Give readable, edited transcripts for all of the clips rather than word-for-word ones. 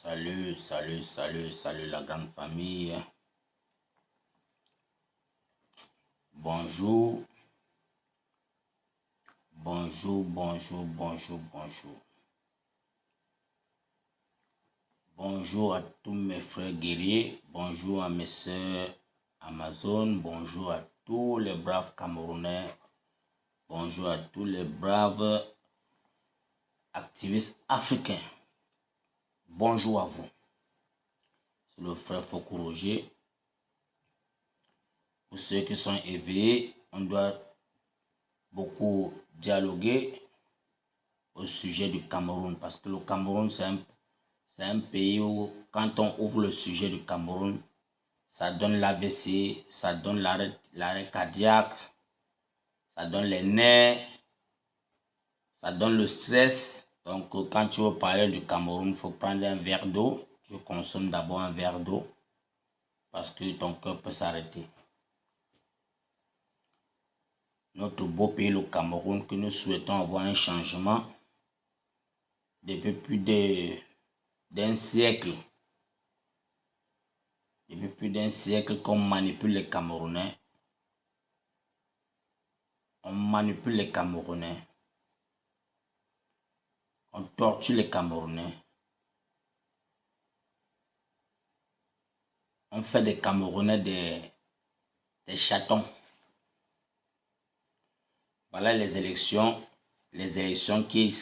Salut, salut, salut, salut la grande famille. Bonjour, bonjour, bonjour, bonjour, bonjour. Bonjour à tous mes frères guerriers, bonjour à mes sœurs Amazon, bonjour à tous les braves Camerounais, bonjour à tous les braves activistes africains. Bonjour à vous. C'est le frère Foucault Roger. Pour ceux qui sont éveillés, on doit beaucoup dialoguer au sujet du Cameroun, parce que le Cameroun, c'est un pays où, quand on ouvre le sujet du Cameroun, ça donne l'AVC, ça donne l'arrêt cardiaque, ça donne les nerfs, ça donne le stress. Donc, quand tu veux parler du Cameroun, il faut prendre un verre d'eau. Tu consommes d'abord un verre d'eau, parce que ton cœur peut s'arrêter. Notre beau pays, le Cameroun, que nous souhaitons avoir un changement depuis plus d'un siècle. Depuis plus d'un siècle qu'on manipule les Camerounais. On manipule les Camerounais. On torture les Camerounais. On fait des Camerounais des chatons. Voilà les élections qui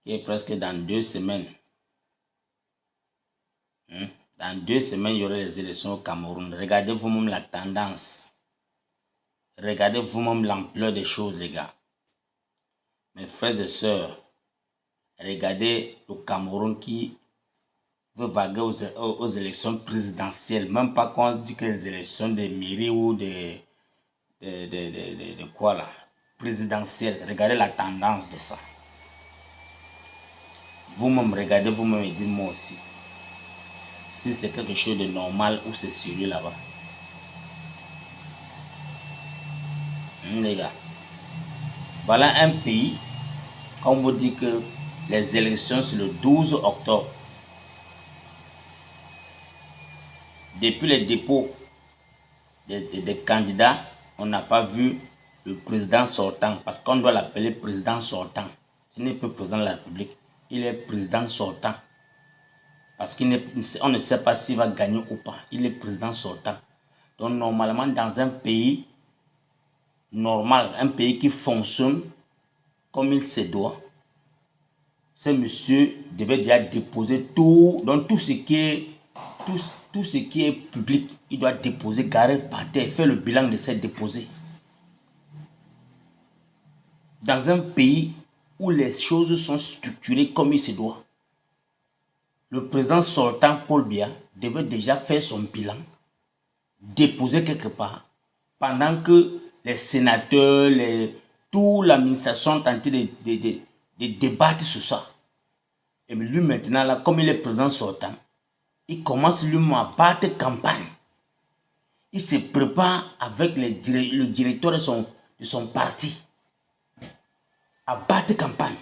est presque dans 2 semaines. Dans 2 semaines, il y aura les élections au Cameroun. Regardez vous-même la tendance. Regardez vous-même l'ampleur des choses, les gars. Mes frères et sœurs, regardez le Cameroun qui veut vaguer aux élections présidentielles. Même pas qu'on dit que les élections de mairie ou de quoi là, présidentielles. Regardez la tendance de ça. Vous-même, regardez vous-même et dites-moi aussi si c'est quelque chose de normal ou c'est sérieux là-bas. Les gars, voilà un pays, on vous dit que les élections c'est le 12 octobre. Depuis les dépôts des candidats, on n'a pas vu le président sortant, parce qu'on doit l'appeler président sortant. Ce n'est pas président de la République, il est président sortant. Parce qu'on ne sait pas s'il va gagner ou pas. Il est président sortant. Donc normalement, dans un pays normal, un pays qui fonctionne comme il se doit, ce monsieur devait déjà déposer tout, donc tout ce qui est public, il doit déposer, garer par terre, faire le bilan de ses déposés. Dans un pays où les choses sont structurées comme il se doit, le président sortant, Paul Biya, devait déjà faire son bilan, déposer quelque part, pendant que les sénateurs, toute l'administration sont en train de débattre sur ça. Et lui maintenant, là, comme il est président sortant, il commence lui-même à battre campagne. Il se prépare avec le directeur de son parti à battre campagne.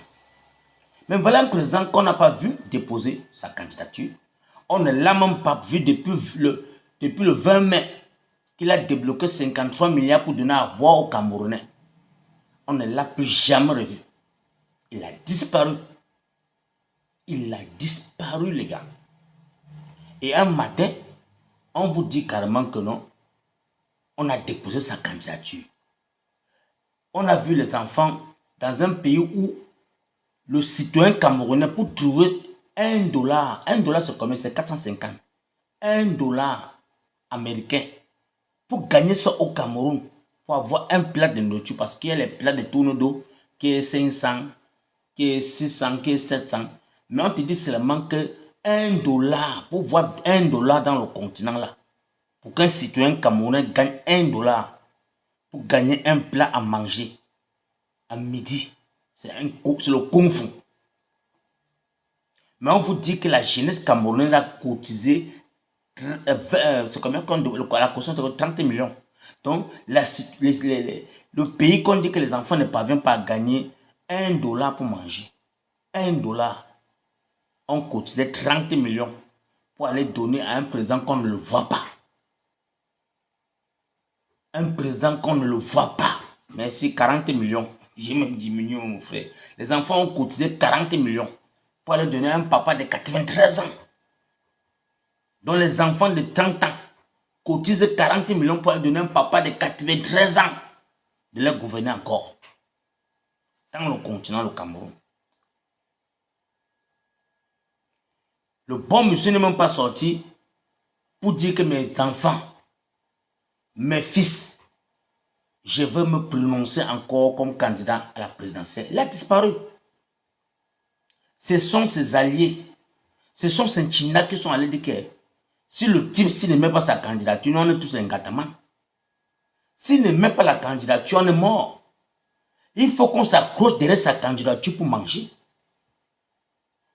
Mais voilà un président qu'on n'a pas vu déposer sa candidature. On ne l'a même pas vu depuis le 20 mai qu'il a débloqué 53 milliards pour donner à boire aux Camerounais. On ne l'a plus jamais revu. Il a disparu. Il a disparu, les gars. Et un matin, on vous dit carrément que non, on a déposé sa candidature. On a vu les enfants dans un pays où le citoyen camerounais, pour trouver $1 c'est combien? C'est 450. $1 américain. Pour gagner ça au Cameroun, pour avoir un plat de nourriture, parce qu'il y a les plats de tourne d'eau qui est 500, qui est 600, qui est 700. Mais on te dit seulement que $1, pour voir $1 dans le continent là, pour qu'un citoyen camerounais gagne $1, pour gagner un plat à manger à midi, c'est le kung fu. Mais on vous dit que la jeunesse camerounaise a cotisé, c'est combien la caution de 30 millions. Donc, le pays qu'on dit que les enfants ne parviennent pas à gagner $1 pour manger. $1. On cotisait 30 millions pour aller donner à un président qu'on ne le voit pas. Un président qu'on ne le voit pas. Merci, 40 millions. J'ai même diminué, mon frère. Les enfants ont cotisé 40 millions pour aller donner à un papa de 93 ans. Dont les enfants de 30 ans cotisent 40 millions pour aller donner à un papa de 93 ans de leur gouverner encore. Dans le continent, le Cameroun. Le bon monsieur n'est même pas sorti pour dire que mes enfants, mes fils, je veux me prononcer encore comme candidat à la présidentielle. Il a disparu. Ce sont ses alliés, ce sont ces China qui sont allés dire que si le type, s'il ne met pas sa candidature, nous on est tous un gâtement. S'il ne met pas la candidature, on est mort. Il faut qu'on s'accroche derrière sa candidature pour manger.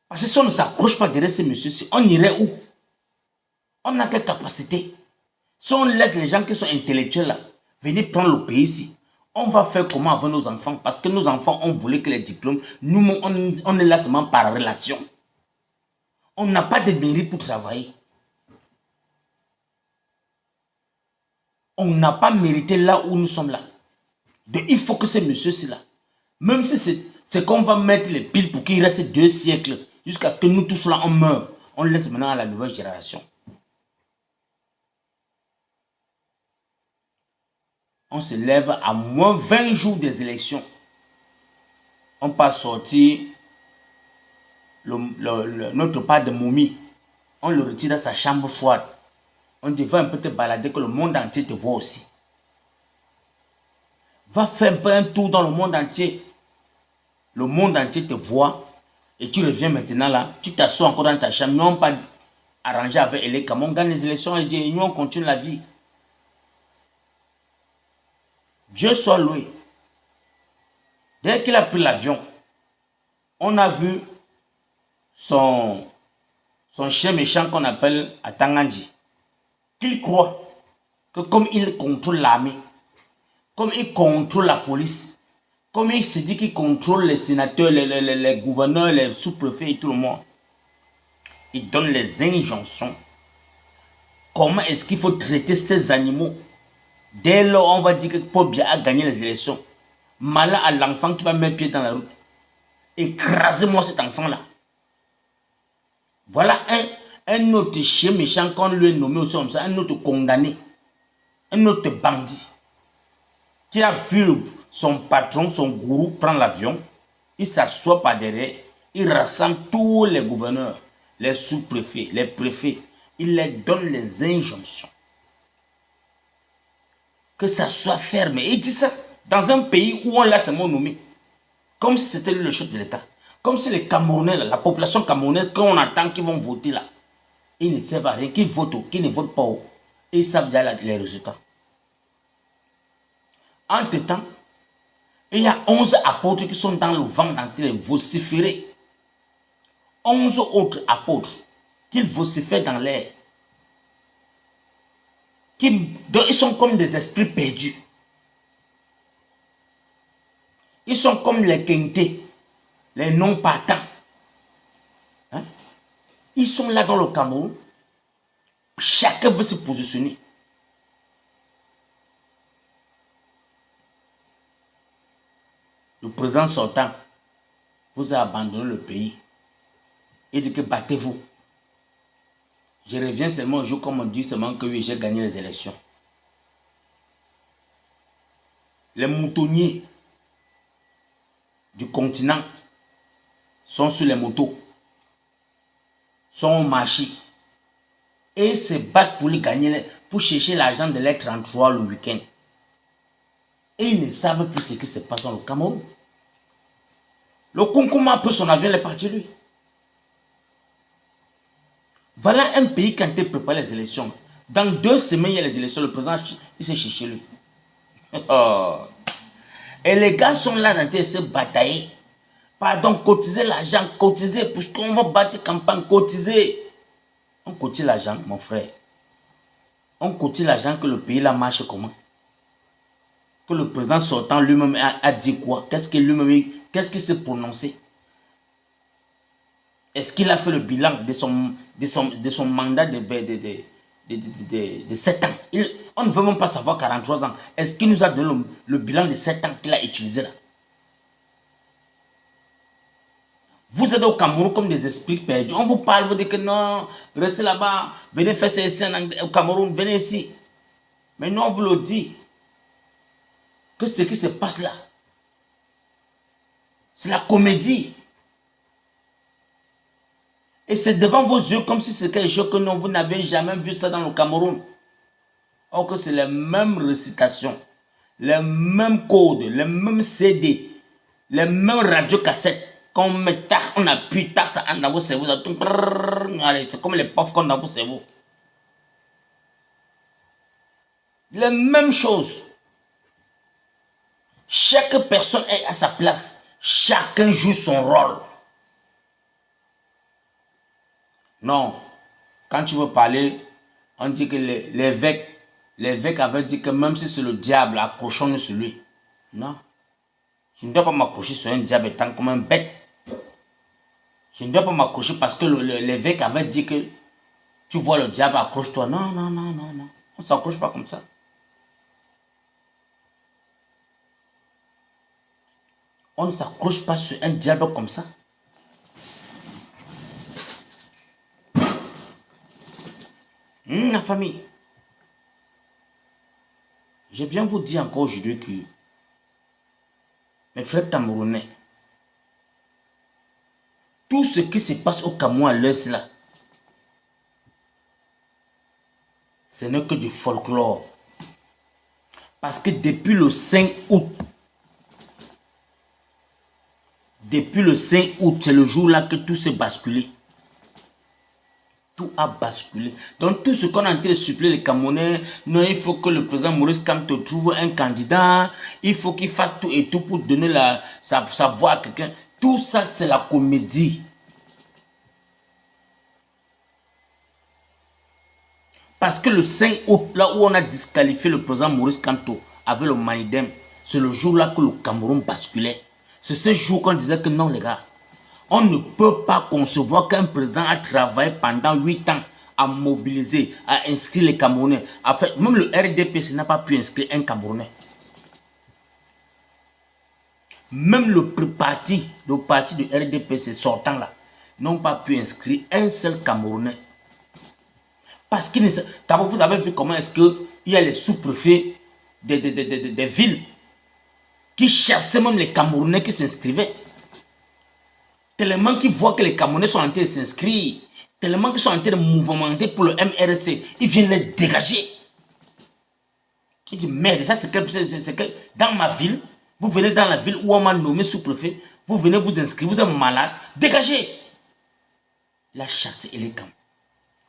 Parce que si on ne s'accroche pas derrière ces messieurs-ci, on irait où? On n'a quelle capacité? Si on laisse les gens qui sont intellectuels là, venir prendre le pays ici, on va faire comment avec nos enfants? Parce que nos enfants ont voulu que les diplômes, nous, on est là seulement par relation. On n'a pas de mairie pour travailler. On n'a pas mérité là où nous sommes là. Donc il faut que ces messieurs-ci là, même si c'est qu'on va mettre les piles pour qu'il reste 2 siècles, jusqu'à ce que nous tous là on meure, on laisse maintenant à la nouvelle génération. On se lève à moins 20 jours des élections. On passe sortir notre pas de momie. On le retire dans sa chambre froide. On dit, va un peu te balader que le monde entier te voit aussi. Va faire un peu un tour dans le monde entier. Le monde entier te voit. Et tu reviens maintenant là. Tu t'assois encore dans ta chambre. Nous n'avons pas arrangé avec Elé. Comment on gagne les élections et nous on continue la vie. Dieu soit loué. Dès qu'il a pris l'avion, on a vu son chien méchant qu'on appelle Atangandji. Qu'il croit que comme il contrôle l'armée, comme il contrôle la police, comme il se dit qu'il contrôle les sénateurs, les gouverneurs, les sous-préfets et tout le monde, il donne les injonctions. Comment est-ce qu'il faut traiter ces animaux? Dès lors, on va dire que Paul Biya a gagné les élections. Malin à l'enfant qui va mettre pied dans la route. Écrasez-moi cet enfant-là. Voilà un autre chien méchant qu'on lui a nommé aussi comme ça, un autre condamné, un autre bandit, qui a vu son patron, son gourou prendre l'avion, il s'assoit par derrière, il rassemble tous les gouverneurs, les sous-préfets, les préfets, il leur donne les injonctions. Que ça soit fermé. Il dit ça dans un pays où on l'a seulement nommé, comme si c'était le chef de l'État. Comme si les Camerounais, la population camerounaise, quand on attend qu'ils vont voter là, ils ne servent à rien, qu'ils votent, qu'ils ne votent pas. Et ils savent déjà les résultats. Entre-temps, il y a 11 apôtres qui sont dans le vent en train de vociférer. 11 autres apôtres qui vocifèrent dans l'air. Donc ils sont comme des esprits perdus. Ils sont comme les quintés, les non-partants. Hein? Ils sont là dans le Cameroun. Chacun veut se positionner. Le président sortant vous a abandonné le pays. Il dit que battez-vous. Je reviens seulement un jour comme on dit seulement que oui, j'ai gagné les élections. Les moutonniers du continent sont sur les motos, sont au marché et se battent pour les gagner, pour chercher l'argent de l'air 33 le week-end. Et ils ne savent plus ce qui se passe dans le Cameroun. Le Konkoma a pris son avion, il est parti lui. Voilà un pays qui a été préparé les élections. Dans 2 semaines, il y a les élections. Le président, il s'est cherché lui. Et les gars sont là dans de se batailler. Pardon, cotiser l'argent, cotiser, puisqu'on va battre campagne, cotiser. On cotise l'argent, mon frère. On cotise l'argent que le pays là marche comment? Que le président sortant lui-même a dit quoi? Qu'est-ce qu'il s'est prononcé? Est-ce qu'il a fait le bilan de son mandat de 7 ans? On ne veut même pas savoir 43 ans. Est-ce qu'il nous a donné le bilan de 7 ans qu'il a utilisé là? Vous êtes au Cameroun comme des esprits perdus. On vous parle, vous dites que non, restez là-bas, venez faire ça ici au Cameroun, venez ici. Mais nous, on vous le dit que ce qui se passe là, c'est la comédie. Et c'est devant vos yeux comme si c'était quelque chose que non, vous n'avez jamais vu ça dans le Cameroun. Or que c'est les mêmes récitations, les mêmes codes, les mêmes CD, les mêmes radiocassettes. Quand on met tac, on appuie tac, ça entre dans vos cerveaux. C'est comme les pofs qu'on a dans vos cerveaux. Les mêmes choses. Chaque personne est à sa place. Chacun joue son rôle. Non. Quand tu veux parler, on dit que l'évêque avait dit que même si c'est le diable, accrochons-nous sur lui. Non. Je ne dois pas m'accrocher sur un diable étant comme un bête. Je ne dois pas m'accrocher parce que l'évêque avait dit que tu vois le diable, accroche-toi. Non, non, non, non, non. On ne s'accroche pas comme ça. On ne s'accroche pas sur un diable comme ça. La famille. Je viens vous dire encore aujourd'hui que mes frères camerounais, tout ce qui se passe au Cameroun à l'heure là, ce n'est que du folklore. Parce que depuis le 5 août, c'est le jour là que tout s'est basculé. Tout a basculé. Donc tout ce qu'on a en train de suppléer les Camerounais, non, il faut que le président Maurice Kamto trouve un candidat, il faut qu'il fasse tout et tout pour donner sa voix à quelqu'un. Tout ça, c'est la comédie. Parce que le 5 août, là où on a disqualifié le président Maurice Kamto avec le Maïdem, c'est le jour là que le Cameroun basculait. C'est ce jour qu'on disait que non, les gars, on ne peut pas concevoir qu'un président a travaillé pendant 8 ans à mobiliser, à inscrire les Camerounais. En fait, même le RDPC n'a pas pu inscrire un Camerounais. Même le parti du RDPC sortant là, n'ont pas pu inscrire un seul Camerounais. Parce que vous avez vu comment est-ce qu'il y a les sous-préfets des villes qui chassaient même les Camerounais qui s'inscrivaient. Tellement qu'ils voient que les Camerounais sont en train de s'inscrire, tellement qu'ils sont en train de mouvementer pour le MRC, ils viennent les dégager. Ils disent, merde, ça c'est que dans ma ville, vous venez dans la ville où on m'a nommé sous-préfet, vous venez vous inscrire, vous êtes malade, dégagez. Il a chassé les Camerounais.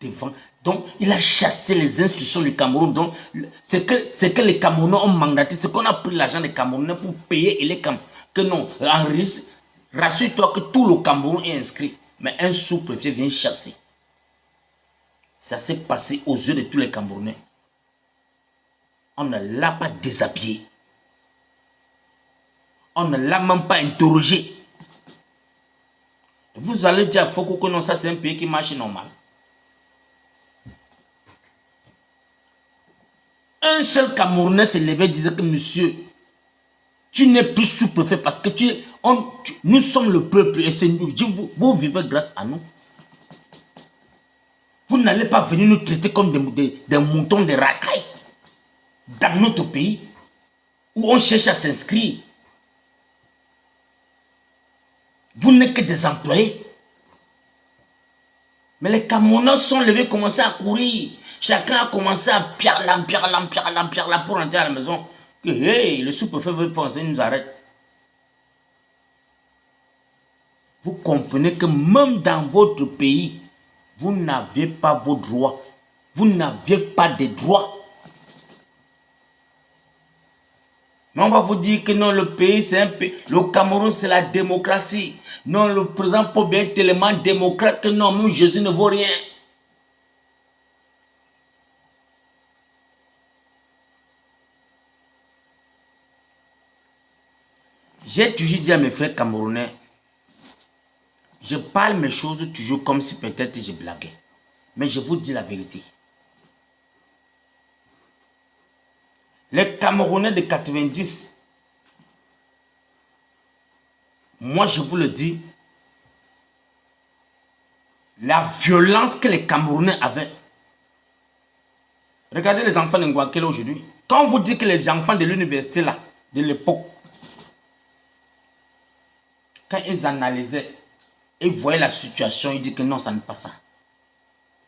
Devant. Donc, il a chassé les institutions du Cameroun. Donc, c'est que les Camerounais ont mandaté, c'est qu'on a pris l'argent des Camerounais pour payer les Camerounais. Que non, en risque, rassure-toi que tout le Cameroun est inscrit. Mais un sous-préfet vient chasser. Ça s'est passé aux yeux de tous les Camerounais. On ne l'a pas déshabillé. On ne l'a même pas interrogé. Vous allez dire à Foko que non, ça c'est un pays qui marche normal. Un seul Camerounais s'est levé et disait que monsieur, tu n'es plus sous-préfet parce que nous sommes le peuple et c'est nous. Vous vivez grâce à nous. Vous n'allez pas venir nous traiter comme des moutons de racailles dans notre pays où on cherche à s'inscrire. Vous n'êtes que des employés. Mais les Camerounais sont levés, commencé à courir. Chacun a commencé à pierre pour rentrer à la maison. Que hey, le sous-préfet veut penser, il nous arrête. Vous comprenez que même dans votre pays, vous n'avez pas vos droits. Vous n'avez pas de droits. Mais on va vous dire que non, le pays, c'est un pays. Le Cameroun, c'est la démocratie. Non, le président Paul Biya est tellement démocrate que non, même Jésus ne vaut rien. J'ai toujours dit à mes frères camerounais, Je parle mes choses toujours comme si peut-être je blaguais. Mais je vous dis la vérité. Les Camerounais de 90, moi je vous le dis, la violence que les Camerounais avaient. Regardez les enfants de Ngouakele aujourd'hui. Quand on vous dit que les enfants de l'université là, de l'époque, quand ils analysaient, ils voyaient la situation, ils disent que non, ça n'est pas ça.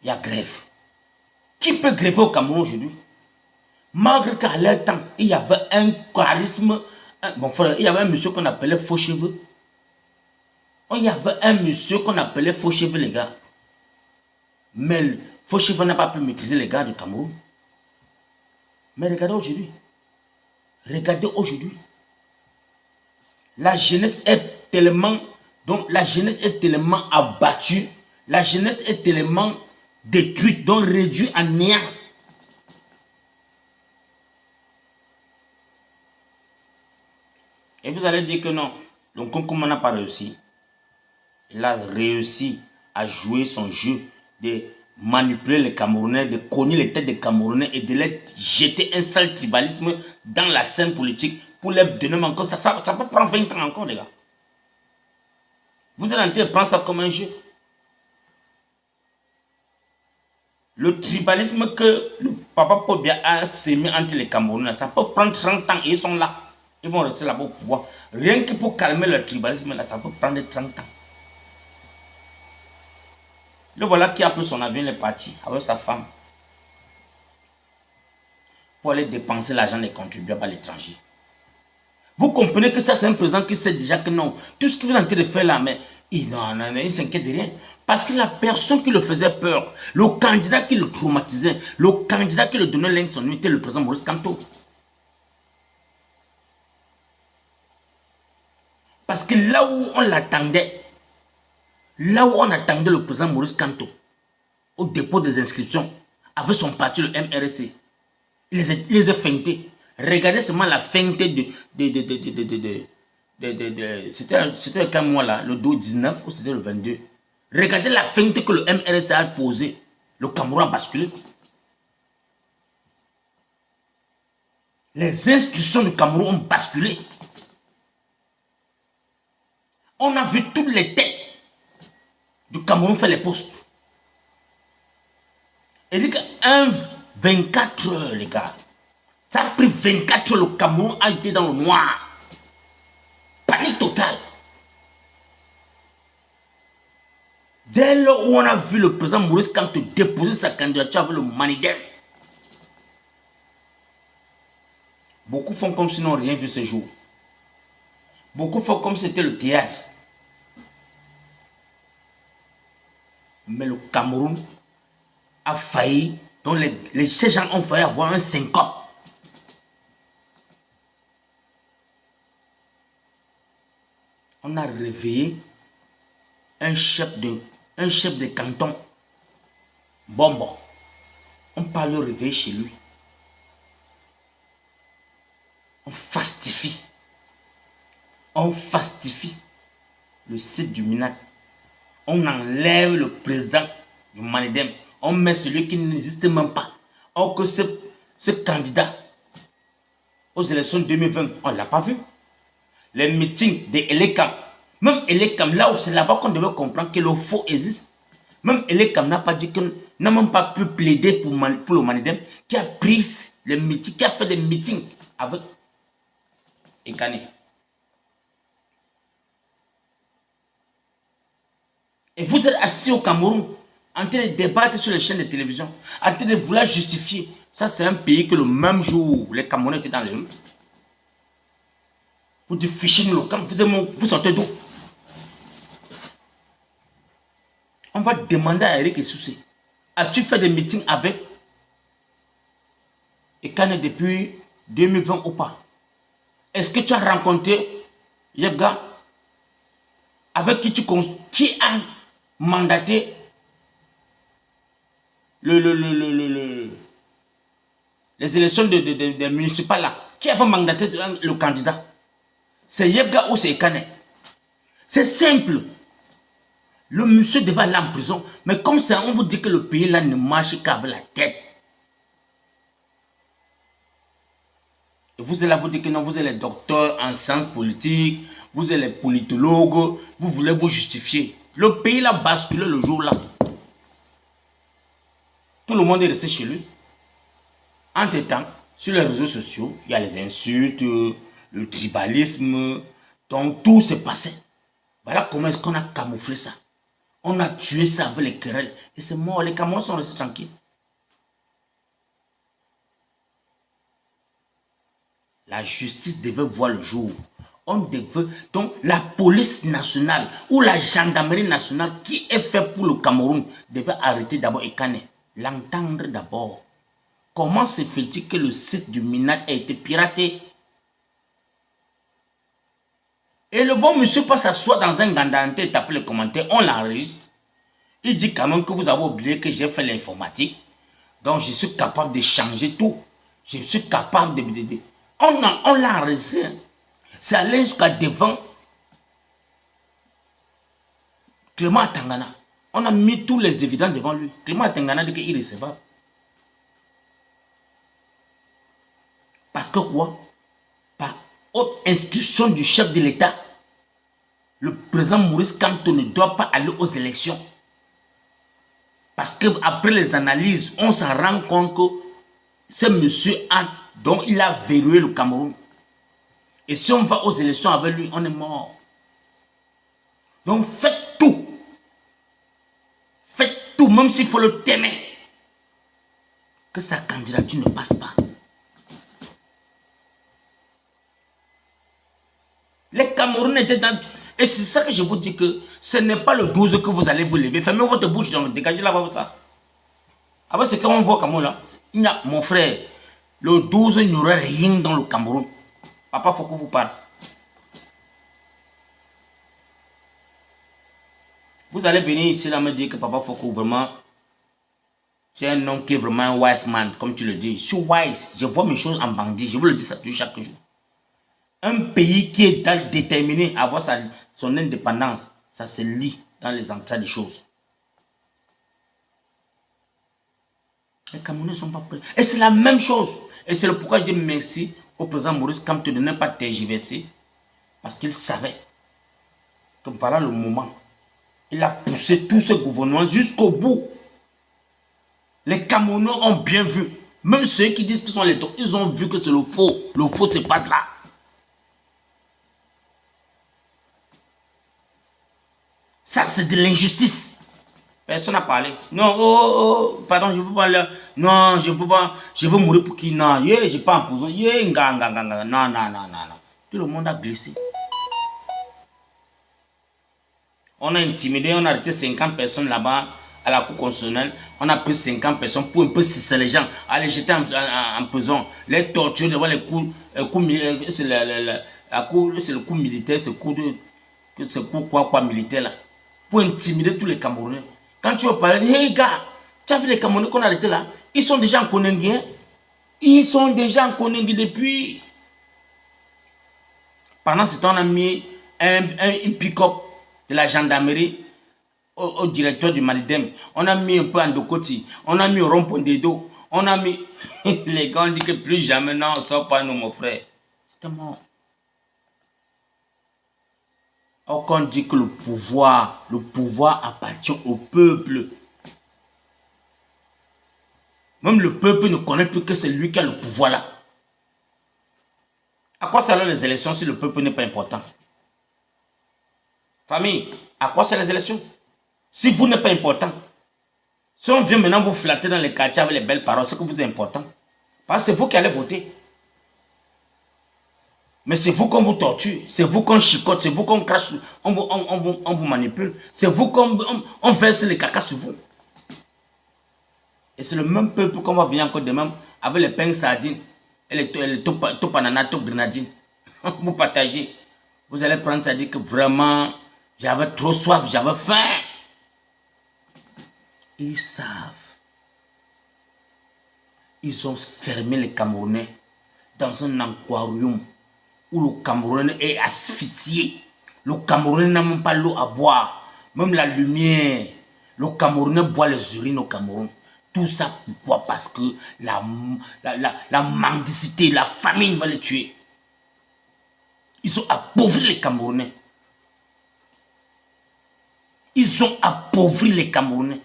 Il y a grève. Qui peut gréver au Cameroun aujourd'hui? Malgré qu'à leur temps, il y avait un charisme. Bon frère, il y avait un monsieur qu'on appelait Faux-Cheveux. Il y avait un monsieur qu'on appelait Faux-Cheveux, les gars. Mais Faux-Cheveux n'a pas pu maîtriser les gars du Cameroun. Mais regardez aujourd'hui. Regardez aujourd'hui. La jeunesse est tellement. Donc la jeunesse est tellement abattue. La jeunesse est tellement détruite, donc réduite à néant. Et vous allez dire que non. Donc comme on n'a pas réussi, il a réussi à jouer son jeu de manipuler les Camerounais, de cogner les têtes des Camerounais et de les jeter un sale tribalisme dans la scène politique pour les donner encore. Ça peut prendre 20 ans encore, les gars. Vous êtes en train de prendre ça comme un jeu. Le tribalisme que le papa Paul Biya a sémé entre les Camerounais, ça peut prendre 30 ans et ils sont là. Ils vont rester là-bas au pouvoir. Rien que pour calmer le tribalisme, là, ça peut prendre 30 ans. Le voilà qui a pris son avion, il est parti avec sa femme pour aller dépenser l'argent des contribuables à l'étranger. Vous comprenez que ça, c'est un président qui sait déjà que non. Tout ce que vous êtes en train de faire là, mais il ne s'inquiète de rien. Parce que la personne qui le faisait peur, le candidat qui le traumatisait, le candidat qui le donnait l'insonnie, était le président Maurice Kamto. Parce que là où on l'attendait, là où on attendait le président Maurice Kamto, au dépôt des inscriptions, avec son parti, le MRC, il les a feintés. Regardez seulement la feinte c'était quel mois là, le 19 ou c'était le 22. Regardez la feinte que le MRC a posée. Le Cameroun a basculé. Les institutions du Cameroun ont basculé. On a vu toutes les têtes du Cameroun faire les postes. Et dit que 24 heures, les gars. Ça a pris 24 heures, le Cameroun a été dans le noir. Panique totale. Dès lors où on a vu le président Maurice Kamto déposer sa candidature avec le Manidem, beaucoup font comme s'ils n'ont rien vu ce jour. Beaucoup font comme si c'était le théâtre. Mais le Cameroun a failli, donc ces gens ont failli avoir un syncope. On a réveillé un chef de canton, Bombo. On parle le réveil chez lui. On fastifie. On fastifie le site du Minat. On enlève le président du Manidem. On met celui qui n'existe même pas. Or que ce candidat aux élections 2020, on ne l'a pas vu. Les meetings de Elekam, même Elekam, là où c'est là-bas qu'on devait comprendre que le faux existe. Même Elekam n'a pas dit que n'a même pas pu plaider pour le Manidem, qui a pris les meetings, qui a fait des meetings avec Ekane. Et vous êtes assis au Cameroun, en train de débattre sur les chaînes de télévision, en train de vouloir justifier. Ça, c'est un pays que le même jour où les Camerounais étaient dans les rues, vous dites fichier le camp, vous sortez d'où? On va demander à Eric Essoussé, as-tu fait des meetings avec Ekane depuis 2020 ou pas? Est-ce que tu as rencontré Yebga avec qui a mandaté les élections des municipales là? Qui a mandaté le candidat? C'est Yebga ou c'est Ekane? C'est simple. Le monsieur devait aller en prison. Mais comme ça, on vous dit que le pays là ne marche qu'avec la tête. Et vous êtes là, vous dites que non, vous êtes les docteurs en sciences politiques, vous êtes les politologues, vous voulez vous justifier. Le pays là basculé le jour là. Tout le monde est resté chez lui. Entre-temps, sur les réseaux sociaux, il y a les insultes, le tribalisme, donc tout s'est passé. Voilà comment est-ce qu'on a camouflé ça. On a tué ça avec les querelles. Et c'est mort, les Camerounais sont restés tranquilles. La justice devait voir le jour. On devait, donc la police nationale ou la gendarmerie nationale qui est faite pour le Cameroun devait arrêter d'abord Ekane. L'entendre d'abord. Comment se fait-il que le site du Minat a été piraté? Et le bon monsieur passe s'asseoir dans un gandante et taper les commentaires, on l'enregistre. Il dit quand même que vous avez oublié que j'ai fait l'informatique. Donc je suis capable de changer tout. Je suis capable de... On l'a enregistré. C'est allé jusqu'à devant Clément Atangana. On a mis tous les évidents devant lui. Clément Atangana dit qu'il est irrecevable. Parce que quoi? Par haute instruction du chef de l'État, le président Maurice Kamto ne doit pas aller aux élections. Parce qu'après les analyses, on s'en rend compte que ce monsieur dont il a verrouillé le Cameroun. Et si on va aux élections avec lui, on est mort. Donc faites tout. Faites tout, même s'il faut le témer. Que sa candidature ne passe pas. Les Camerounais étaient dans... Et c'est ça que je vous dis que ce n'est pas le 12 que vous allez vous lever. Fermez votre bouche, dégagez là-bas ça. Après, c'est comme on voit au Cameroun là. Mon frère, le 12, il n'y aurait rien dans le Cameroun. Papa, il faut que vous parle. Vous allez venir ici là me dire que Papa Foko vraiment, c'est un homme qui est vraiment un wise man, comme tu le dis. Je suis wise, je vois mes choses en bandit, je vous le dis ça chaque jour. Un pays qui est déterminé à avoir son indépendance, ça se lit dans les entrées des choses. Les Camerounais ne sont pas prêts. Et c'est la même chose. Et c'est le pourquoi je dis merci au président Maurice Kamto de ne pas tergiverser. Parce qu'il savait que voilà le moment. Il a poussé tout ce gouvernement jusqu'au bout. Les Camerounais ont bien vu. Même ceux qui disent qu'ils sont les docteurs, ils ont vu que c'est le faux. Le faux se passe là. Ça, c'est de l'injustice. Personne n'a parlé. Non, pardon, je ne peux pas aller. Non, je ne peux pas. Je veux mourir pour qui? Non, je n'ai pas en prison. Non. Tout le monde a glissé. On a intimidé, on a arrêté 50 personnes là-bas à la cour constitutionnelle. On a pris 50 personnes pour un peu sucer les gens, aller jeter en prison, les torturer devant les coups. C'est le coup militaire, ce coup quoi militaire là. Pour intimider tous les Camerounais. Quand tu veux parler, hey gars, tu as vu les Camerounais qu'on a arrêtés là? Ils sont déjà en Koningui. Hein? Ils sont déjà en Koningui depuis. Pendant ce temps, on a mis une pick-up de la gendarmerie au directeur du Malidem. On a mis un peu en Dokoti. On a mis au rond-point des dos. On a mis... Les gars ont dit que plus jamais, non, on ne sort pas nous, mon frère. C'était mort. Or, qu'on dit que le pouvoir appartient au peuple. Même le peuple ne connaît plus que c'est lui qui a le pouvoir là. À quoi servent les élections si le peuple n'est pas important? Famille, à quoi servent les élections? Si vous n'êtes pas important. Si on vient maintenant vous flatter dans les quartiers avec les belles paroles, c'est que vous êtes important. Parce que c'est vous qui allez voter. Mais c'est vous qu'on vous torture, c'est vous qu'on chicote, c'est vous qu'on crache, on vous manipule, c'est vous qu'on verse les caca sur vous. Et c'est le même peuple qu'on va venir encore demain avec les pains sardines et les top ananas, top grenadines. Vous partagez. Vous allez prendre ça, dire que vraiment, j'avais trop soif, j'avais faim. Ils savent. Ils ont fermé les Camerounais dans un aquarium où le Camerounais est asphyxié. Le Camerounais n'a même pas l'eau à boire. Même la lumière. Le Camerounais boit les urines au Cameroun. Tout ça pourquoi? Parce que la mendicité, la famine va les tuer. Ils ont appauvri les Camerounais. Ils ont appauvri les Camerounais.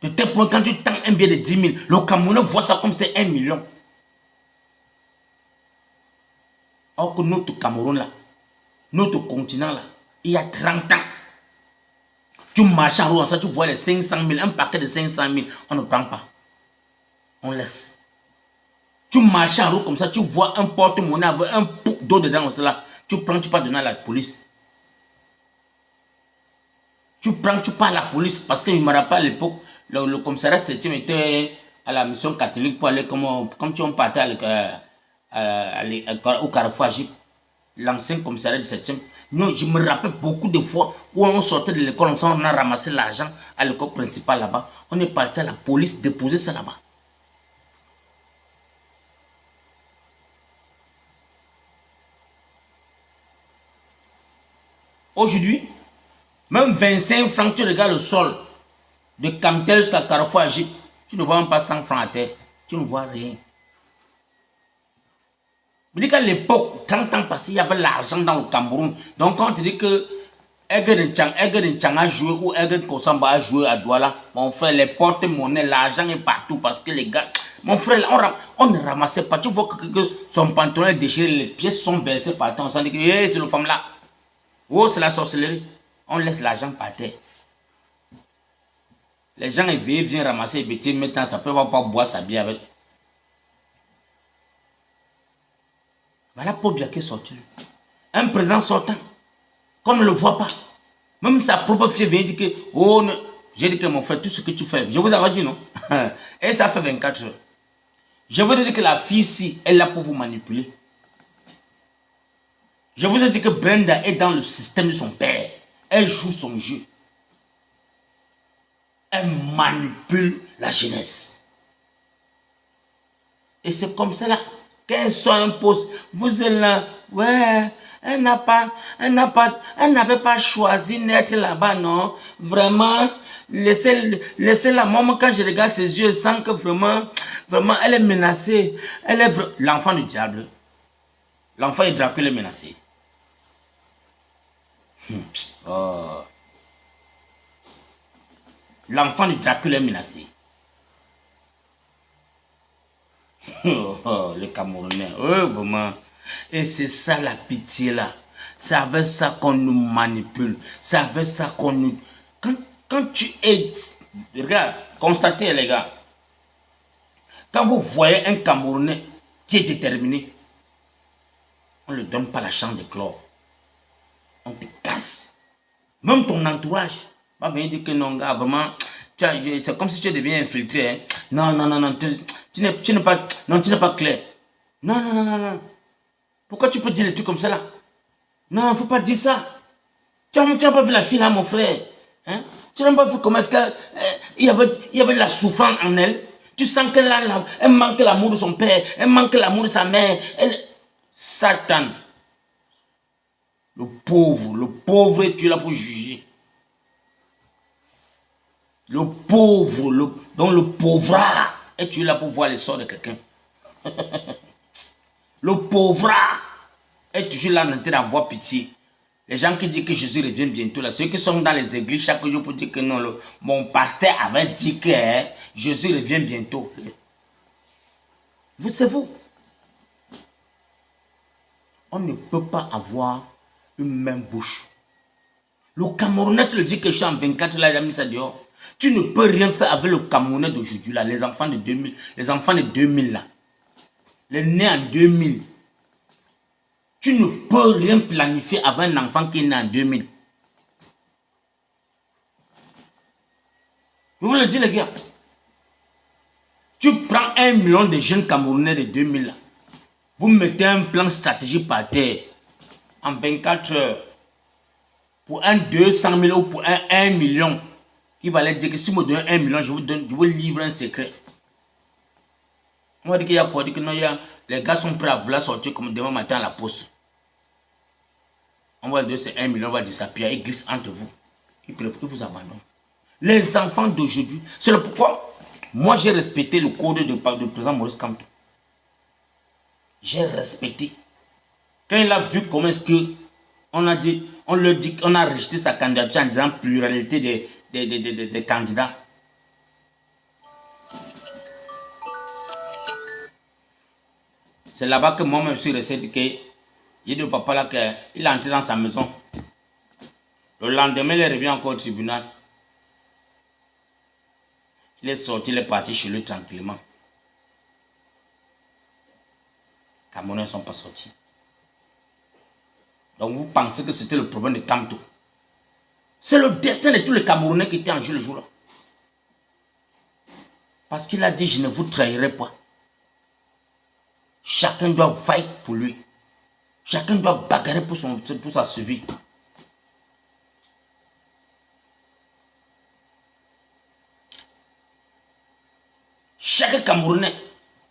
De tel point, quand tu tends un billet de 10 000, le Camerounais voit ça comme c'était 1 million. Or que notre Cameroun là, notre continent là, il y a 30 ans, tu marches en roue, ça tu vois les 500 000, un paquet de 500 000, on ne prend pas. On laisse. Tu marches en roue comme ça, tu vois un porte-monnaie avec un pot d'eau dedans, là, tu prends, tu pars donner à la police. Tu prends, tu pars à la police parce que je me rappelle à l'époque, le commissariat 7e était à la mission catholique pour aller comme tu on partait au Carrefour Agip, l'ancien commissariat du 7e. Non, je me rappelle beaucoup de fois où on sortait de l'école, on a ramassé l'argent à l'école principale là-bas. On est parti à la police déposer ça là-bas. Aujourd'hui, même 25 francs, tu regardes le sol de Camtel jusqu'à Carrefour Agip, tu ne vois même pas 100 francs à terre. Tu ne vois rien. Je dis qu'à l'époque, 30 ans passés, il y avait l'argent dans le Cameroun. Donc quand on te dit que Egger Chang a joué ou Egger Kosamba a joué à Douala, mon frère, les porte-monnaies, l'argent est partout parce que les gars, mon frère, on ne ramassait pas. Tu vois que son pantalon est déchiré, les pièces sont baissées partout. On s'en dit que hey, c'est le femme là. Oh, c'est la sorcellerie. On laisse l'argent par terre. Les gens éveillés viennent ramasser les bêtises, maintenant ça peut pas boire sa bière avec. Voilà Paul Biya qui est sorti. Un président sortant, qu'on ne le voit pas. Même sa propre fille vient dire que, oh, j'ai dit que mon frère, tout ce que tu fais, je vous avais dit non. Et ça fait 24 heures. Je vous ai dit que la fille ici, elle est là pour vous manipuler. Je vous ai dit que Brenda est dans le système de son père. Elle joue son jeu. Elle manipule la jeunesse. Et c'est comme cela qu'elle soit un poste. Vous êtes là, ouais, elle n'avait pas choisi d'être là-bas, non. Vraiment, laissez la maman, quand je regarde ses yeux, je sens que vraiment, elle est menacée. Elle est l'enfant du diable. L'enfant de Dracula est menacé. Oh. L'enfant de Dracula est menacé. Oh, les Camerounais, oh, vraiment. Et c'est ça la pitié là. C'est avec ça qu'on nous manipule. C'est avec ça qu'on nous... Quand tu es... Regarde, constatez les gars. Quand vous voyez un Camerounais qui est déterminé, on ne lui donne pas la chance de clore. On te casse. Même ton entourage va venir dire que non, gars, vraiment, c'est comme si tu deviens infiltré. Hein. Non, tu n'es pas clair. Non. Pourquoi tu peux dire des trucs comme ça là? Non, il ne faut pas dire ça. Tu n'as pas vu la fille là, mon frère. Hein? Tu n'as pas vu comment est-ce qu'il y avait de la souffrance en elle. Tu sens qu'elle elle manque l'amour de son père, elle manque l'amour de sa mère. Satan. Le pauvre, tu es là pour juger. Le pauvre, donc le pauvrat, et tu es là pour voir les sorts de quelqu'un. Le pauvrat, et toujours là en train d'avoir pitié. Les gens qui disent que Jésus revient bientôt, là, ceux qui sont dans les églises chaque jour pour dire que non, mon pasteur avait dit que Jésus revient bientôt. Vous savez, on ne peut pas avoir une même bouche. Le Camerounais, tu le dis que je suis en 24, là, il a mis ça dehors. Tu ne peux rien faire avec le Camerounais d'aujourd'hui, là, les enfants de 2000, les enfants de 2000, là. Les nés en 2000. Tu ne peux rien planifier avec un enfant qui est né en 2000. Je vous le dis, les gars. Tu prends 1 million de jeunes Camerounais de 2000, là. Vous mettez un plan stratégique par terre en 24 heures. Pour un 200 000 ou pour un 1 million, qui va aller dire que si vous me donnez 1 million, je vous livre un secret. On va dire qu'il y a quoi? Dire que non, les gars sont prêts à vouloir sortir comme demain matin à la poste. On va dire c'est 1 million, on va disappeler, il glisse entre vous. Il préfère que vous abandonnez. Les enfants d'aujourd'hui, c'est le pourquoi moi j'ai respecté le code de président Maurice Kamto. J'ai respecté. Quand il a vu comment est-ce que on a dit, on a rejeté sa candidature en disant pluralité des candidats. C'est là-bas que moi-même je suis resté que j'ai dit au papa là qu'il est entré dans sa maison. Le lendemain, il revient encore au tribunal. Il est sorti, il est parti chez lui tranquillement. Les Camerounais ne sont pas sortis. Donc vous pensez que c'était le problème de Kamto. C'est le destin de tous les Camerounais qui étaient en jeu le jour-là. Parce qu'il a dit, je ne vous trahirai pas. Chacun doit fight pour lui. Chacun doit bagarrer pour sa survie. Chaque Camerounais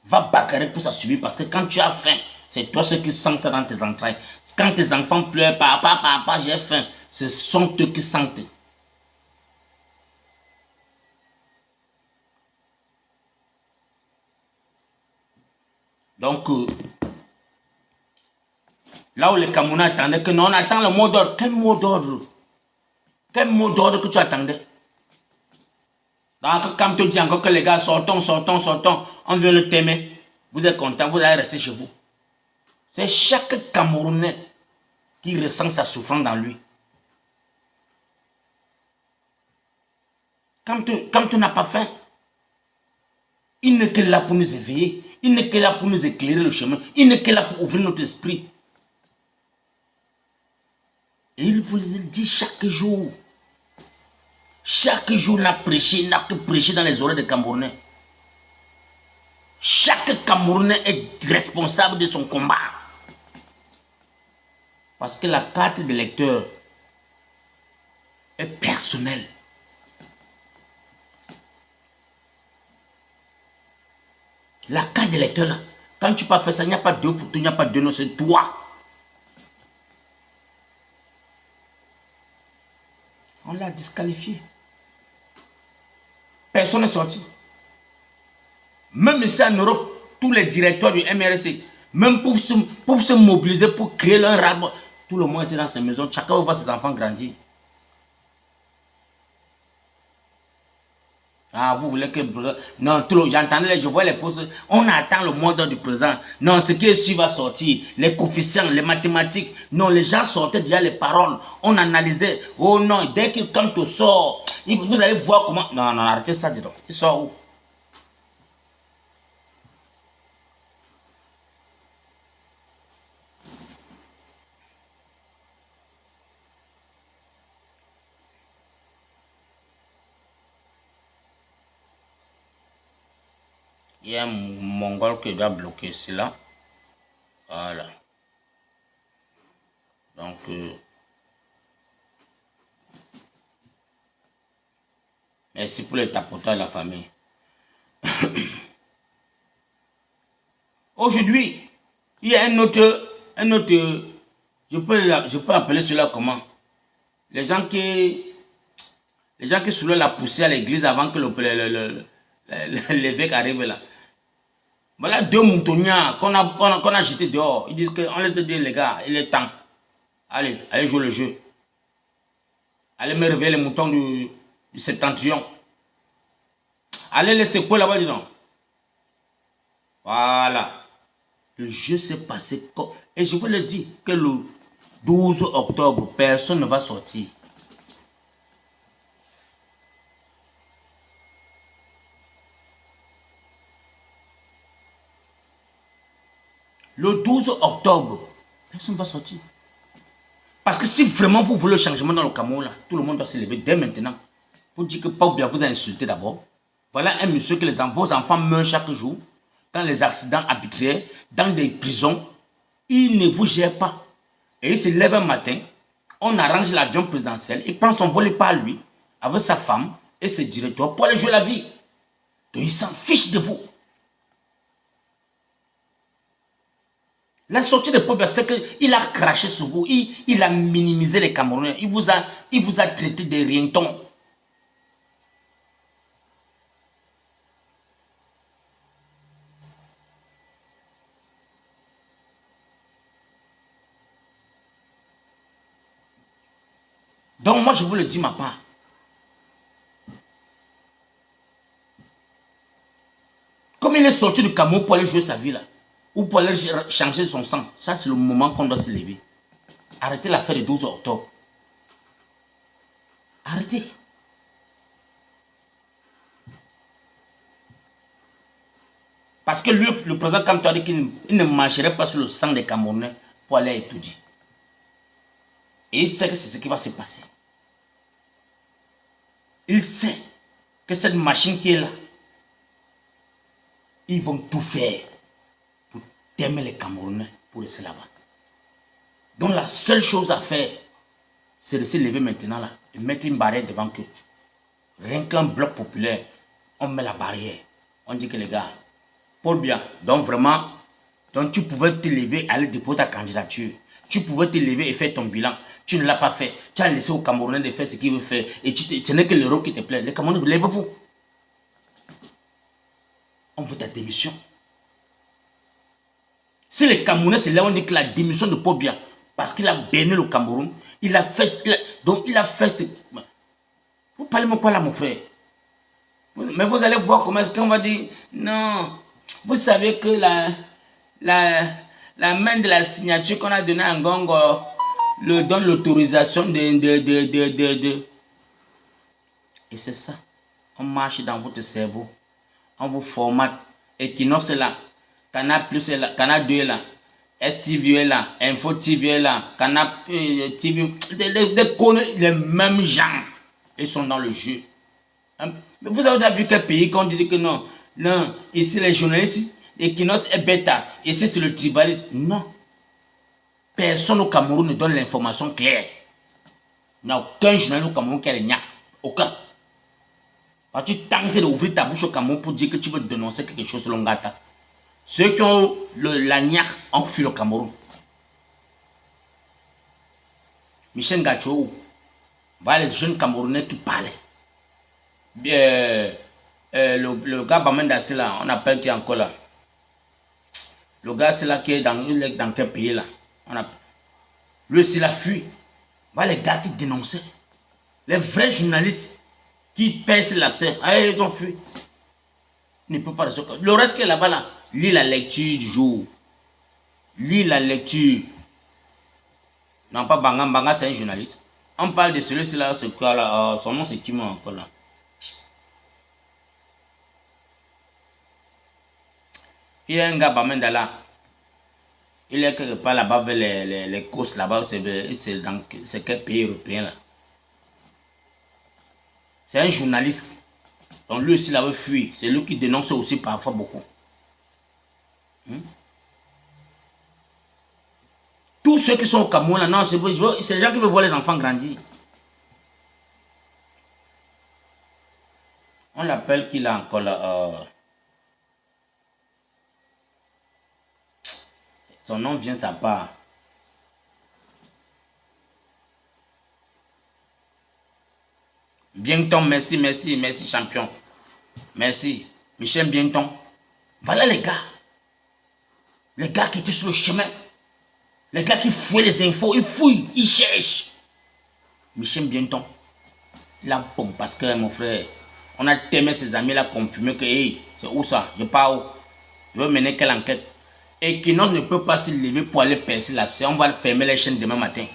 va bagarrer pour sa survie parce que quand tu as faim, c'est toi ceux qui sentent ça dans tes entrailles. Quand tes enfants pleurent, papa, papa, j'ai faim, ce sont eux qui sentent. Donc, là où les Camerounais attendaient que non, on attend le mot d'ordre. Quel mot d'ordre? Quel mot d'ordre que tu attendais? Donc, quand tu dis encore que les gars, sortons, sortons, sortons, on vient le t'aimer, vous êtes content, vous allez rester chez vous. C'est chaque Camerounais qui ressent sa souffrance dans lui. Quand tu n'as pas faim, il n'est que là pour nous éveiller, il n'est que là pour nous éclairer le chemin, il n'est que là pour ouvrir notre esprit. Et il vous le dit chaque jour. Chaque jour, il n'a que prêché dans les oreilles des Camerounais. Chaque Camerounais est responsable de son combat. Parce que la carte de lecteur est personnelle. La carte de lecteur, là, quand tu pas fait ça, il n'y a pas de photo, il n'y a pas de nom, c'est toi. On l'a disqualifié. Personne n'est sorti. Même ici en Europe, tous les directeurs du MRC, même pour se mobiliser, pour créer leur rapport, tout le monde était dans ses maisons. Chacun va voir ses enfants grandir. Ah, vous voulez que... Non, j'entendais, je vois les postes. On attend le mot d'ordre du président. Non, ce qui est sûr va sortir. Les coefficients, les mathématiques. Non, les gens sortaient déjà les paroles. On analysait. Oh non, dès qu'il quand tu sort, vous allez voir comment... Non, non, arrêtez ça, dis donc. Il sort où? Il y a un Mongol qui doit bloquer cela. Voilà. Donc, merci pour le tapotage de la famille. Aujourd'hui, il y a un autre, je peux appeler cela comment? Les gens qui soulèvent la poussière à l'église avant que l'évêque arrive là. Voilà deux moutonniers qu'on a jetés dehors. Ils disent qu'on les dit, les gars, il est temps. Allez jouer le jeu. Allez me réveiller les moutons du septentrion. Allez les secouer là-bas, dis donc. Voilà. Le jeu s'est passé comme... Et je vous le dis que le 12 octobre, personne ne va sortir. Le 12 octobre, personne ne va sortir. Parce que si vraiment vous voulez le changement dans le Cameroun, là, tout le monde doit se lever dès maintenant. Pour dire que Paul Biya vous a insulté d'abord. Voilà un monsieur que vos enfants meurent chaque jour dans les accidents arbitraires, dans des prisons. Il ne vous gère pas. Et il se lève un matin, on arrange l'avion présidentiel, il prend son vol par lui, avec sa femme et ses directeurs pour aller jouer la vie. Donc il s'en fiche de vous. La sortie de Paul Biya, c'était qu'il a craché sur vous, il a minimisé les Camerounais, il vous a traité de rientons. Donc moi je vous le dis ma part. Comme il est sorti du Cameroun pour aller jouer sa vie là, ou pour aller changer son sang, ça c'est le moment qu'on doit se lever. Arrêtez l'affaire du 12 octobre. Arrêtez. Parce que lui, le président Kamto a dit qu'il ne marcherait pas sur le sang des Camerounais pour aller étudier. Et il sait que c'est ce qui va se passer. Il sait que cette machine qui est là, ils vont tout faire pour t'aimer les Camerounais pour rester là-bas. Donc la seule chose à faire, c'est de se lever maintenant là et mettre une barrière devant eux. Rien qu'un bloc populaire, on met la barrière. On dit que les gars, Paul Biya, donc vraiment, donc tu pouvais te lever, aller déposer ta candidature. Tu pouvais te lever et faire ton bilan. Tu ne l'as pas fait. Tu as laissé aux Camerounais de faire ce qu'ils veulent faire. Et ce n'est que l'Europe qui te plaît. Les Camerounais, lèvez-vous. On veut ta démission. Si les Camerounais, c'est là où on dit que la démission de Paul Biya, parce qu'il a béni le Cameroun, il a fait ce... Vous parlez moi quoi là, mon frère? Mais vous allez voir comment est-ce qu'on va dire, non, vous savez que la main de la signature qu'on a donnée à Ngongo le donne l'autorisation de... Et c'est ça. On marche dans votre cerveau. On vous formate. Equinox est là. Canal Plus est là. Canal 2 est là. STV est là. Info TV est là. Canal TV. Les mêmes gens. Ils sont dans le jeu. Mais vous avez déjà vu quel pays qu'on dit que non. Non. Ici les journalistes. Equinox est bêta. Ici c'est le tribalisme. Non. Personne au Cameroun ne donne l'information claire. Il n'y a aucun journaliste au Cameroun qui a les gnacs. Aucun. Quand tu tentes d'ouvrir ta bouche au Cameroun pour dire que tu veux dénoncer quelque chose sur l'Ongata, ceux qui ont la gnac ont fui le Cameroun. Michel Gachou, voilà les jeunes Camerounais qui parlaient. Le gars Bamenda, c'est là, on appelle qui encore là. Le gars c'est là qui est dans quel pays là. Lui aussi il a fui. Voilà les gars qui dénonçaient. Les vrais journalistes qui percent l'abcès. Ah, ils ont fui. Il ne peut pas rester. Le reste qui est là-bas là, lis la lecture du jour. Lis la lecture. Non, pas Banga. Banga, c'est un journaliste. On parle de celui-ci là, ce quoi là. Son nom c'est qui moi encore là. Il y a un gars Bamenda là. Il est quelque part là-bas vers les côtes là-bas. C'est quel pays européen là. C'est un journaliste. Donc lui aussi il avait fui. C'est lui qui dénonce aussi parfois beaucoup. Tous ceux qui sont au Cameroun là, non, c'est les gens qui veulent voir les enfants grandir. On l'appelle qu'il a encore là. Son nom vient sa part. Bienton, merci champion. Merci. Michel Bienton. Voilà les gars. Les gars qui étaient sur le chemin. Les gars qui fouillent les infos, ils fouillent, ils cherchent. Michel Bienton. Là, bon, parce que mon frère, on a tellement ses amis là confirmé que, hey, c'est où ça? Je pars où? Je veux mener quelle enquête? Et qui ne peut pas se lever pour aller percer l'abcès. On va fermer les chaînes demain matin.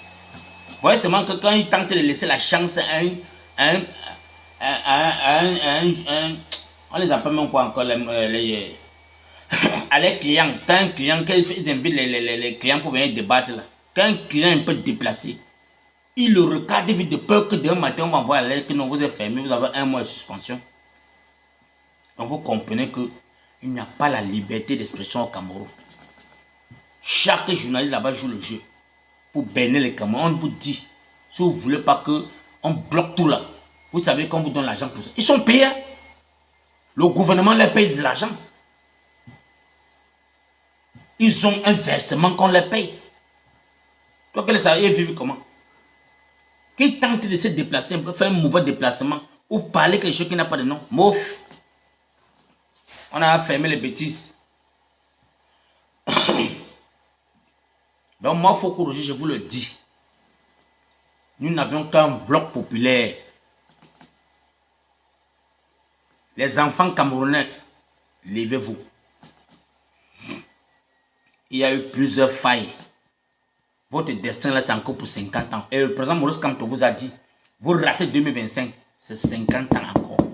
Vous voyez seulement que quand ils tentent de laisser la chance à on les appelle même quoi encore à les clients. Quand un client, ils invitent les clients pour venir débattre là. Quand un client est un peu déplacé, il le recadre vite de peur que demain matin on va voir l'air que non, vous êtes fermé, vous avez 1 mois de suspension. Donc vous comprenez que il n'y a pas la liberté d'expression au Cameroun. Chaque journaliste là-bas joue le jeu pour bénir les Cameroun. On vous dit, si vous ne voulez pas que on bloque tout là, vous savez qu'on vous donne l'argent pour ça. Ils sont payés. Le gouvernement leur paye de l'argent. Ils ont un versement qu'on les paye. Toi, quel est ça? Ils vivent comment? Qui tente de se déplacer, faire un mauvais déplacement ou parler quelque chose qui n'a pas de nom? Mouf. On a fermé les bêtises. Donc moi, Foko Roger, je vous le dis. Nous n'avions qu'un bloc populaire. Les enfants camerounais, levez-vous. Il y a eu plusieurs failles. Votre destin là, c'est encore pour 50 ans. Et le président Maurice Kamto vous a dit, vous ratez 2025, c'est 50 ans encore.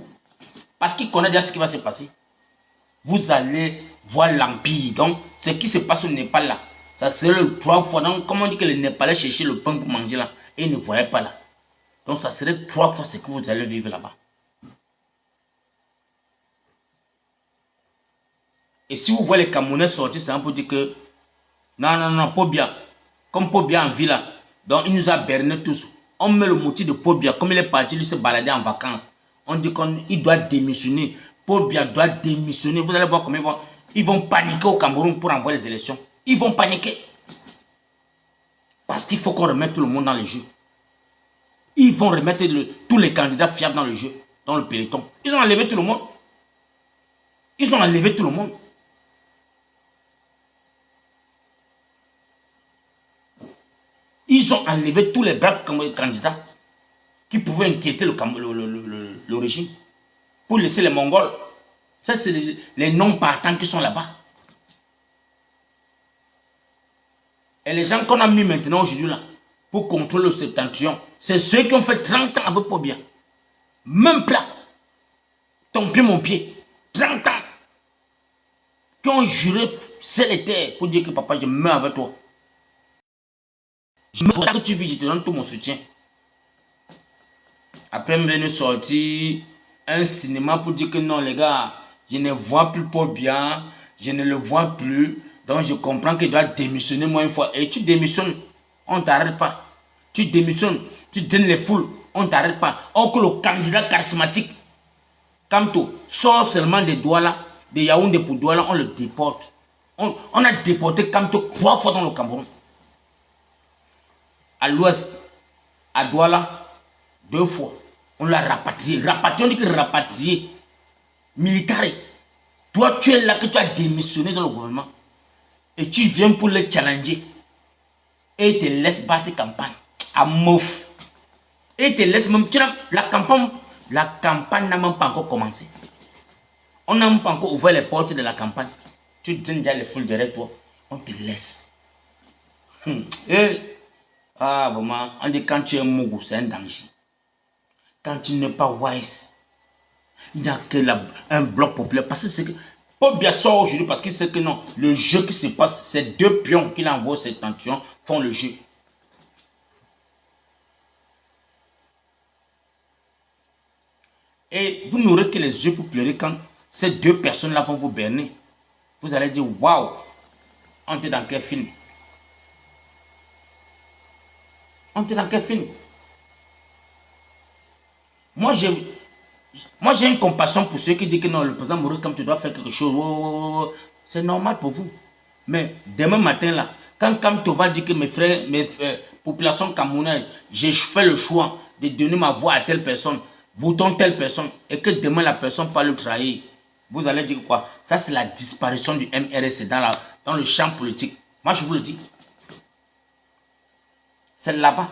Parce qu'il connaît déjà ce qui va se passer. Vous allez voir l'empire. Donc, ce qui se passe au Népal là, ça serait le 3 fois. Donc, comme on dit que les Népalais cherchaient le pain pour manger là, et ils ne voyaient pas là. Donc, ça serait 3 fois ce que vous allez vivre là-bas. Et si vous voyez les Camerounais sortir, c'est un peu dire que non, Pobia. Comme Pobia en ville là. Donc il nous a berné tous. On met le motif de Pobia. Comme il est parti lui se balader en vacances. On dit qu'il doit démissionner. Pobia doit démissionner. Vous allez voir comment ils vont paniquer au Cameroun pour envoyer les élections. Ils vont paniquer. Parce qu'il faut qu'on remette tout le monde dans le jeu. Ils vont remettre tous les candidats fiables dans le jeu. Dans le peloton. Ils ont enlevé tout le monde. Ils ont enlevé tout le monde. Ils ont enlevé tous les braves candidats qui pouvaient inquiéter le régime pour laisser les Mongols. Ça, c'est les non-partants qui sont là-bas. Et les gens qu'on a mis maintenant aujourd'hui là pour contrôler le septentrion, c'est ceux qui ont fait 30 ans avec Pobia. Même plat. Ton pied, mon pied. 30 ans. Qui ont juré ciel et terre pour dire que papa, je meurs avec toi. Je meurs que tu vis, je te donne tout mon soutien. Après, me venu sortir un cinéma pour dire que non, les gars, je ne vois plus Pobia, je ne le vois plus. Donc, je comprends qu'il doit démissionner moi une fois. Et tu démissionnes, on ne t'arrête pas. Tu démissionnes, tu donnes les foules, on ne t'arrête pas. Or que le candidat charismatique, Kamto, sort seulement des Douala, de Yaoundé pour Douala, on le déporte. On a déporté Kamto 3 fois dans le Cameroun. À l'ouest, à Douala, 2 fois. On l'a rapatrié. Rapatrié, on dit que rapatrié. Militaire. Toi, tu es là que tu as démissionné dans le gouvernement. Et tu viens pour les challenger. Et ils te laissent battre campagne. À mouf. Et ils te laissent même. La campagne n'a même pas encore commencé. On n'a même pas encore ouvert les portes de la campagne. Tu donnes déjà les foules derrière toi. On te laisse. Ah, vraiment. On dit quand tu es mougou, c'est un danger. Quand tu n'es pas wise, il n'y a que un bloc populaire. Parce que c'est que Pobia sort aujourd'hui parce qu'il sait que non, le jeu qui se passe, c'est 2 pions qu'il envoie cette tension font le jeu. Et vous n'aurez que les yeux pour pleurer quand ces 2 personnes-là vont vous berner. Vous allez dire, waouh, on est dans quel film? On est dans quel film? Moi, j'ai une compassion pour ceux qui disent que non, le président Maurice, comme tu dois faire quelque chose, c'est normal pour vous. Mais demain matin, là, quand tu vas dire que mes frères, populations camerounaises, j'ai fait le choix de donner ma voix à telle personne, votons telle personne, et que demain la personne va le trahir, vous allez dire quoi? Ça, c'est la disparition du MRC dans le champ politique. Moi, je vous le dis. C'est là-bas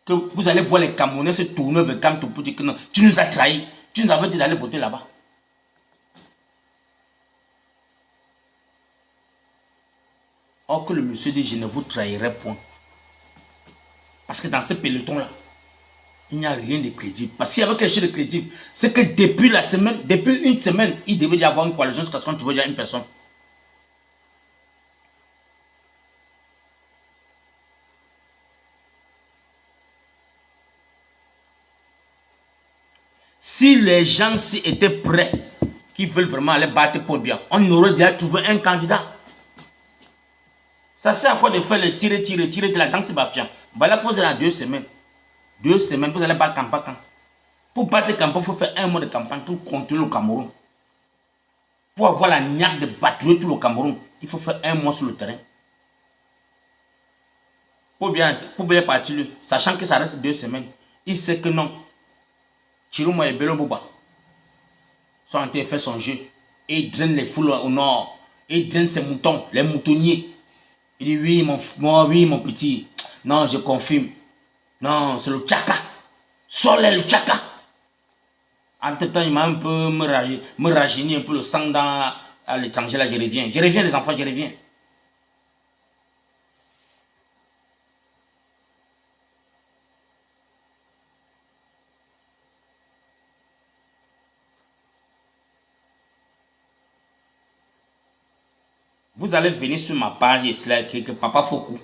que vous allez voir les Camerounais se tourner vers Kamto pour dire que non, tu nous as trahis, tu nous avais dit d'aller voter là-bas. Or que le monsieur dit, je ne vous trahirai point. Parce que dans ce peloton-là, il n'y a rien de crédible. Parce qu'il y avait quelque chose de crédible. C'est que depuis une semaine, il devait y avoir une coalition jusqu'à ce qu'on trouve déjà une personne. Si les gens étaient prêts, qui veulent vraiment aller battre Pobia, on aurait déjà trouvé un candidat. Ça sert à quoi de faire le tirer de la danse bafiant. Voilà que vous allez dans 2 semaines. 2 semaines, vous allez battre campagne. Pour battre campagne, il faut faire 1 mois de campagne pour contrôler le Cameroun. Pour avoir la niaque de battre tout le Cameroun. il faut faire un mois sur le terrain. Pour bien partir, lui, sachant que ça reste 2 semaines, il sait que non. Chiruma et Bello Bouba sont en train de faire son jeu. Et il draine les foules au nord. Et il draine ses moutons, les moutonniers. Il dit oui, mon petit. Non, je confirme. Non, c'est le Tchaka. Soleil le Tchaka. Entre temps, il m'a un peu me rajeuni un peu le sang dans l'étranger. Là, je reviens. Je reviens, les enfants, je reviens. Vous allez venir sur ma page et cela écrit que Papa Fokou,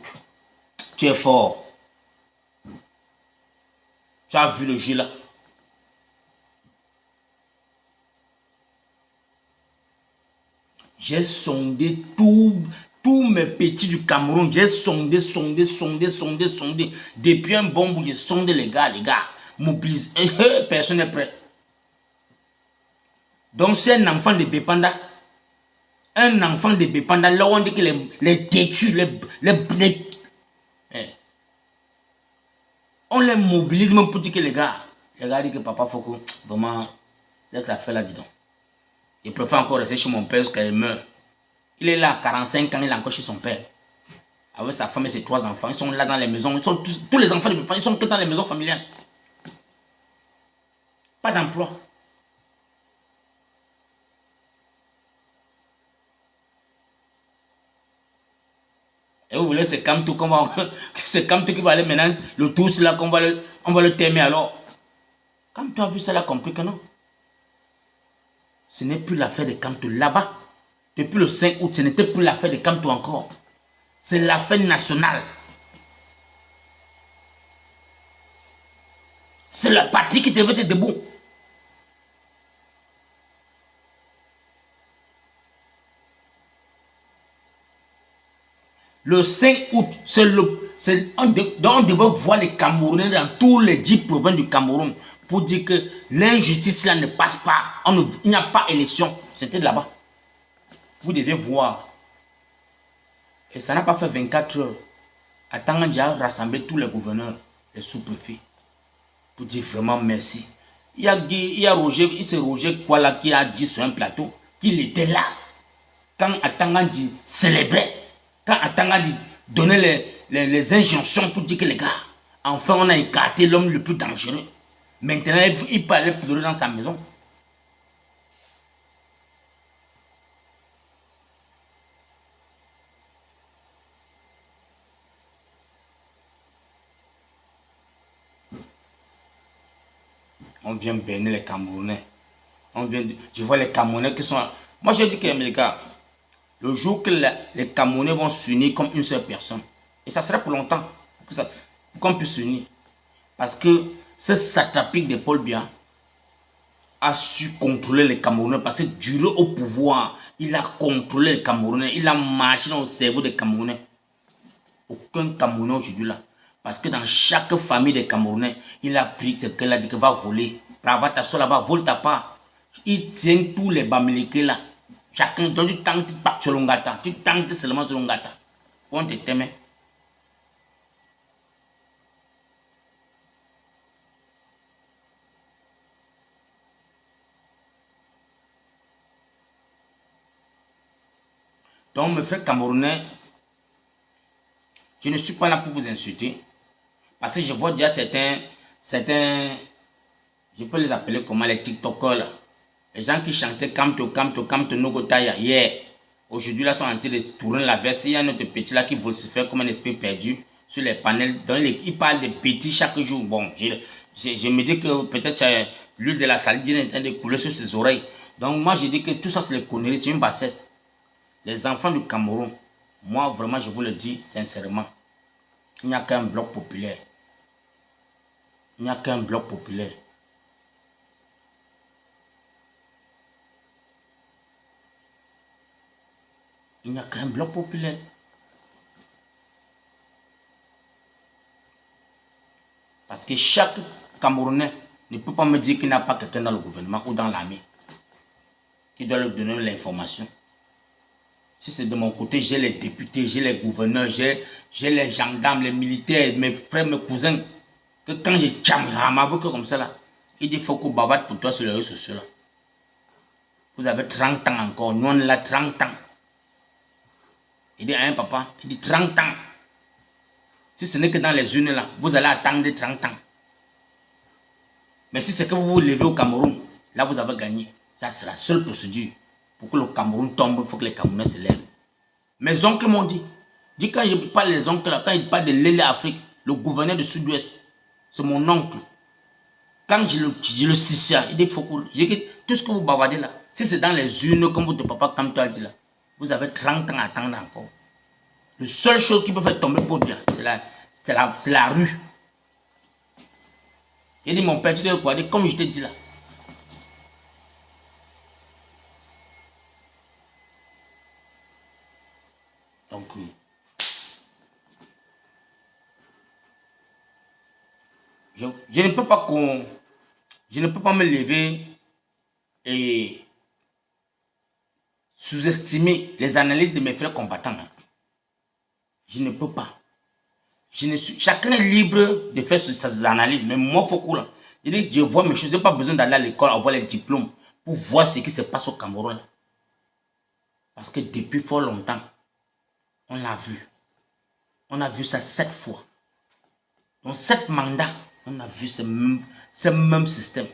tu es fort. Tu as vu le jeu là. J'ai sondé tous mes petits du Cameroun. J'ai sondé. Depuis un bon bout, j'ai sondé les gars. Mobilise. Personne n'est prêt. Donc c'est un enfant de Bépanda. Un enfant de Bépanda, là où on dit que les têtus, on les mobilise même pour dire que les gars disent que Papa Foko, vraiment, laisse la faire là, dis donc. Il préfère encore rester chez mon père jusqu'à il meurt. Il est là à 45 ans, il est encore chez son père. Avec sa femme et ses 3 enfants, ils sont là dans les maisons. Ils sont tous les enfants de Bépanda, ils sont que dans les maisons familiales. Pas d'emploi. Et vous voulez, c'est comme tout qu'on va, c'est comme tout qui va aller maintenant, le tous là qu'on va le t'aimer alors. Comme tu as vu ça, là, compris que non. Ce n'est plus l'affaire de Kamto là-bas. Depuis le 5 août, ce n'était plus l'affaire de Kamto encore. C'est l'affaire nationale. C'est le parti qui devait être debout. Le 5 août, on devait voir les Camerounais dans tous les 10 provinces du Cameroun pour dire que l'injustice là ne passe pas. Il n'y a pas élection. C'était là-bas. Vous devez voir. Et ça n'a pas fait 24 heures. Attends, j'ai rassemblé tous les gouverneurs, les sous-préfets, pour dire vraiment merci. Il y a Roger, c'est Roger Kouala qui a dit sur un plateau qu'il était là. Quand Atanga dit célébrer, quand Atanga dit donner les injonctions pour dire que les gars, enfin on a écarté l'homme le plus dangereux. Maintenant, il peut aller pleurer dans sa maison. On vient bénir les Camerounais. Je vois les Camerounais qui sont... Moi, je dis que les gars, le jour que les Camerounais vont s'unir comme une seule personne, et ça sera pour longtemps, pour qu'on puisse s'unir. Parce que ce satrapique de Paul Biya a su contrôler les Camerounais, parce que durant au pouvoir, il a contrôlé les Camerounais, il a marché dans le cerveau des Camerounais. Aucun Camerounais aujourd'hui là. Parce que dans chaque famille des Camerounais, il a pris quelqu'un a dit que va voler. Va t'asseoir là-bas, vole ta part. Il tient tous les bamiliqués là. Chacun, donc tu tentes pas sur l'ongata. Tu tentes seulement sur l'ongata. On te t'aime. Donc mes frères Camerounais, je ne suis pas là pour vous insulter. Parce que je vois déjà certains, je peux les appeler comment, les TikTokers là. Les gens qui chantaient Kamto Nogotaya hier. Aujourd'hui là sont en train de tourner la veste. Il y a un autre petit là qui veut se faire comme un esprit perdu sur les panels. Il parle de petits chaque jour. Bon, je me dis que peut-être l'huile de la saline est en train de couler sur ses oreilles. Donc moi je dis que tout ça c'est les conneries, c'est une bassesse. Les enfants du Cameroun, moi vraiment je vous le dis sincèrement, il n'y a qu'un bloc populaire. Il n'y a qu'un bloc populaire. Il n'y a qu'un bloc populaire. Parce que chaque Camerounais ne peut pas me dire qu'il n'a pas quelqu'un dans le gouvernement ou dans l'armée qui doit lui donner l'information. Si c'est de mon côté, j'ai les députés, j'ai les gouverneurs, j'ai les gendarmes, les militaires, mes frères, mes cousins. Que quand je tcham, que comme ça là, il dit faut qu'on bavade pour toi sur les réseaux sociaux là. Vous avez 30 ans encore, nous on est là 30 ans. Il dit, hein papa, il dit 30 ans. Si ce n'est que dans les urnes là, vous allez attendre 30 ans. Mais si c'est que vous vous levez au Cameroun, là vous avez gagné. Ça c'est la seule procédure. Pour que le Cameroun tombe, il faut que les Camerounais se lèvent. Mes oncles m'ont dit quand je parle des oncles là, quand ils parlent de l'Élé Afrique, le gouverneur du Sud-Ouest, c'est mon oncle. Quand je le cite, il dit faut que, tout ce que vous bavardez là, si c'est dans les urnes comme votre papa comme toi dit là, vous avez 30 ans à attendre encore. La seule chose qui peut faire tomber pour bien, c'est la rue. Il dit mon père, tu dois quoi dire comme je te dis là. Donc oui. Je ne peux pas me lever et sous-estimer les analyses de mes frères combattants. Je ne peux pas. Chacun est libre de faire ses analyses, mais moi, faut là. Je vois mes choses, je n'ai pas besoin d'aller à l'école, avoir les diplômes pour voir ce qui se passe au Cameroun. Parce que depuis fort longtemps, on l'a vu. On a vu ça 7 fois. Dans 7 mandats, on a vu ce même système.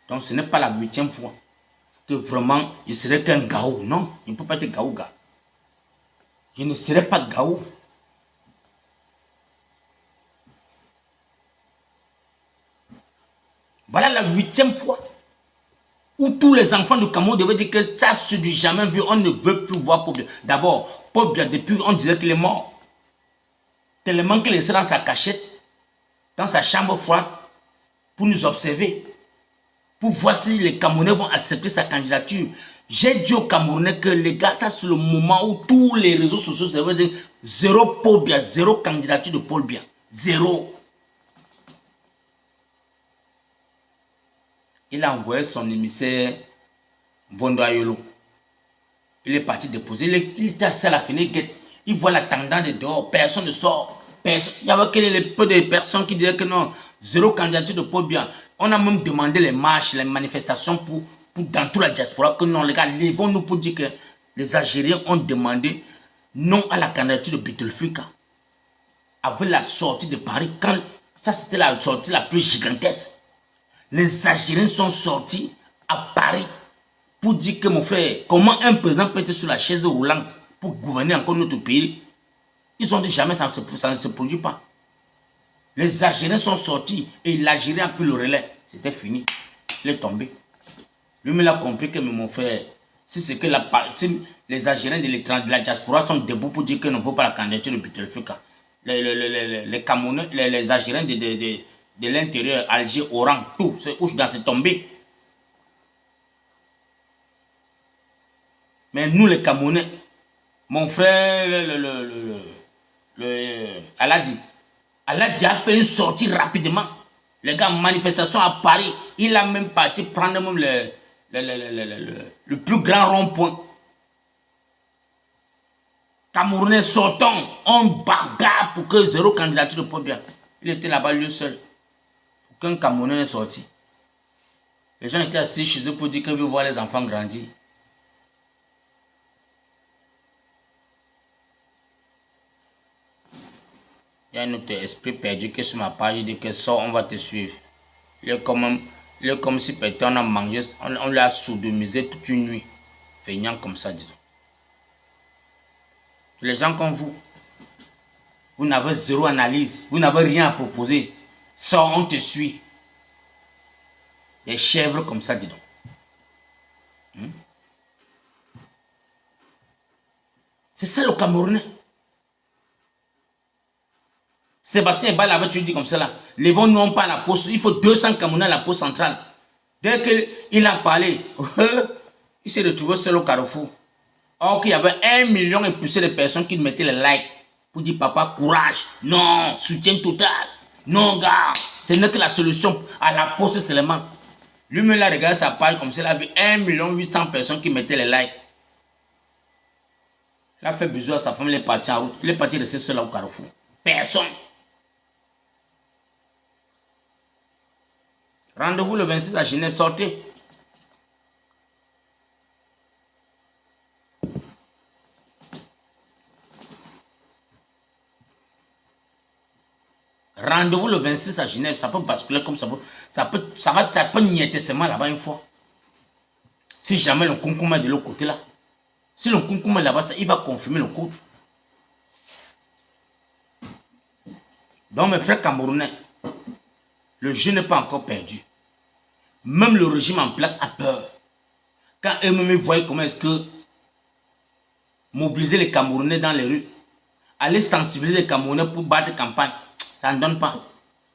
Donc ce n'est pas la 8e fois que vraiment je serais qu'un gaou. Non, je ne peux pas être gaou gars. Je ne serai pas gaou. Voilà la 8e fois où tous les enfants du Cameroun devaient dire que ça c'est du jamais vu. On ne veut plus voir Paul Biya. D'abord, Paul Biya, depuis on disait qu'il est mort. Tellement qu'il est dans sa cachette, dans sa chambre froide, pour nous observer. Pour voir si les Camerounais vont accepter sa candidature. J'ai dit aux Camerounais que les gars, ça c'est le moment où tous les réseaux sociaux se veulent dire zéro Paul Biya, zéro candidature de Paul Biya. Zéro. Il a envoyé son émissaire Bondo Ayolo. Il est parti déposer. Il était assis à la fenêtre. Il voit la tendance de dehors. Personne ne sort. Personne. Il y avait que peu de personnes qui disaient que non, zéro candidature de Paul Biya. On a même demandé les marches, les manifestations pour dans toute la diaspora que non, les gars, levons-nous pour dire que les Algériens ont demandé non à la candidature de Bouteflika. Avec la sortie de Paris, quand ça c'était la sortie la plus gigantesque. Les Algériens sont sortis à Paris pour dire que mon frère, comment un président peut être sur la chaise roulante pour gouverner encore notre pays. Ils ont dit jamais ça ne se produit pas. Les Algériens sont sortis et l'Algérie a pris le relais. C'était fini. Il est tombé. Lui-même il a compris que mon frère, si c'est que les Algériens de la diaspora sont debout pour dire que ne vaut pas la candidature de Bouteflika. Les Camerounais, les Algériens de l'intérieur, Alger, Oran, tout, c'est où dans c'est tombé. Mais nous les Camerounais, mon frère, Aladi a fait une sortie rapidement. Les gars, manifestation à Paris, il a même parti prendre même le plus grand rond-point. Camerounais sortons, on bagarre pour que zéro candidature de Paul Biya. Il était là-bas lui seul. Aucun Camerounais n'est sorti. Les gens étaient assis chez eux pour dire qu'ils veulent voir les enfants grandir. Il y a un autre esprit perdu que sur ma page, il dit que sort, on va te suivre. Il est comme si peut-être on a mangé, on l'a sodomisé toute une nuit. Feignant comme ça, disons. Les gens comme vous n'avez zéro analyse, vous n'avez rien à proposer. Sors, on te suit. Des chèvres comme ça, dis donc. C'est ça le Camerounais. Sébastien Ebal avait dit comme ça là. Levons-nous on pas à la poste. Il faut 200 Camerounais à la poste centrale. Dès qu'il a parlé, il s'est retrouvé seul au carrefour. Or qu'il y avait 1 million et plus de personnes qui mettaient les likes pour dire papa courage, non, soutien total, non gars, ce n'est que la solution à la poste seulement. Lui-même, là, regarde sa page comme ça, il a vu 1 800 000 personnes qui mettaient les likes. Il a fait bisous à sa femme, il est parti en route. Il est parti rester seul au carrefour. Personne. Rendez-vous le 26 à Genève, sortez. Rendez-vous le 26 à Genève, ça peut basculer comme ça peut niéter seulement là-bas une fois. Si jamais le concours est de l'autre côté là. Si le concours est là-bas, il va confirmer le coup. Donc mes frères camerounais, le jeu n'est pas encore perdu. Même le régime en place a peur. Quand eux-mêmes voient comment est-ce que mobiliser les Camerounais dans les rues, aller sensibiliser les Camerounais pour battre campagne, ça ne donne pas.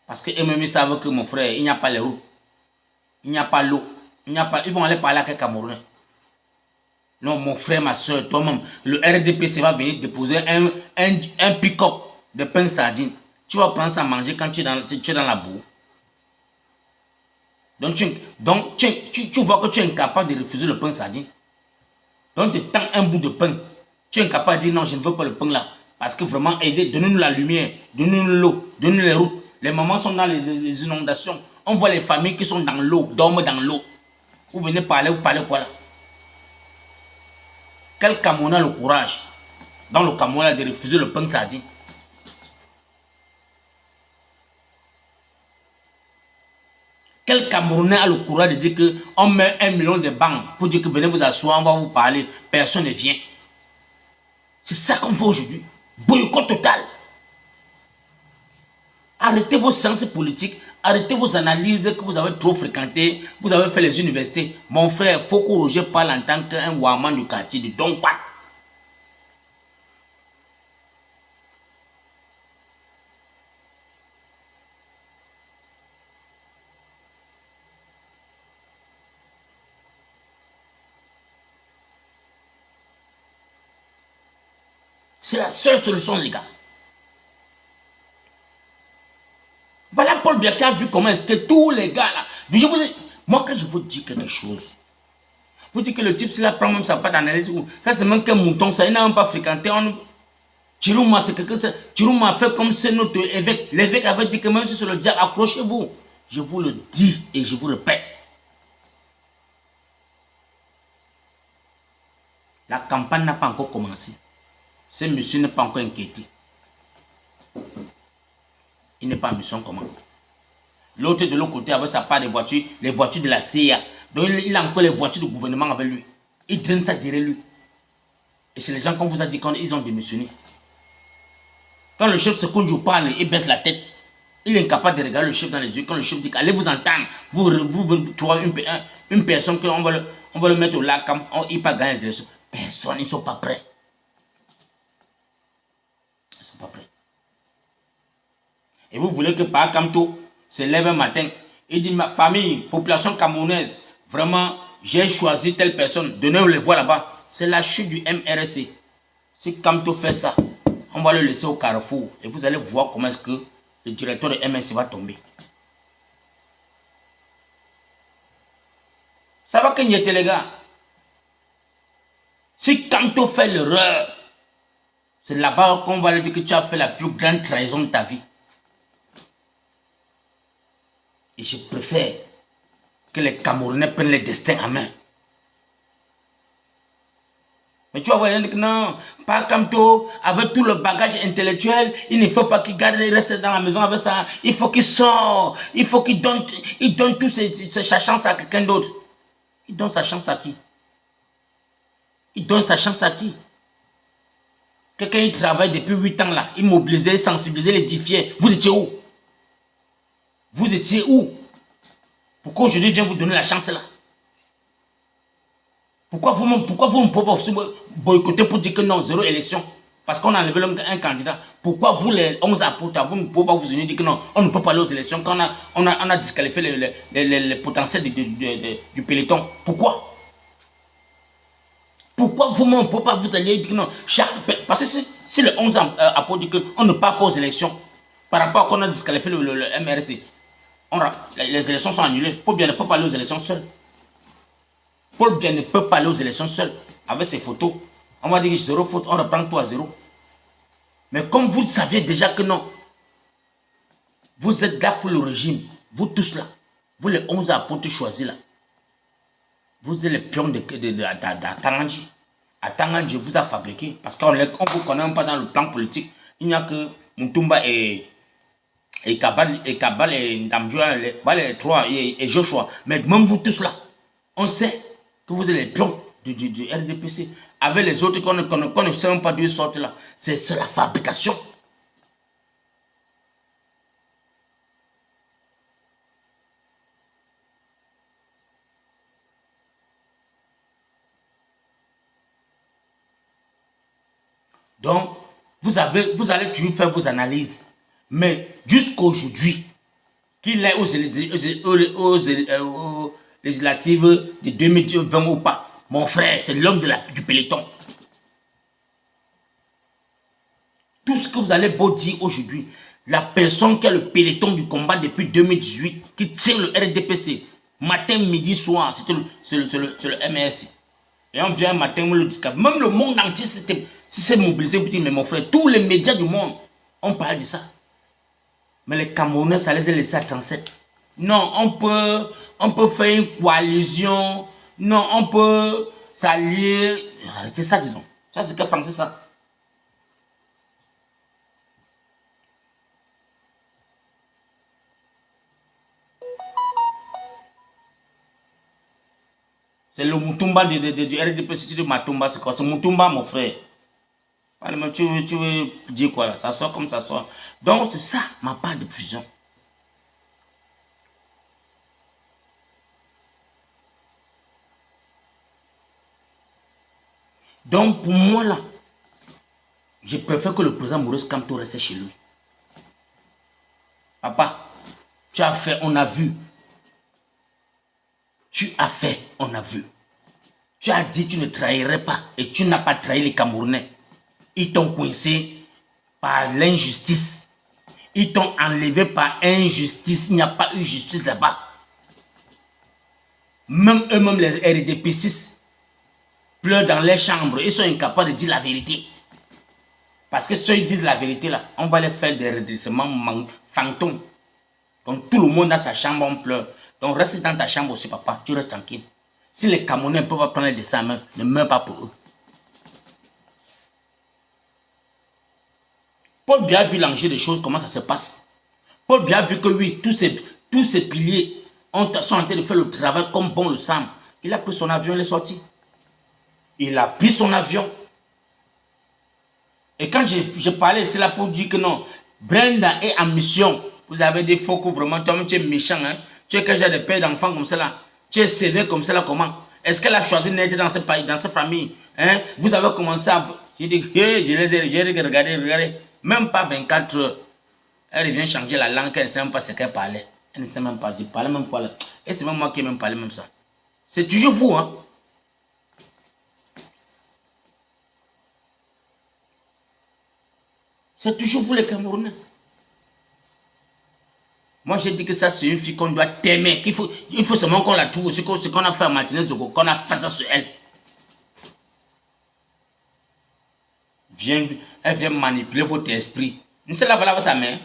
Parce que eux-mêmes savent que mon frère, il n'y a pas les routes, il n'y a pas l'eau, ils vont aller parler avec les Camerounais. Non, mon frère, ma soeur, toi-même, le RDPC va venir déposer un pick-up de pain sardine. Tu vas prendre ça à manger quand tu es dans la boue. Donc, tu vois que tu es incapable de refuser le pain sardine. Donc, tu tends un bout de pain. Tu es incapable de dire non, je ne veux pas le pain là. Parce que vraiment, aidez, donnez-nous la lumière, donnez-nous l'eau, donnez-nous les routes. Les mamans sont dans les inondations. On voit les familles qui sont dans l'eau, dorment dans l'eau. Vous venez parler, vous parlez quoi là? Quel Camerounais a le courage, dans le Cameroun, de refuser le pain sardine? Quel Camerounais a le courage de dire qu'on met 1 million de banques pour dire que venez vous asseoir, on va vous parler, personne ne vient? C'est ça qu'on fait aujourd'hui. Boycott total. Arrêtez vos séances politiques, arrêtez vos analyses que vous avez trop fréquentées, vous avez fait les universités. Mon frère, Foko Roger parle en tant qu'un Ouaman du quartier de Dongpat. C'est la seule solution, les gars. Voilà Paul Biya qui a vu comment est-ce que tous les gars là. Moi, quand je vous dis quelque chose, vous dites que le type, s'il prend même sa part d'analyse, ça c'est même qu'un mouton, ça, il n'a même pas fréquenté. Chirouma, c'est quelque chose. Chirouma a fait comme c'est notre évêque. L'évêque avait dit que même si c'est le diable, accrochez-vous. Je vous le dis et je vous répète. La campagne n'a pas encore commencé. Ce monsieur n'est pas encore inquiété. Il n'est pas en mission commande. L'autre de l'autre côté avait sa part des voitures, les voitures de la CIA. Donc il a encore les voitures du gouvernement avec lui. Il traîne ça derrière lui. Et c'est les gens, comme vous a dit, quand ils ont démissionné. Quand le chef se conduit parle, il baisse la tête. Il est incapable de regarder le chef dans les yeux. Quand le chef dit allez vous entendre, vous trouvez une personne qu'on va le mettre au lac, il ne peut pas gagner les élections. Personne, ils ne sont pas prêts. Ils ne sont pas prêts. Et vous voulez que Paa Kamto se lève un matin et dit ma famille, population camerounaise, vraiment, j'ai choisi telle personne, donnez-vous les voix là-bas. C'est la chute du MRC. Si Kamto fait ça, on va le laisser au carrefour et vous allez voir comment est-ce que le directeur de MRC va tomber. Ça va que n'y était les gars. Si Kamto fait l'erreur, c'est là-bas qu'on va lui dire que tu as fait la plus grande trahison de ta vie. Et je préfère que les Camerounais prennent le destin en main. Mais tu vas voir, il dit que non, pas Kamto, avec tout le bagage intellectuel, il ne faut pas qu'il garde, il reste dans la maison avec ça. Il faut qu'il sorte, il faut qu'il donne toute sa chance à quelqu'un d'autre. Il donne sa chance à qui? Il donne sa chance à qui? Quelqu'un qui travaille depuis 8 ans là, il mobilisait, il sensibilisait, il édifiait. Vous étiez où? Vous étiez où? Pourquoi aujourd'hui vient vous donner la chance là? Pourquoi vous ne pouvez pas boycotter pour dire que non, zéro élection? Parce qu'on a enlevé un candidat. Pourquoi vous, les 11 apôtres, vous ne pouvez pas vous unir et dire que non, on ne peut pas aller aux élections quand on a disqualifié les potentiels du peloton? Pourquoi? Pourquoi vous ne pouvez pas vous allier et dire que non? Parce que si les 11 apôtres disent qu'on ne part pas aux élections, par rapport à qu'on a disqualifié le MRC, Les élections sont annulées. Paul Biya ne peut pas aller aux élections seul. Paul Biya ne peut pas aller aux élections seul. Avec ses photos, on va dire que 0 faute, on reprend tout à 0. Mais comme vous saviez déjà que non, vous êtes là pour le régime, vous tous là, vous les 11 apôtres choisis là, vous êtes les pions d'Atangandji. Atangandji vous a fabriqué, parce qu'on ne vous connaît même pas dans le plan politique. Il n'y a que Mutumba et Kabal et Ndamjoua, les trois, et Joshua. Mais même vous tous là, on sait que vous êtes les pions du RDPC. Avec les autres qu'on ne sait même pas d'où ils sortent là. C'est la fabrication. Donc, vous allez toujours faire vos analyses. Mais jusqu'aujourd'hui, qu'il est aux législatives de 2020 ou pas, mon frère, c'est l'homme du peloton. Tout ce que vous allez beau dire aujourd'hui, la personne qui a le peloton du combat depuis 2018, qui tient le RDPC, matin, midi, soir, c'est le MRC. Et on vient un matin, on le dit, même le monde entier s'est mobilisé pour dire, mais mon frère, tous les médias du monde, on parle de ça. Mais les Camerounais, ça les a laissés à 37. Non, on peut faire une coalition. Non, on peut s'allier. Arrêtez ça, dis donc. Ça, c'est que français, ça. C'est le Mutumba du RDPC de Matumba. C'est quoi? C'est Mutumba, mon frère. Tu veux dire quoi là? Ça sort comme ça sort. Donc, c'est ça, ma part de prison. Donc, pour moi, là, je préfère que le président Maurice Kamto reste chez lui. Papa, tu as fait, on a vu. Tu as fait, on a vu. Tu as dit tu ne trahirais pas et tu n'as pas trahi les Camerounais. Ils t'ont coincé par l'injustice. Ils t'ont enlevé par injustice. Il n'y a pas eu justice là-bas. Même eux-mêmes, les RDP6, pleurent dans les chambres. Ils sont incapables de dire la vérité. Parce que ceux qui disent la vérité, là, on va les faire des redressements fantômes. Donc tout le monde dans sa chambre, on pleure. Donc reste dans ta chambre aussi, papa. Tu restes tranquille. Si les Camerounais ne peuvent pas prendre de sa main, ne meurs pas pour eux. Paul Biya a vu l'enjeu des choses, comment ça se passe. Paul Biya a vu que oui, tous ces piliers sont en train de faire le travail comme bon le semble. Il a pris son avion, il est sorti. Il a pris son avion. Et quand je parlais, c'est là pour dire que non, Brenda est en mission. Vous avez des faux coups, vraiment, toi-même tu es méchant. Hein? Tu es quelqu'un de père d'enfant comme cela. Tu es sévère comme cela, comment? Est-ce qu'elle a choisi d'être dans ce pays, dans cette famille? Hein? Vous avez commencé à... J'ai dit, hey, je les ai regardés. Même pas 24 heures. Elle vient changer la langue, elle ne sait même pas ce qu'elle parlait. Elle ne sait même pas, je parlais même pas là. Et c'est même moi qui ai même parlé même ça. C'est toujours vous, hein. C'est toujours vous les Camerounais. Moi j'ai dit que ça c'est une fille qu'on doit t'aimer. Il faut seulement qu'on la trouve. Ce qu'on a fait à Martinez Zogo, qu'on a fait ça sur elle. Elle vient manipuler votre esprit. Vous savez la parole avec sa mère.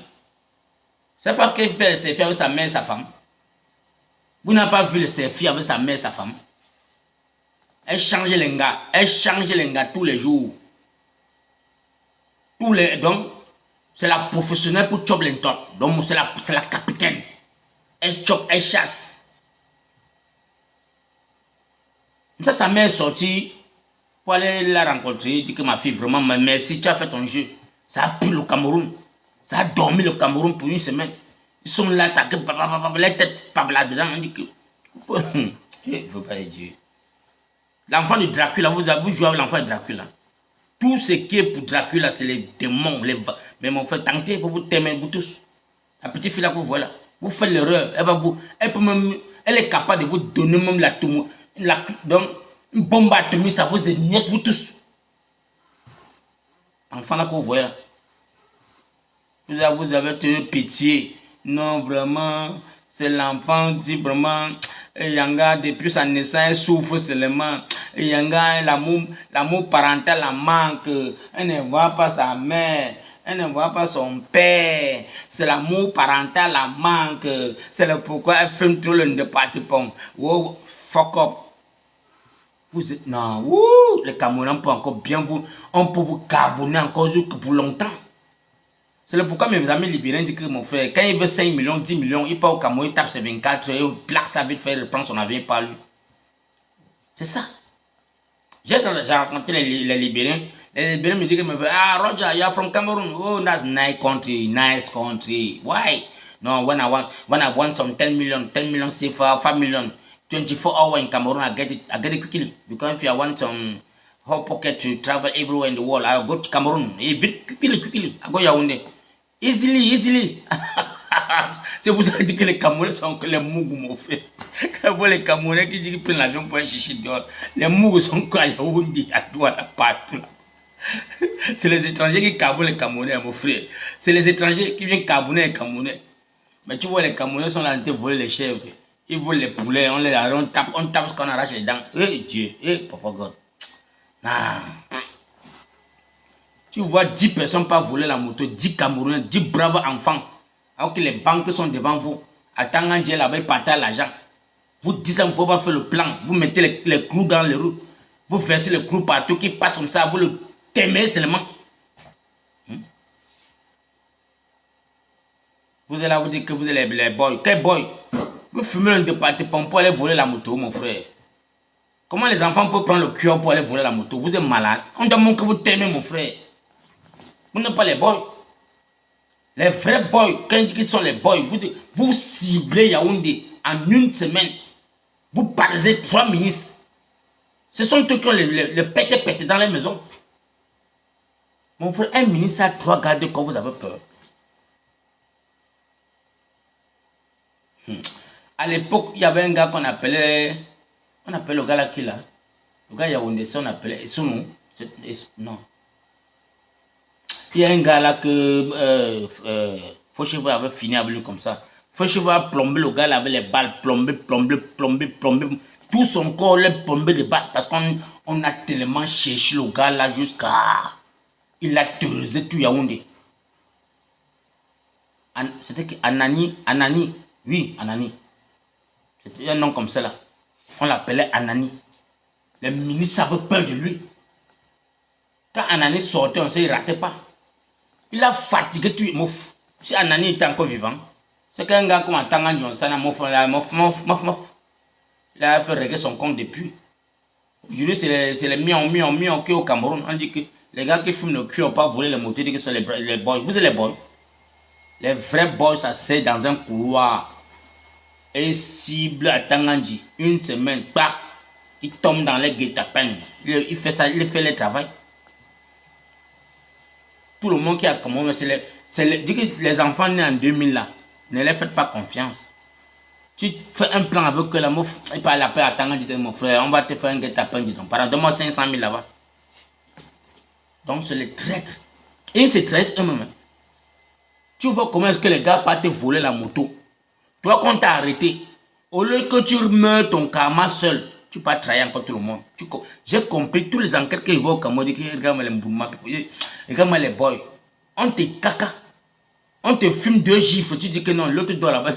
C'est pas qu'elle fait ses filles avec sa mère et sa femme. Vous n'avez pas vu ses filles avec sa mère et sa femme. Elle change les gars. Elle change les gars tous les jours. Donc, c'est la professionnelle pour chop les top. Donc, c'est la capitaine. Elle chop, elle chasse. Ça, sa mère est sortie pour aller la rencontrer. Dit que ma fille, vraiment, merci, tu as fait ton jeu. Ça a pris le Cameroun. Ça a dormi le Cameroun pour une semaine. Ils sont là, les têtes pas là-dedans. On dit que. Il ne faut pas les dire. L'enfant de Dracula, vous jouez avec l'enfant de Dracula. Tout ce qui est pour Dracula, c'est les démons. Mais mon frère, tentez, il faut vous t'aimer, vous tous. La petite fille là que vous voyez là, vous faites l'erreur. Elle est capable de vous donner même donc, une bombe atomique, ça vous émiette, vous tous. Enfant là que vous voyez là. Vous avez tenu pitié. Non, vraiment, C'est l'enfant dit vraiment, Yanga, depuis sa naissance, elle souffre seulement. Yanga, l'amour parental la manque. Elle ne voit pas sa mère. Elle ne voit pas son père. C'est l'amour parental la manque. C'est le pourquoi elle fume tout le département. Oh, fuck up. Vous êtes, non, ouh, les Camerounais peuvent encore bien vous, on peut vous carbonner encore pour longtemps. C'est le pourquoi mes amis libériens disent que mon frère, quand il veut 5 millions, 10 millions, il part au Cameroun, il tape ses 24 et il plaque sa vie de faire reprendre son avion par lui. C'est ça. J'ai rencontré les Libériens. Les Libériens me disent que ah Roger, you're from Cameroon. Oh, that's nice country, nice country. Why? No, when I want some 10 million CFA, 5 million, 24 hours in Cameroon, I get it quickly. Because if I want some hot pocket to travel everywhere in the world, I'll go to Cameroon. Quickly. I go Yaoundé. Easily. C'est pour ça que je dis que les Camerounais sont que les mougous, mon frère. Quand vous les Camerounais qui disent qu'ils prennent l'avion pour un chichi dehors, les mougous sont quoi à Yaoundé, à Douala, partout. C'est les étrangers qui cabounent les Camerounais, mon frère. C'est les étrangers qui viennent cabouner les Camerounais. Mais tu vois, les Camerounais sont là en train de voler les chèvres. Ils volent les poulets, on tape ce qu'on arrache les dents. Dieu, Papa God. Ah. Tu vois 10 personnes pas voler la moto, 10 Camerounais, 10 braves enfants. Alors que les banques sont devant vous. Attendant Dieu là-bas, ils partagent l'argent. Vous dites, on ne peut pas faire le plan. Vous mettez les clous dans les roues. Vous versez les clous partout qui passent comme ça. Vous le t'aimez seulement. Vous êtes là, vous dites que vous êtes les boys. Quel boy? Vous fumez un département pour aller voler la moto, mon frère. Comment les enfants peuvent prendre le cœur pour aller voler la moto? Vous êtes malade. On demande que vous t'aimez, mon frère. Vous n'êtes pas les boys. Les vrais boys, quand ils sont les boys, vous ciblez Yaoundé en une semaine. Vous parlez 3 ministres. Ce sont eux qui ont les pété dans les maisons. Mon frère, un ministre a 3 gardes quand vous avez peur. À l'époque, il y avait un gars qu'on appelait. On appelait le gars là qui là. Le gars Yaoundé, on appelait. Et son nom. Non. Il y a un gars là que Fauchevaux avait fini avec lui comme ça. Fauchevaux a plombé le gars là avec les balles, plombé. Tout son corps est plombé de balles parce qu'on a tellement cherché le gars là jusqu'à. Il a terrorisé tout Yaoundé. C'était Anani. Oui, Anani. C'était un nom comme ça là. On l'appelait Anani. Les ministres avaient peur de lui. Quand Anani sortait, on sait, il ne ratait pas. Il a fatigué tout. Si Anani était encore vivant, c'est qu'un gars comme Tangan Johnson il a fait régler son compte depuis. Aujourd'hui, c'est les miens qui au Cameroun. On dit que les gars qui fument le cul n'ont pas volé les motos, disent que c'est les boys. Vous êtes les boys. Les vrais boys, ça c'est dans un couloir. Et cible à Tangandji, une semaine, bah, il tombe dans les guet-apens. Il fait ça, il fait le travail. Tout le monde qui a commandé, les enfants nés en 2000 là, ne les faites pas confiance. Tu fais un plan avec la mouf, il parle à Tangandji, mon frère, on va te faire un guet-apens, dis donc. Pardon, donne-moi 500 000 là-bas. Donc c'est les traîtres. Et ils se traitent eux-mêmes. Tu vois comment est-ce que les gars partent te voler la moto. Toi, quand t'as arrêté, au lieu que tu meurs ton karma seul, tu peux trahir encore tout le monde. J'ai compris tous les enquêtes qu'ils vont au Cameroun, regarde-moi les boys. On te caca. On te fume 2 gifles, tu dis que non, l'autre doit là-bas.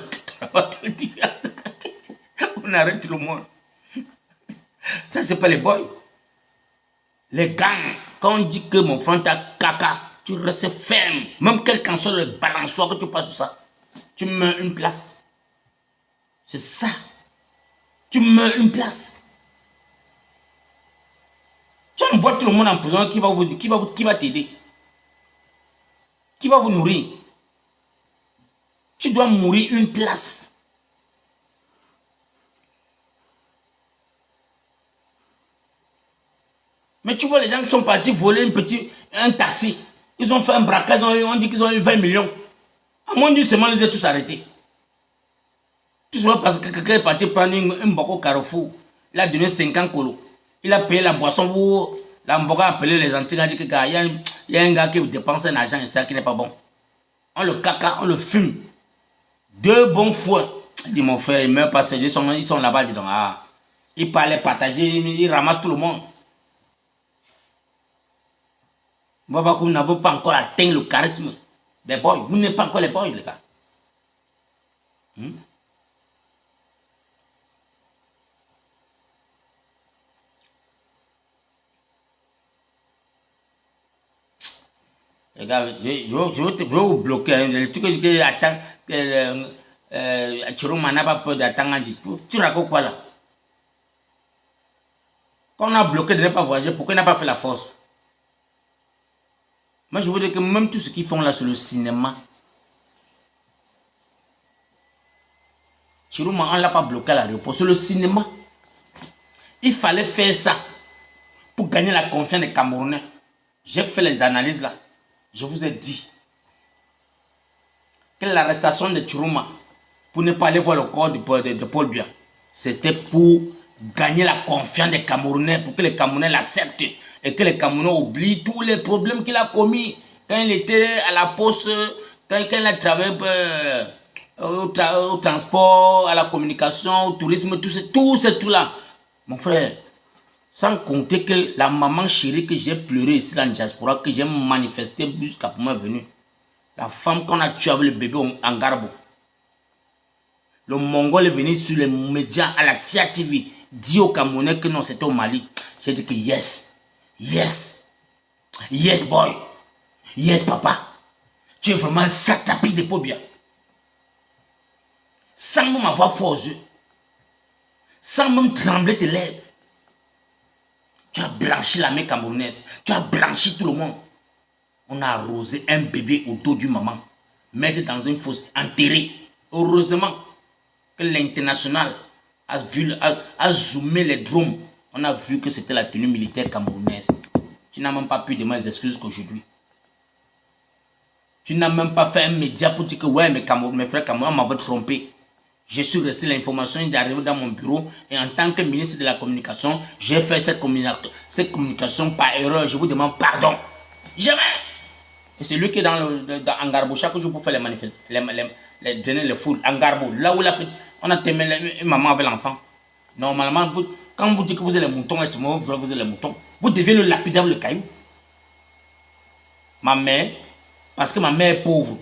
On arrête tout le monde. Ça, c'est pas les boys. Les gangs, quand on dit que mon frère t'a caca, tu restes ferme. Même quel qu'en soit le balançoire que tu passes sur ça, tu mets une place. C'est ça. Tu meurs une place. Tu envoies tout le monde en prison qui va t'aider. Qui va vous nourrir. Tu dois mourir une place. Mais tu vois les gens qui sont partis voler un taxi. Ils ont fait un braquage, on dit qu'ils ont eu 20 millions. À moins d'une semaine, ils ont tous arrêtés. Tout simplement parce que quelqu'un est parti prendre un boko Carrefour. Il a donné 50 colos. Il a payé la boisson pour. La mboka a appelé les Antilles. Il a dit qu'il y a un gars qui dépense un argent et ça qui n'est pas bon. On le caca, on le fume. 2 bons fois. Il dit, mon frère, ils meurent parce qu'ils sont là-bas. Dis donc, ah. Ils parlaient partager, ils ramassent tout le monde. Vous n'avez pas encore atteint le charisme des boys. Vous n'êtes pas encore les boys, les gars. Les gars, je vais vous bloquer. Le truc que j'attends, Chiroma n'a pas peur d'attendre un discours. Tu racontes quoi là? Quand on a bloqué de ne pas voyager, pourquoi il n'a pas fait la force? Moi, je veux dire que même tout ce qu'ils font là sur le cinéma, Chiroma, on ne l'a pas bloqué à l'aéroport. Sur le cinéma, il fallait faire ça pour gagner la confiance des Camerounais. J'ai fait les analyses là. Je vous ai dit que l'arrestation de Chiroma, pour ne pas aller voir le corps de Paul Biya, c'était pour gagner la confiance des Camerounais, pour que les Camerounais l'acceptent et que les Camerounais oublient tous les problèmes qu'il a commis quand il était à la poste, quand il a travaillé au transport, à la communication, au tourisme, tout là. Mon frère, sans compter que la maman chérie que j'ai pleuré ici dans la diaspora, que j'ai manifesté jusqu'à pour moi venue, la femme qu'on a tuée avec le bébé en garbo. Le Mongol est venu sur les médias à la CIA TV, dit aux Camerounais que non, c'était au Mali. J'ai dit que yes, yes, yes boy, yes papa. Tu es vraiment un satapi de Paul Biya. Sans même avoir froid aux yeux, sans même trembler tes lèvres. Tu as blanchi la main camerounaise, tu as blanchi tout le monde. On a arrosé un bébé au dos du maman, mettre dans une fosse, enterré. Heureusement que l'international a zoomé les drones. On a vu que c'était la tenue militaire camerounaise. Tu n'as même pas pu demander des excuses qu'aujourd'hui. Tu n'as même pas fait un média pour dire que ouais, mes frères camerounais m'avaient trompé. J'ai su rester l'information, il est arrivé dans mon bureau et en tant que ministre de la communication, j'ai fait cette communication par erreur. Je vous demande pardon. Jamais. Et c'est lui qui est dans Angarbo chaque jour pour faire les manifestations, donner les foules. Angarbo, là où il a fait, on a témoigné une maman avec l'enfant. Normalement, quand vous dites que vous êtes les moutons, vous êtes les moutons, vous devez le lapider avec le caillou. Ma mère, parce que ma mère est pauvre,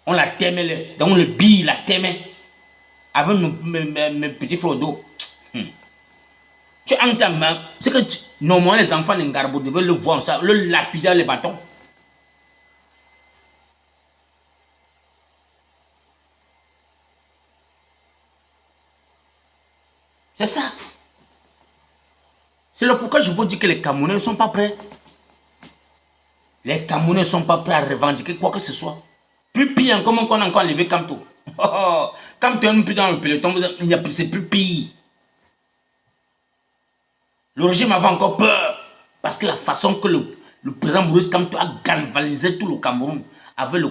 on la témoigne, dans le bille, la témoigne. Avec mes petits frères d'eau. Tu entends, c'est que normalement les enfants d'Ngarbo devaient le voir, ça, le lapider les bâtons. C'est ça. C'est le pourquoi je vous dis que les Camerounais ne sont pas prêts. Les Camerounais ne sont pas prêts à revendiquer quoi que ce soit. Plus pire, comment on a encore enlevé Kamto. Quand tu es un peu dans le peloton, c'est plus pire. Le régime avait encore peur. Parce que la façon que le président Maurice Kamto a galvanisé tout le Cameroun avec le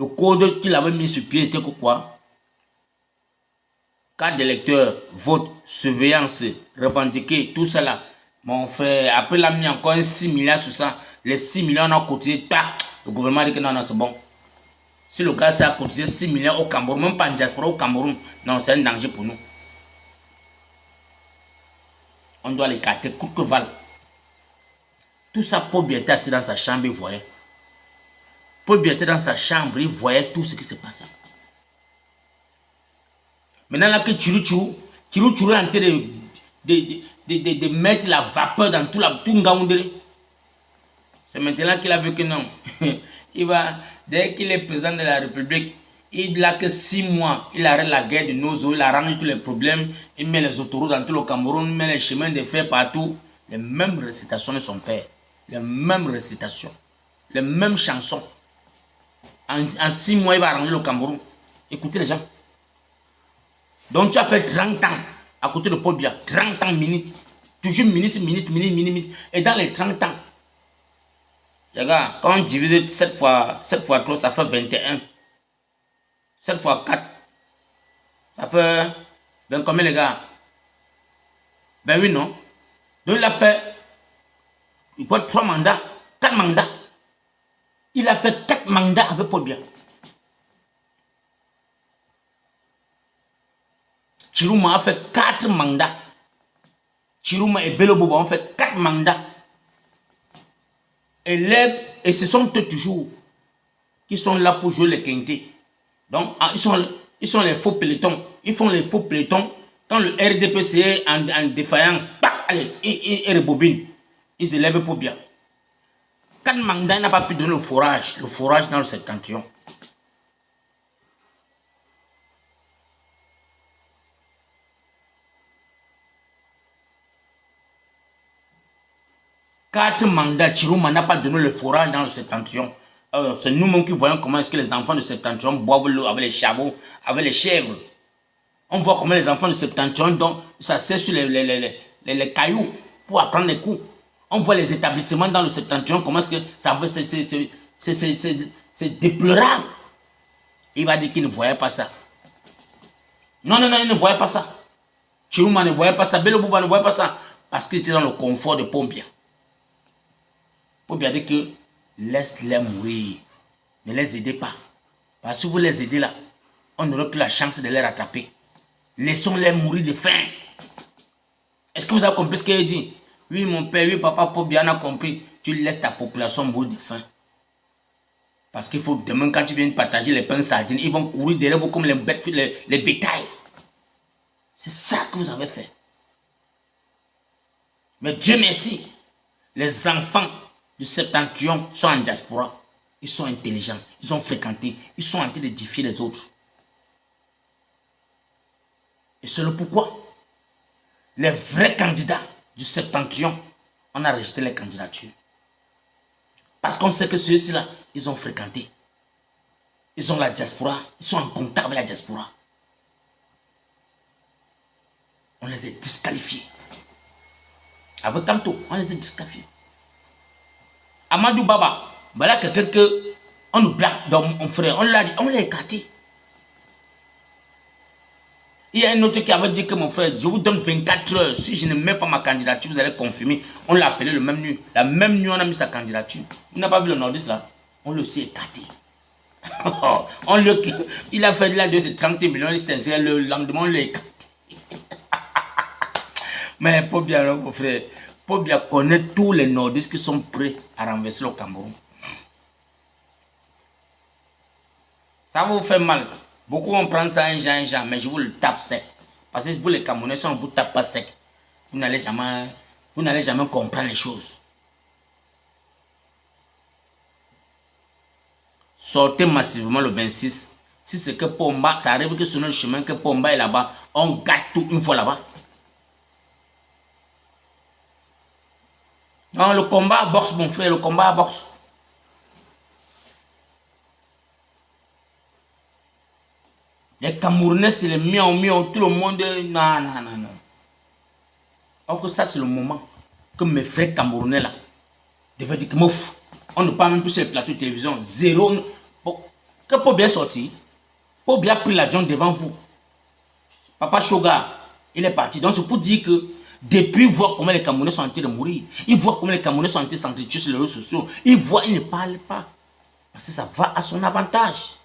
code qu'il avait mis sur pied, c'était quoi? Carte d'électeur, vote, surveillance, revendiquer, tout cela. Mon frère, après il a mis encore 6 milliards sur ça. Les 6 milliards on a cotisé, le gouvernement a dit que non, c'est bon. Si le gars a cotisé 6 milliards au Cameroun, même pas en diaspora, au Cameroun, non, c'est un danger pour nous. On doit l'écarter, coûte que val. Tout ça, Paul Biya était assis dans sa chambre, il voyait. Paul Biya était dans sa chambre, il voyait tout ce qui se passait. Maintenant là que Tchirou est en train de mettre la vapeur dans tout Ngaoundéré. C'est maintenant qu'il a vu que non. Dès qu'il est président de la République, il n'a que 6 mois. Il arrête la guerre de nos eaux, il arrange tous les problèmes. Il met les autoroutes dans tout le Cameroun, il met les chemins de fer partout. Les mêmes récitations de son père. Les mêmes récitations. Les mêmes chansons. En 6 mois, il va arranger le Cameroun. Écoutez les gens. Donc tu as fait 30 ans à côté de Paul Biya. 30 ans ministre. Toujours ministre. Et dans les 30 ans, les gars, quand on divise 7 fois 3, ça fait 21. 7 fois 4, ça fait... Ben combien les gars? 28 non? Donc il a fait... Il peut être 3 mandats, 4 mandats. Il a fait 4 mandats avec Paul Biya. Chirouma a fait 4 mandats. Chirouma et Bello Bobo ont fait 4 mandats. Et ce sont eux toujours qui sont là pour jouer les quintés. Donc, ils sont les faux pelotons. Ils font les faux pelotons. Quand le RDPC est en défaillance, allez, ils rebobinent. Ils élèvent pour bien. Quand Mangda n'a pas pu donner le forage dans le septentrion. Quatre mandats, Chirouma n'a pas donné le forage dans le septentrion. C'est nous-mêmes qui voyons comment est-ce que les enfants de septentrion boivent l'eau avec les chameaux, avec les chèvres. On voit comment les enfants de septentrion, donc, ça sert sur les cailloux pour apprendre les coups. On voit les établissements dans le septentrion, comment est-ce que ça veut, c'est déplorable. Il va dire qu'il ne voyait pas ça. Non, il ne voyait pas ça. Chirouma ne voyait pas ça, Bello Bouba ne voyait pas ça. Parce qu'il était dans le confort de Pombia. Pombia dit que laisse-les mourir. Ne les aidez pas. Parce que si vous les aidez là, on n'aura plus la chance de les rattraper. Laissons-les mourir de faim. Est-ce que vous avez compris ce qu'il dit? Oui, mon père, oui, papa, Pombia a compris. Tu laisses ta population mourir de faim. Parce qu'il faut demain, quand tu viens partager les pains sardines, ils vont courir derrière vous comme les bêtes, les bétails. C'est ça que vous avez fait. Mais Dieu merci, les enfants du septentrion sont en diaspora. Ils sont intelligents, ils ont fréquenté, ils sont en train de défier les autres. Et c'est le pourquoi les vrais candidats du septentrion, on a rejeté les candidatures. Parce qu'on sait que ceux-ci-là, ils ont fréquenté. Ils ont la diaspora, ils sont en contact avec la diaspora. On les a disqualifiés. Avec Kanto, on les a disqualifiés. Amadou Baba, voilà quelqu'un que on nous blague dans mon frère, on l'a écarté. Il y a un autre qui avait dit que mon frère, je vous donne 24 heures, si je ne mets pas ma candidature, vous allez confirmer. On l'a appelé le même nuit. La même nuit, on a mis sa candidature. Il n'a pas vu le nordiste là. On le s'est écarté. Il a fait là de 30 millions, le lendemain, on l'a écarté. Mais pour bien, mon frère, pour bien connaître tous les nordistes qui sont prêts à renverser le Cameroun. Ça vous fait mal. Beaucoup vont prendre ça un genre, mais je vous le tape sec. Parce que vous les Camerounais, si on ne vous tape pas sec, vous n'allez jamais comprendre les choses. Sortez massivement le 26. Si c'est que Pomba, ça arrive que sur notre chemin, que Pomba est là-bas, on gâte tout une fois là-bas. Non, le combat à boxe, mon frère, le combat à boxe. Les Camerounais, c'est les miens, tout le monde. Non. Donc ça, c'est le moment que mes frères Camerounais là devaient dire que mouf. On ne parle même plus sur les plateaux de télévision. Zéro. Que pour bien sortir, pour bien pris l'avion devant vous. Papa Shoga, il est parti. Donc c'est pour dire que depuis, voir comment les Camerounais sont en train de mourir. Ils voient comment les Camerounais sont en train de s'entretuer sur les réseaux sociaux. Ils voient, ils ne parlent pas. Parce que ça va à son avantage.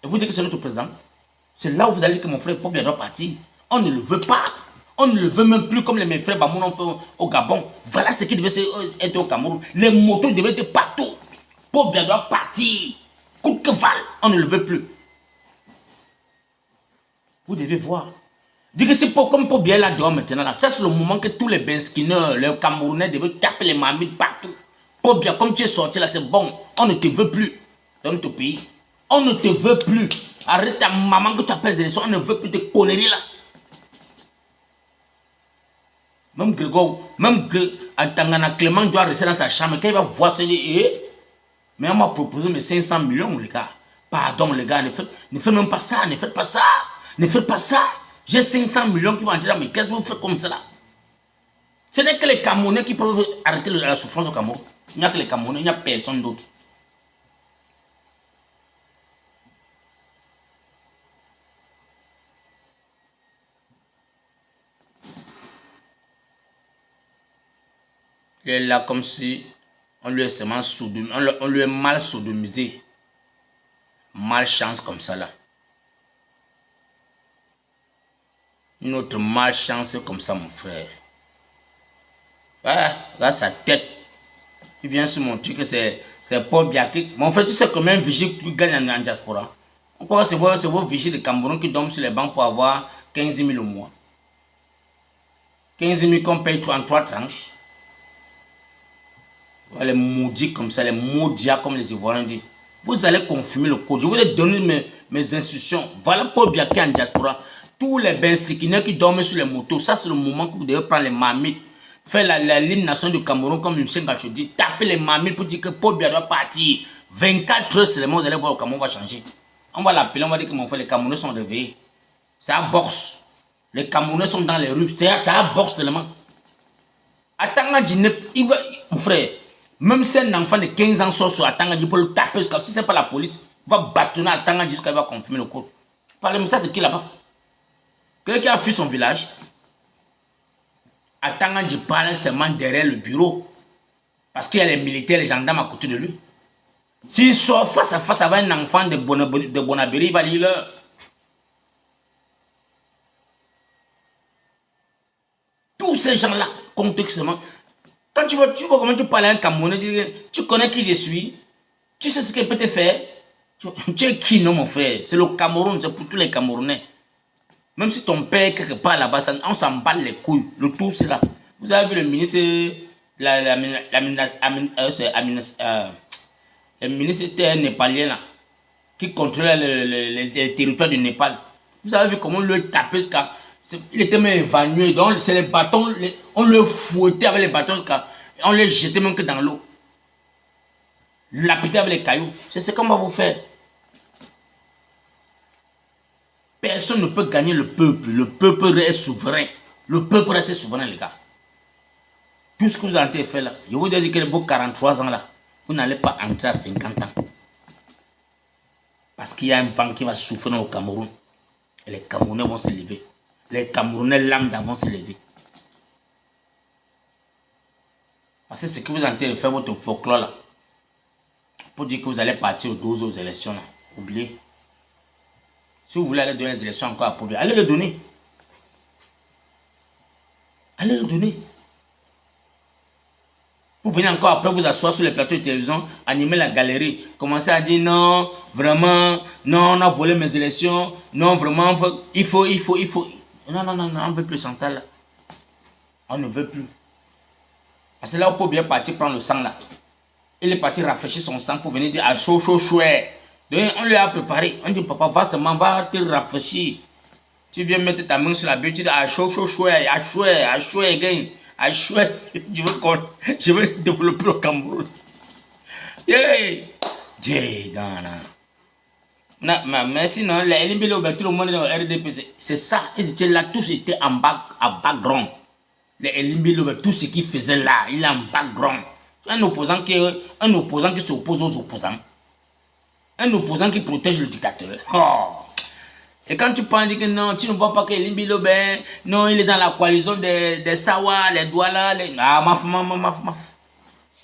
Et vous dites que c'est notre président. C'est là où vous allez dire que mon frère Popia doit partir. On ne le veut pas. On ne le veut même plus comme mes frères Bamoun ont fait au Gabon. Voilà ce qui devait être au Cameroun. Les motos devaient être partout. Popia doit partir. Coûte que val, on ne le veut plus. Vous devez voir. Dis que c'est comme Popia là dehors maintenant. Là. Ça c'est le moment que tous les Benskineurs, les Camerounais devaient taper les mamites partout. Popia, comme tu es sorti là, c'est bon. On ne te veut plus dans notre pays. On ne te veut plus. Arrête ta maman que tu appelles les élections. On ne veut plus de conneries là. Même Grégoire, même Tangana Clément doit rester dans sa chambre. Quand il va voir, il dit, mais on m'a proposé mes 500 millions, les gars. Pardon, les gars, ne faites même pas ça, ne faites pas ça. Ne faites pas ça. J'ai 500 millions qui vont entrer dans mes caisses, vous faites comme ça là. Ce n'est que les Camerounais qui peuvent arrêter la souffrance au Cameroun. Il n'y a que les Camerounais, il n'y a personne d'autre. Il est là comme si on lui est on lui est mal sodomisé. Malchance comme ça là. Une autre malchance comme ça, mon frère. Ah, regarde sa tête. Il vient sur mon truc que c'est Paul Biaki. Mon frère, tu sais combien de vigile tu gagnes en diaspora? On croit que c'est vos vigiles de Cameroun qui dorment sur les bancs pour avoir 15 000 au mois. 15 000 qu'on paye en 3 tranches. Les maudits comme ça, les maudits comme les Ivoiriens disent. Vous allez confirmer le code. Je vais donner mes instructions. Voilà Paul Biaki en diaspora. Tous les bensikinais qui dorment sur les motos, ça c'est le moment que vous devez prendre les marmites. Faire la ligne nation du Cameroun comme M. Ngacho dit. Taper les marmites pour dire que Paul Biya doit partir. 24 heures seulement, vous allez voir le Cameroun va changer. On va l'appeler, on va dire que mon frère, les Camerounais sont réveillés. C'est à boxe. Les Camerounais sont dans les rues. C'est à boxe seulement. Attends, il va, mon frère, même si un enfant de 15 ans sort sur Atanga, pour le taper, si c'est pas la police, il va bastonner Atanga jusqu'à il va confirmer le code. Parlez-moi, ça c'est qui là-bas? Quelqu'un qui a fui son village. Atanga, je parle seulement derrière le bureau. Parce qu'il y a les militaires, les gendarmes à côté de lui. S'il sort face à face avec un enfant de Bonabéry, il va dire là. Tous ces gens-là, contextuellement, quand tu vois comment tu parles à un Camerounais, tu connais qui je suis, tu sais ce qu'il peut te faire. Tu es qui, non, mon frère? C'est le Cameroun, c'est pour tous les Camerounais. Même si ton père est quelque part là-bas, on s'en bat les couilles. Le tout, c'est là. Vous avez vu le ministre, le ministre était un Népalien là, qui contrôlait le territoire du Népal. Vous avez vu comment on lui tapait jusqu'à. Il était même évanoui. Donc, c'est les bâtons, on le fouettait avec les bâtons jusqu'à. On les jetait même que dans l'eau. Lapidé avec les cailloux. C'est ce qu'on va vous faire. Personne ne peut gagner le peuple. Le peuple reste souverain. Le peuple reste souverain, les gars. Tout ce que vous avez fait là, je vous dis que vos 43 ans là, vous n'allez pas entrer à 50 ans. Parce qu'il y a un vent qui va souffler au Cameroun. Et les Camerounais vont se lever. Les Camerounais lambda vont se lever. Parce que ce que vous avez fait votre folklore là, pour dire que vous allez partir aux 12 aux élections là, oubliez. Si vous voulez aller donner les élections encore à Paul Biya, allez le donner. Allez le donner. Vous venez encore après vous asseoir sur les plateaux de télévision, animer la galerie, commencer à dire non, vraiment, non, on a volé mes élections, non, vraiment, il faut. Non, on ne veut plus Chantal là. On ne veut plus. Parce que là, on peut bien partir prendre le sang là. Il est parti rafraîchir son sang pour venir dire à chaud, chouette. Donc, on lui a préparé. On dit, papa, va te rafraîchir. Tu viens mettre ta main sur la bille, tu dis à chaud, chouette, à chouette, gain. À chouette, je veux développer le Cameroun. Mais sinon, les LMB, tout le monde est dans le RDP. C'est ça, ils étaient là, tous étaient en background. Les LMB, tout ce qu'ils faisaient là, il est en background. Un opposant qui s'oppose aux opposants. Un opposant qui protège le dictateur. Oh. Et quand tu penses que non, tu ne vois pas que Limbi Lobin, non, il est dans la coalition des Sawa, les Douala, les. Ah,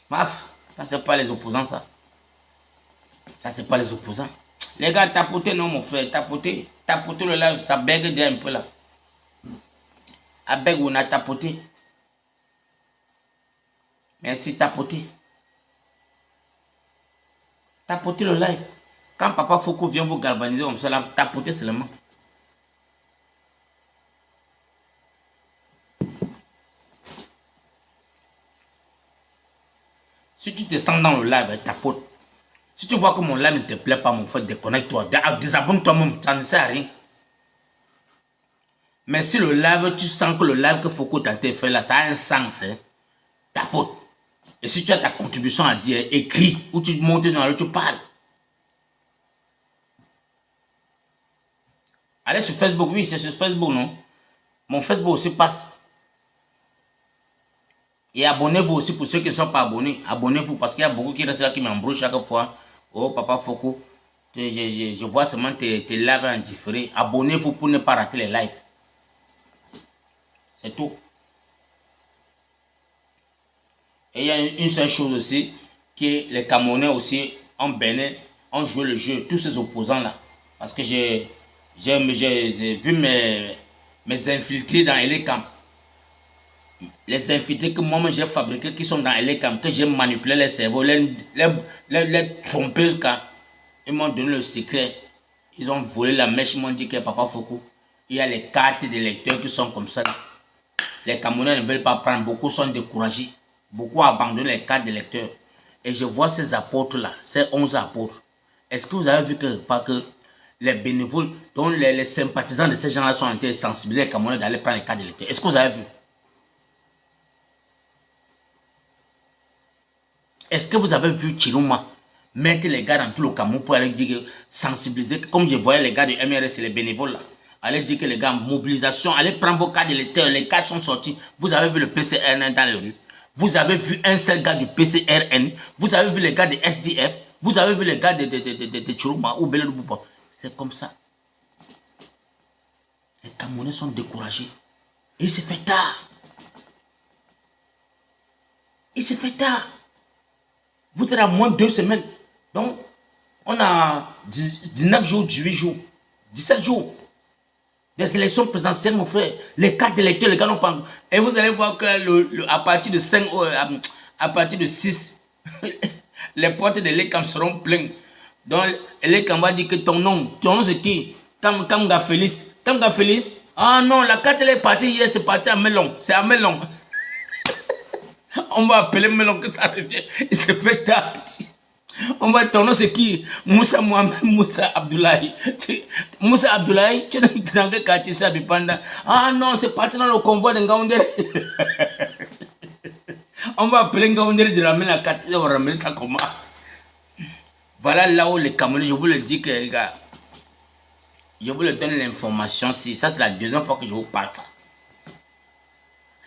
maf. Ça, c'est pas les opposants, ça. Ça, c'est pas les opposants. Les gars, tapotez, non, mon frère, tapotez. Tapotez le live, ça bègue un peu là. À bègue, on a tapoté. Merci, tapoter. Tapotez le live. Quand Papa Foucault vient vous galvaniser comme ça, là, tapotez seulement. Si tu te sens dans le live, tapote. Si tu vois que mon live ne te plaît pas, mon frère, déconnecte-toi. Désabonne-toi même, ça ne sert à rien. Mais si le live, tu sens que le live que Foucault t'a fait là, ça a un sens, hein, tapote. Et si tu as ta contribution à dire, écris, ou tu montes dans le, tu parles. Allez sur Facebook, oui, c'est sur Facebook, non? Mon Facebook aussi passe. Et abonnez-vous aussi pour ceux qui ne sont pas abonnés. Abonnez-vous parce qu'il y a beaucoup qui restent là qui m'embrouillent chaque fois. Oh, Papa Foucault, je vois seulement tes lives en différé. Abonnez-vous pour ne pas rater les lives. C'est tout. Et il y a une seule chose aussi, que les Camerounais aussi ont béni, ont joué le jeu, tous ces opposants là. Parce que j'ai vu mes infiltrés dans Elecam, les infiltrés que moi j'ai fabriqués, qui sont dans Elecam, que j'ai manipulé les cerveaux, les trompés, car ils m'ont donné le secret. Ils ont volé la mèche, ils m'ont dit que Papa Foucault, il y a les cartes des lecteurs qui sont comme ça. Là. Les Camerounais ne veulent pas prendre, beaucoup sont découragés. Beaucoup abandonnent les cartes des lecteurs. Et je vois ces apôtres-là, ces 11 apôtres. Est-ce que vous avez vu que les bénévoles, dont les sympathisants de ces gens-là sont en train de sensibiliser les Camerounais d'aller prendre les cartes des lecteurs? Est-ce que vous avez vu? Est-ce que vous avez vu Chiruma mettre les gars dans tout le Cameroun pour aller dire, sensibiliser, comme je voyais les gars du MRS et les bénévoles là, aller dire que les gars, mobilisation, allez prendre vos cartes de lecteurs, les cartes sont sorties. Vous avez vu le PCRN dans les rues. Vous avez vu un seul gars du PCRN. Vous avez vu les gars de SDF. Vous avez vu les gars de Chiruma ou Belé Bouba. C'est comme ça. Les Camerounais sont découragés. Et il se fait tard. Il se fait tard. Vous êtes à moins de 2 semaines. Donc, on a 19 jours, 18 jours, 17 jours. Des élections présidentielles, mon frère. Les cartes d'électeurs, les gars n'ont pas... Et vous allez voir que à partir de 5, à partir de 6, les portes de l'ECAM seront pleines. Donc, l'ECAM va dire que ton nom c'est qui? Kamga Félix. Kamga Félix? Ah non, la carte elle est partie hier, c'est parti à Melon. C'est à Melon. On va appeler Melon que ça revient. Il se fait tard. On va ton nom c'est qui? Moussa Mohamed, Moussa Abdoulaye. Moussa Abdoulaye, tu es dans quel quartier ça, Bipanda? Ah non, c'est parti dans le convoi de Ngaoundéré. On va appeler Ngaoundéré de ramener la carte. On va ramener ça comment? Voilà là où les Camerounais, je vous le dis que les gars, je vous le donne l'information. Si ça c'est la deuxième fois que je vous parle ça.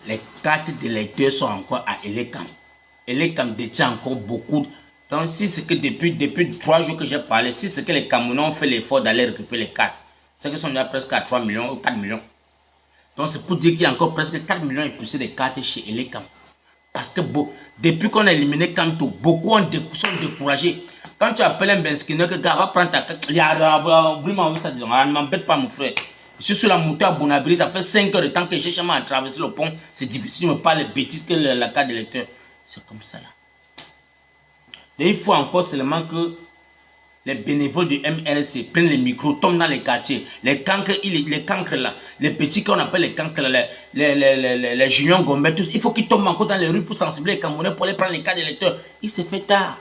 Les cartes d'électeurs sont encore à Elecam. Elecam détient encore beaucoup. Donc si c'est que depuis 3 jours que j'ai parlé, si c'est que les Camerounais ont fait l'effort d'aller récupérer les cartes, c'est qu'ils sont déjà presque à 3 millions ou 4 millions. Donc c'est pour dire qu'il y a encore presque 4 millions et poussé des cartes chez Elecam. Parce que depuis qu'on a éliminé Kanto, beaucoup sont découragés. Quand tu appelles un Benskiner, que gars va prendre ta carte, il y a vraiment ça, disons, ne m'embête pas mon frère. Je suis sur la montée à Bonabri, ça fait 5 heures de temps que j'ai jamais à traverser le pont. C'est difficile, je me parle de bêtises que la carte d'électeur. C'est comme ça là. Et il faut encore seulement que les bénévoles du MRC prennent les micros, tombent dans les quartiers. Les cancres là, les petits qu'on appelle les cancres là, les juniors gombets, tous, il faut qu'ils tombent encore dans les rues pour sensibiliser les Camerounais pour aller prendre les cartes d'électeurs. Il se fait tard.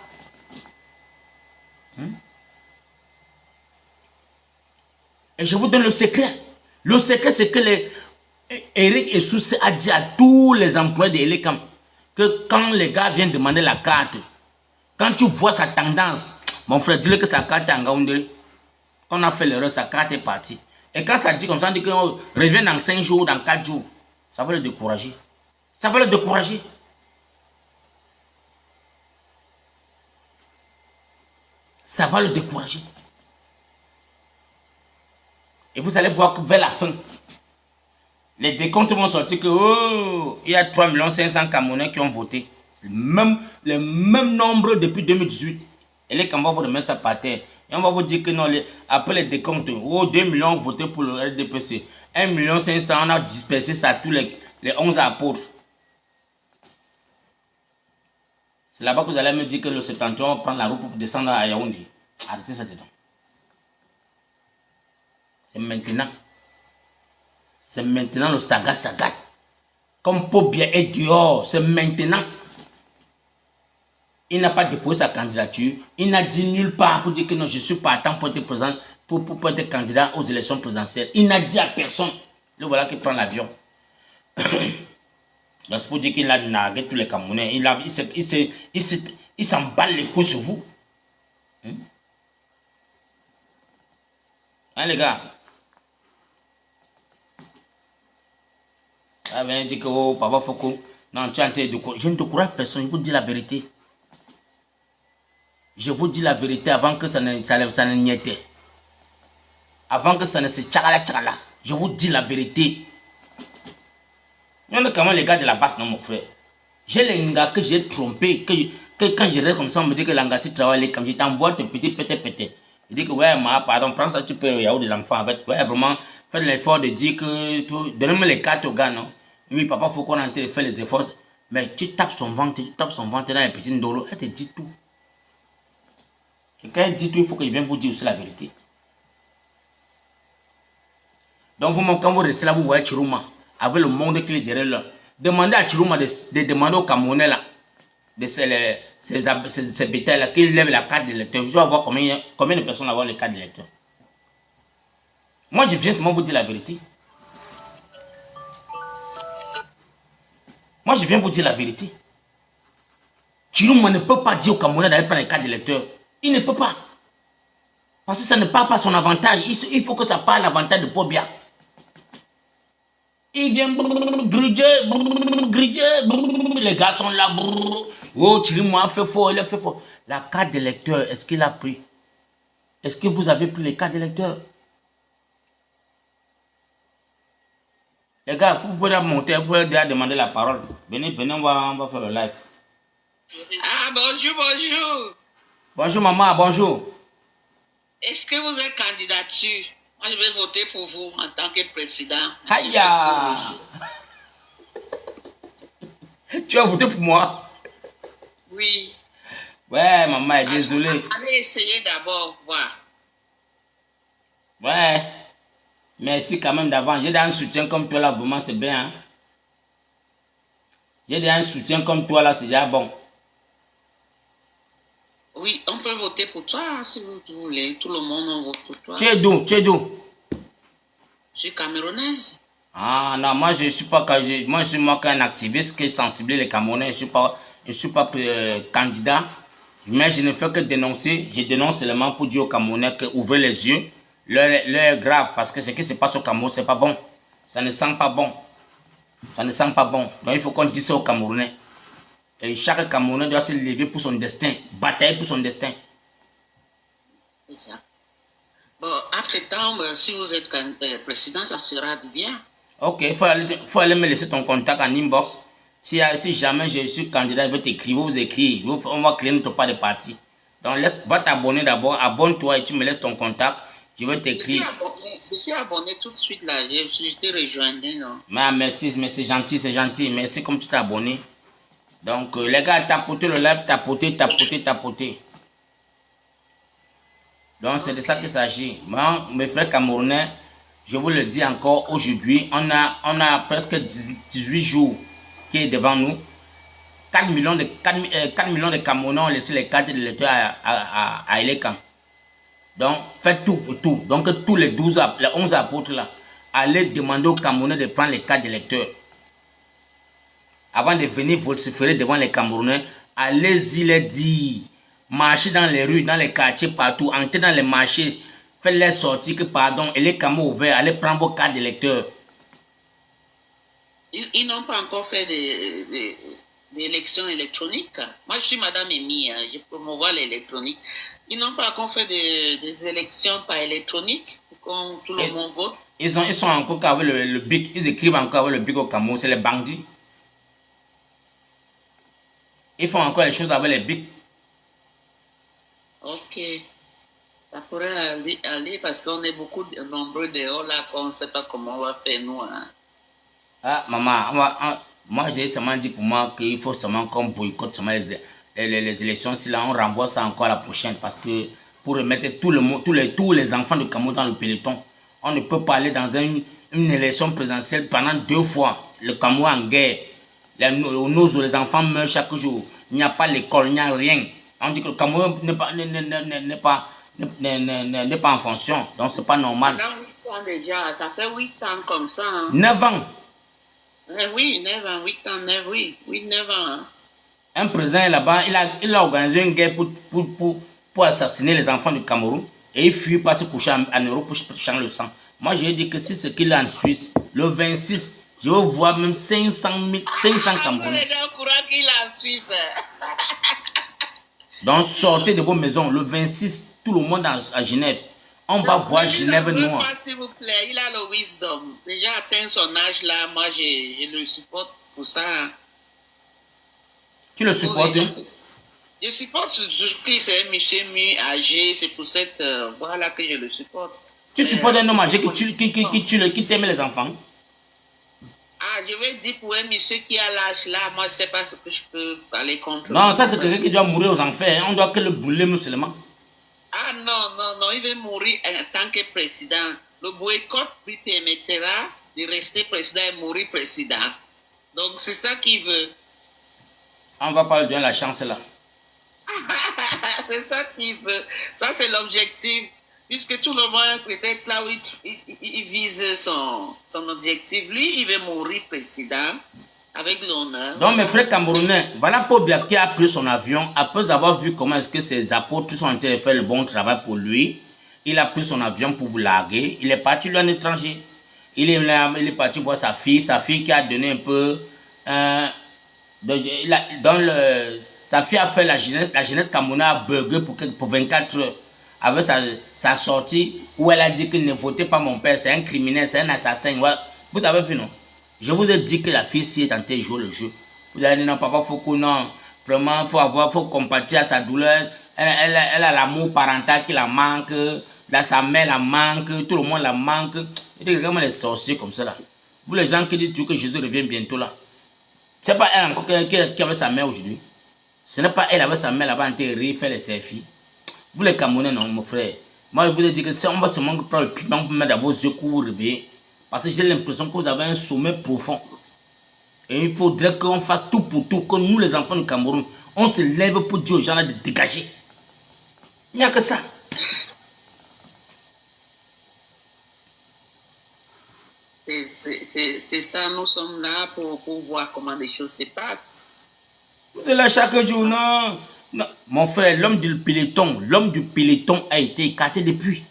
Et je vous donne le secret. Le secret, c'est que Eric Essousse a dit à tous les employés de Elecam que quand les gars viennent demander la carte, quand tu vois sa tendance, mon frère, dis-le que sa carte est en Ngaoundéré. Quand on a fait l'erreur, sa carte est partie. Et quand ça dit comme ça, on dit qu'on revient dans 5 jours, dans 4 jours, ça va le décourager. Ça va le décourager. Ça va le décourager. Et vous allez voir que vers la fin, les décomptes vont sortir que il y a 3 500 Camerounais qui ont voté. C'est le même nombre depuis 2018. Et les Camerounais vont remettre ça par terre. Et on va vous dire que non, après les décomptes, 2 millions ont voté pour le RDPC. 1 500 000, on a dispersé ça à tous les 11 apôtres. C'est là-bas que vous allez me dire que le septentrion va prendre la route pour descendre à Yaoundé. Arrêtez ça dedans. C'est maintenant. C'est maintenant le saga. Comme Pobia est dehors, c'est maintenant. Il n'a pas déposé sa candidature. Il n'a dit nulle part pour dire que non, je suis partant pour être présent, pour être candidat aux élections présidentielles. Il n'a dit à personne. Le voilà qui prend l'avion. Donc c'est pour dire qu'il a nargué tous les Camerounais. Il s'emballe les coups sur vous. Hein les gars? Ah ben, dit que oh, Papa Foucault, non, tu es en train de... Je ne te crois personne, je vous dis la vérité. Je vous dis la vérité avant que ça ne n'y était. Avant que ça ne se tchakala. Je vous dis la vérité. Non, mais comment les gars de la basse, non, mon frère. J'ai les gars que j'ai trompés, que quand je reste comme ça, on me dit que l'angassi travaille, comme je t'envoie tes petits pété. Il dit que ouais, pardon, prends ça, tu peux, il y a des enfants avec. Ouais, vraiment, faites l'effort de dire que, donnez-moi les cartes au gars, non? Oui, papa, faut qu'on entre et faire les efforts. Mais tu tapes son ventre dans les petits dolos, elle te dit tout. Et quand elle dit tout, il faut qu'il vienne vous dire aussi la vérité. Donc, vous, quand vous restez là, vous voyez Chiruma, avec le monde qui est derrière là. Demandez à Chiruma de demander au Camerounais là, de ces bétails là, qu'il lève la carte d'électeur. Je vais voir combien de personnes avoir les cartes d'électeur. Moi, je viens seulement vous dire la vérité. Moi, je viens vous dire la vérité. Chiruma ne peut pas dire au Camerounais d'aller prendre les cartes d'électeur. Il ne peut pas. Parce que ça ne parle pas son avantage. Il faut que ça parle l'avantage de Pobia. Il vient griller, les gars sont là. Oh, Chirima fait fort, il a fait fort. La carte d'électeur, est-ce qu'il a pris? Est-ce que vous avez pris les cartes d'électeur? Les gars, vous pouvez monter, vous pouvez déjà demander la parole. Venez, on va faire le live. Ah, bonjour, bonjour. Bonjour maman, bonjour. Est-ce que vous êtes candidature? Moi, je vais voter pour vous en tant que président. Aïe! Tu as voté pour moi? Oui. Ouais, maman, désolé. Allez essayer d'abord, voir. Ouais. Merci quand même d'avant. J'ai un soutien comme toi là, vraiment, c'est bien. Hein? J'ai un soutien comme toi là, c'est déjà bon. Oui, on peut voter pour toi hein, si vous voulez. Tout le monde on vote pour toi. Tu es d'où? Tu es d'où? Je suis camerounaise. Ah non, moi je suis pas moi je suis qu'un activiste qui sensibilise les Camerounais. Je suis pas candidat, mais je ne fais que dénoncer. Je dénonce seulement pour dire aux Camerounais que ouvrez les yeux. L'heure est grave parce que ce qui se passe au Cameroun c'est pas bon. Ça ne sent pas bon. Ça ne sent pas bon. Donc il faut qu'on dise ça aux Camerounais. Et chaque Camerounais doit se lever pour son destin, batailler pour son destin. Exact. Bon, entre-temps, si vous êtes président, ça sera bien. Ok, faut aller me laisser ton contact en inbox. Si jamais je suis candidat, je vais t'écrire, vous écrire. On va créer notre pas de parti. Donc, va t'abonner d'abord. Abonne-toi et tu me laisses ton contact. Je vais t'écrire. Je suis abonné tout de suite là. Je te rejoindrai, non? Mais merci, mais c'est gentil, c'est gentil. Merci comme tu t'es abonné. Donc, les gars, tapotez le live, tapotez. Donc, c'est de ça qu'il s'agit. Moi, mes frères camerounais, je vous le dis encore aujourd'hui, on a presque 18 jours qui est devant nous. 4 millions de Camerounais ont laissé les cartes de l'électeur à Eleka. Donc, faites tout pour tout. Donc, tous les 11 apôtres là, allez demander aux Camerounais de prendre les cartes d'électeur. Avant de venir vociférer devant les Camerounais, allez-y les dire. Marchez dans les rues, dans les quartiers, partout. Entrez dans les marchés. Faites-les sortir que pardon. Et les camos ouverts, allez prendre vos cartes d'électeurs. Ils n'ont pas encore fait d'élections électroniques. Moi, je suis Madame Emi, hein, je promouvois l'électronique. Ils n'ont pas encore fait des élections par électronique, comme tout le monde vote. Ils sont encore avec le BIC. Ils écrivent encore avec le BIC au Cameroun. C'est les bandits. Ils font encore les choses avec les BIC. Ok. Ça pourrait aller parce qu'on est beaucoup nombreux dehors là, qu'on ne sait pas comment on va faire nous. Hein. Ah, maman, moi j'ai seulement dit pour moi qu'il faut seulement qu'on boycotte seulement les élections. Si là, on renvoie ça encore à la prochaine parce que pour remettre tout le monde, tous les enfants de Cameroun dans le peloton, on ne peut pas aller dans une élection présidentielle pendant 2 fois. Le Cameroun en guerre. Les enfants meurent chaque jour. Il n'y a pas l'école, il n'y a rien. On dit que le Cameroun n'est pas en fonction. Donc c'est pas normal. 8 ans déjà, ça fait 8 ans comme ça. Hein. 9 ans. Oui, 9 ans, 8 ans, 9, oui, 9 ans. Hein. Un président là-bas, il a organisé une guerre pour assassiner les enfants du Cameroun et il fuit pas se coucher en Europe pour changer le sang. Moi, j'ai dit que si ce qu'il a en Suisse, le 26, je veux voir même 500 Camerounais. Qu'il a en Suisse. Donc, sortez de vos maisons. Le 26, tout le monde à Genève. On va voir Genève noire. S'il vous plaît, il a le wisdom. Déjà atteint son âge là, moi je le supporte pour ça. Tu le supportes? Je supporte ce qui c'est un monsieur mieux âgé, c'est pour cette voie-là que je le supporte. Tu supportes un homme âgé qui t'aime les enfants? Ah, je vais dire pour un monsieur qui a l'âge là, moi je ne sais pas ce que je peux parler contre. Non, ça c'est quelqu'un qui doit mourir aux enfers. On doit que le brûler seulement. Ah non, il va mourir en tant que président. Le boycott lui permettra de rester président et mourir président. Donc c'est ça qu'il veut. On va pas lui donner la chance là. C'est ça qu'il veut. Ça c'est l'objectif. Puisque tout le monde peut-être là où il vise son objectif. Lui, il veut mourir président avec l'honneur. Donc mes frères camerounais, voilà Paul Biya qui a pris son avion après avoir vu comment est-ce que ses apôtres sont en train de faire le bon travail pour lui. Il a pris son avion pour vous larguer. Il est parti lui en étranger. Il est parti voir sa fille qui a donné un peu... sa fille a fait la jeunesse camerounaise à burger pour 24 heures. Avec sa sortie où elle a dit qu'il ne votait pas mon père, c'est un criminel, c'est un assassin. Vous avez vu, non? Je vous ai dit que la fille si est en train de jouer le jeu. Vous avez dit non, papa, non, vraiment, faut compatir à sa douleur. Elle a l'amour parental qui la manque, là, sa mère la manque, tout le monde la manque. Il y a vraiment les sorciers comme ça là. Vous les gens qui disent que Jésus revient bientôt là. C'est pas elle encore qui avait sa mère aujourd'hui. Ce n'est pas elle avec sa mère là-bas en train de rire, faire les selfies. Vous les Camerounais, non, mon frère. Moi, je vous ai dit que si on va seulement prendre le piment pour mettre dans vos yeux pour vous réveiller, parce que j'ai l'impression que vous avez un sommet profond. Et il faudrait qu'on fasse tout pour tout, que nous, les enfants du Cameroun, on se lève pour dire aux gens là de dégager. Il n'y a que ça. C'est ça, nous sommes là pour voir comment les choses se passent. Vous êtes là chaque jour, non? Non. Mon frère, l'homme du peloton a été écarté depuis.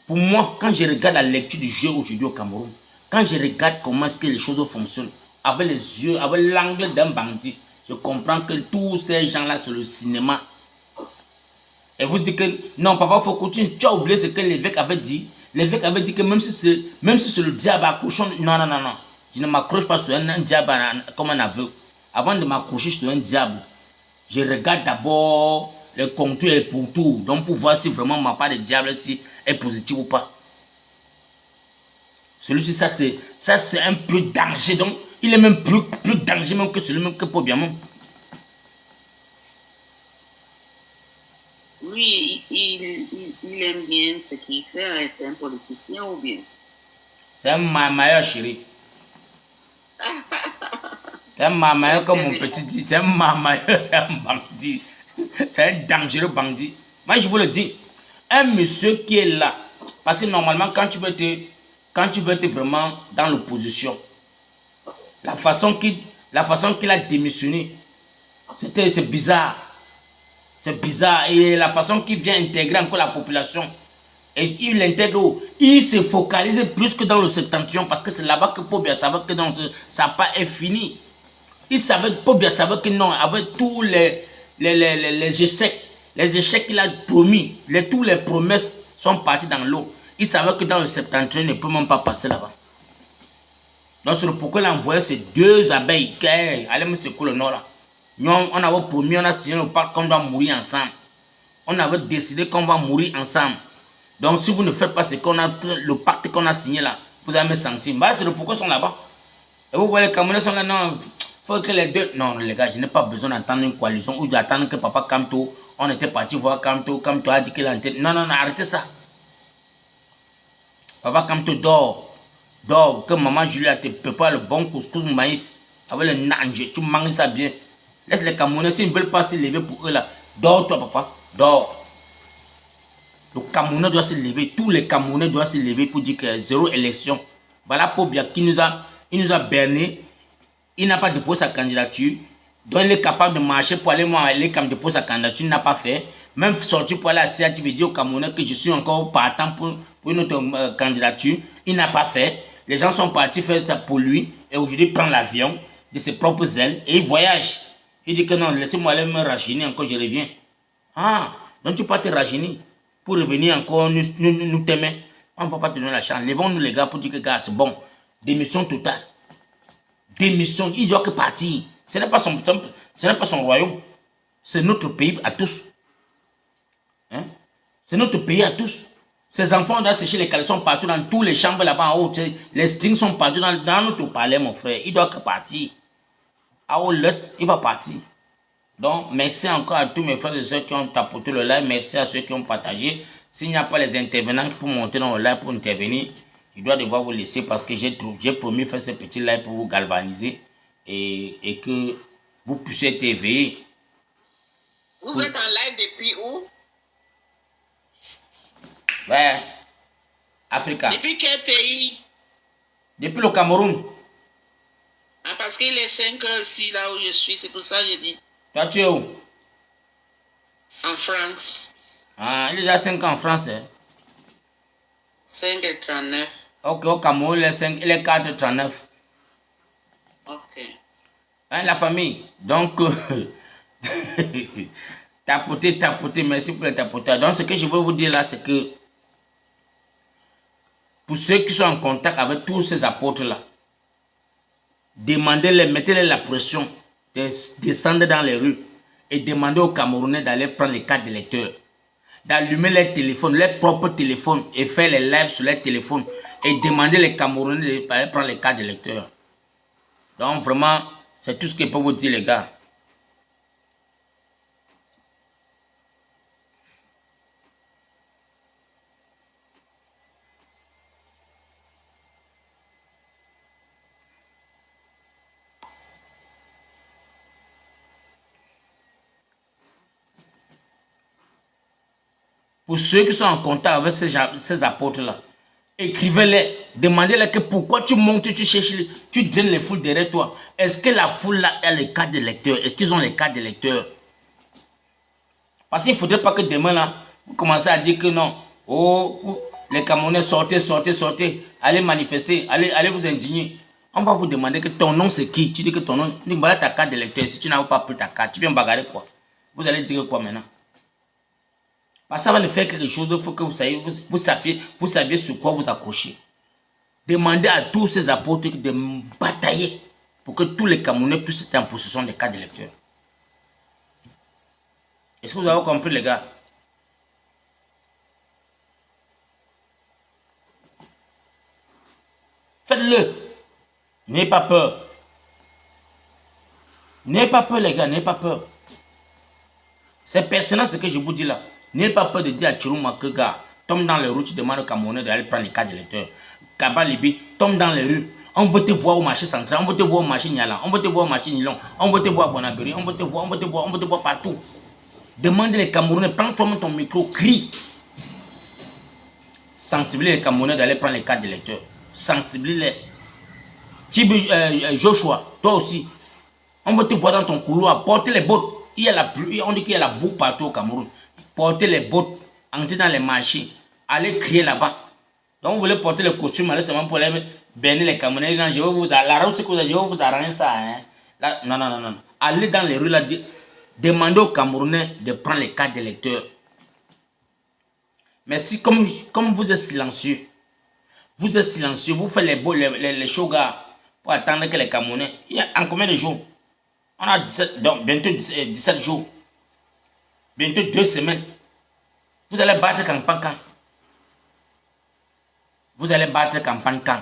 Pour moi, quand je regarde la lecture du jeu aujourd'hui au Cameroun, quand je regarde comment est-ce que les choses fonctionnent, avec les yeux, avec l'angle d'un bandit, je comprends que tous ces gens-là, c'est le cinéma. Et vous dites que, non, papa, il faut continuer. Tu as oublié ce que l'évêque avait dit. L'évêque avait dit que même si c'est le diable accrochant, non. Je ne m'accroche pas sur un diable comme un aveugle. Avant de m'accrocher sur un diable, je regarde d'abord les contours et les pourtours, donc pour voir si vraiment ma part de diable si est positive ou pas. Celui-ci, ça c'est un peu danger, donc il est même plus danger même que celui même que Paul Biya. Lui, il aime bien ce qu'il fait, c'est un politicien ou bien? C'est un mamailleur chéri. C'est un mamailleur comme mon petit dit, c'est un mamailleur, c'est un bandit. C'est un dangereux bandit. Moi je vous le dis, un monsieur qui est là, parce que normalement quand tu veux être vraiment dans l'opposition, la façon qu'il a démissionné, c'est bizarre. C'est bizarre. Et la façon qu'il vient intégrer encore la population, et il l'intègre, il se focalise plus que dans le septentrion, parce que c'est là-bas que Paul Biya savait que ça pas est fini. Paul Biya savait que non, avec tous les échecs qu'il a promis, tous les promesses sont parties dans l'eau. Il savait que dans le septentrion, il ne peut même pas passer là-bas. Donc c'est pourquoi il a envoyé ces deux abeilles, allez me secouer le nord là. Nous, on avait promis, on a signé le pacte qu'on doit mourir ensemble. On avait décidé qu'on va mourir ensemble. Donc si vous ne faites pas le pacte qu'on a signé là, vous allez me sentir. Bah, c'est pourquoi ils sont là-bas. Et vous voyez les Camerounais sont là, non, faut que les deux... Non les gars, je n'ai pas besoin d'entendre une coalition ou d'attendre que papa Kamto, on était parti voir Kamto a dit qu'il a en tête. Non, arrêtez ça. Papa Kamto dors, que maman Julia te prépare le bon couscous maïs avec le nange, tu manges ça bien. Laisse les Camerounais, s'ils ne veulent pas se lever pour eux là, dors toi papa, dors. Le Camerounais doit se lever, tous les Camerounais doivent se lever pour dire que zéro élection. Voilà Paul Biya qui nous a berné, il n'a pas déposé sa candidature, donc il est capable de marcher pour aller déposer sa candidature, il n'a pas fait. Même sorti pour aller à CA, tu veux dire aux Camerounais que je suis encore partant pour une autre candidature, il n'a pas fait. Les gens sont partis faire ça pour lui et aujourd'hui il prend l'avion de ses propres ailes et il voyage. Il dit que non, laissez-moi aller me rajeunir encore, je reviens. Ah, donc tu peux te rajeunir pour revenir encore, nous t'aimer. On ne peut pas te donner la chance. Levons-nous les gars pour dire que gars, c'est bon. Démission totale. Démission, il doit que partir. Ce n'est pas son royaume. C'est notre pays à tous. Hein? C'est notre pays à tous. Ces enfants doivent sécher les caleçons partout dans tous les chambres là-bas en haut. Les stings sont partout dans notre palais, mon frère. Il doit que partir. À haut, il va partir. Donc, merci encore à tous mes frères et sœurs qui ont tapoté le live. Merci à ceux qui ont partagé. S'il n'y a pas les intervenants pour monter dans le live pour intervenir, je dois devoir vous laisser parce que j'ai promis de faire ce petit live pour vous galvaniser et que vous puissiez être éveillés. Vous êtes en live depuis où? Ouais, Africa. Depuis quel pays? Depuis le Cameroun. Ah, parce qu'il est 5 heures ici, là où je suis, c'est pour ça que je dis. Toi, tu es où? En France. Ah, il est déjà 5 ans en France. Hein? 5h39. Ok, au Cameroun, il est 4h39. Ok. Hein, la famille. Donc, tapoter, merci pour le tapotage. Donc, ce que je veux vous dire là, c'est que pour ceux qui sont en contact avec tous ces apôtres-là, demandez-les, mettez-les la pression de descendre dans les rues et demandez aux Camerounais d'aller prendre les cartes d'électeurs, d'allumer les téléphones, leurs propres téléphones et faire les lives sur les téléphones et demander les Camerounais d'aller prendre les cartes d'électeurs. Donc vraiment, c'est tout ce que je peux vous dire les gars. Pour ceux qui sont en contact avec ces apôtres-là, écrivez-les, demandez-les que pourquoi tu montes, tu cherches, tu donnes les foules derrière toi. Est-ce que la foule-là a les cartes de lecteur? Est-ce qu'ils ont les cartes de lecteur? Parce qu'il ne faudrait pas que demain, là, vous commencez à dire que non. Oh, les Camerounais, sortez, allez manifester, allez vous indigner. On va vous demander que ton nom c'est qui? Tu dis que ton nom, voilà ta carte de lecteur. Si tu n'as pas pris ta carte, tu viens bagarrer quoi? Vous allez dire quoi maintenant? Parce que ça va le faire quelque chose, il faut que vous saviez sur quoi vous accrocher. Demandez à tous ces apôtres de batailler pour que tous les Camerounais puissent être en possession des cartes d'électeurs. Est-ce que vous avez compris les gars? Faites-le. N'ayez pas peur. N'ayez pas peur les gars, n'ayez pas peur. C'est pertinent ce que je vous dis là. N'ayez pas peur de dire à Chiruma que gars, tombe dans les rues, tu demandes aux Camerounais d'aller prendre les cartes d'électeurs. Kaba Libi, tombe dans les rues. On veut te voir au marché central, on veut te voir au marché Nialan, on veut te voir au marché Nilon, on veut te voir à Bonabéry, on veut te voir partout. Demande les Camerounais, prends toi-même ton micro, crie. Sensibiliser les Camerounais d'aller prendre les cartes d'électeurs. Sensibiliser les. Joshua, toi aussi. On veut te voir dans ton couloir, porter les bottes. Il y a la pluie, on dit qu'il y a la boue partout au Cameroun. Porter les bottes, entrer dans les marchés, aller crier là-bas. Donc vous voulez porter le costume, aller seulement pour aller bénir les Camerounais. Non, je vais vous arranger ça. Hein. Là, non. Allez dans les rues là, demandez aux Camerounais de prendre les cartes d'électeurs. Mais si comme vous êtes silencieux, vous faites les shows gars pour attendre que les Camerounais. Il y a en combien de jours? On a 17, donc bientôt 17 jours. Bientôt 2 semaines. Vous allez battre campagne quand? Vous allez battre campagne quand?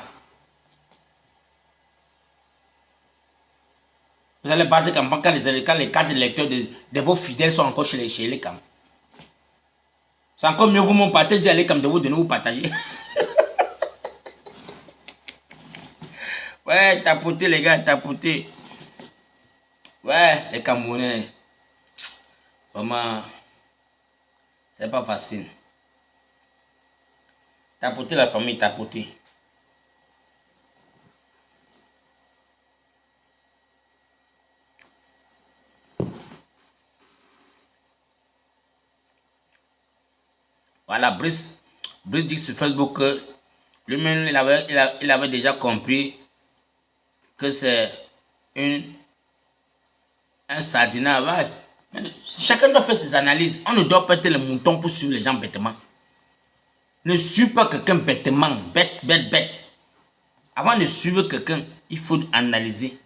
Vous allez battre campagne quand les cartes de lecteurs de vos fidèles sont encore chez les camps. C'est encore mieux vous m'en partagez aller comme de vous donner vous partager. Ouais, tapoter les gars, tapoter. Ouais, les Camerounais. Vraiment, c'est pas facile. Tapoter la famille, tapoter. Voilà, Brice dit sur Facebook que lui-même, il avait déjà compris que c'est un sardinage. Chacun doit faire ses analyses. On ne doit pas être le mouton pour suivre les gens bêtement. Ne suis pas quelqu'un bêtement, bête. Avant de suivre quelqu'un, il faut analyser.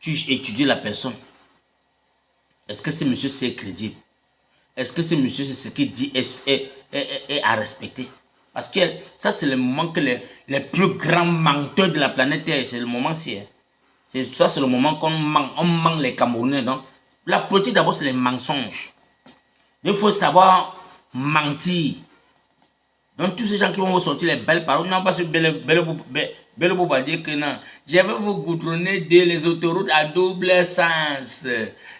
Tu étudies la personne. Est-ce que ce monsieur c'est crédible? Est-ce que ce monsieur c'est ce qu'il dit est à respecter? Parce que ça, c'est le moment que les plus grands menteurs de la planète Terre, c'est le moment-ci. Ça, c'est le moment qu'on ment les Camerounais. Donc, la politique, d'abord, c'est les mensonges. Il faut savoir mentir. Donc, tous ces gens qui vont vous sortir les belles paroles, non, pas ce belle va dire que non. Je vais vous goudronner les autoroutes à double sens.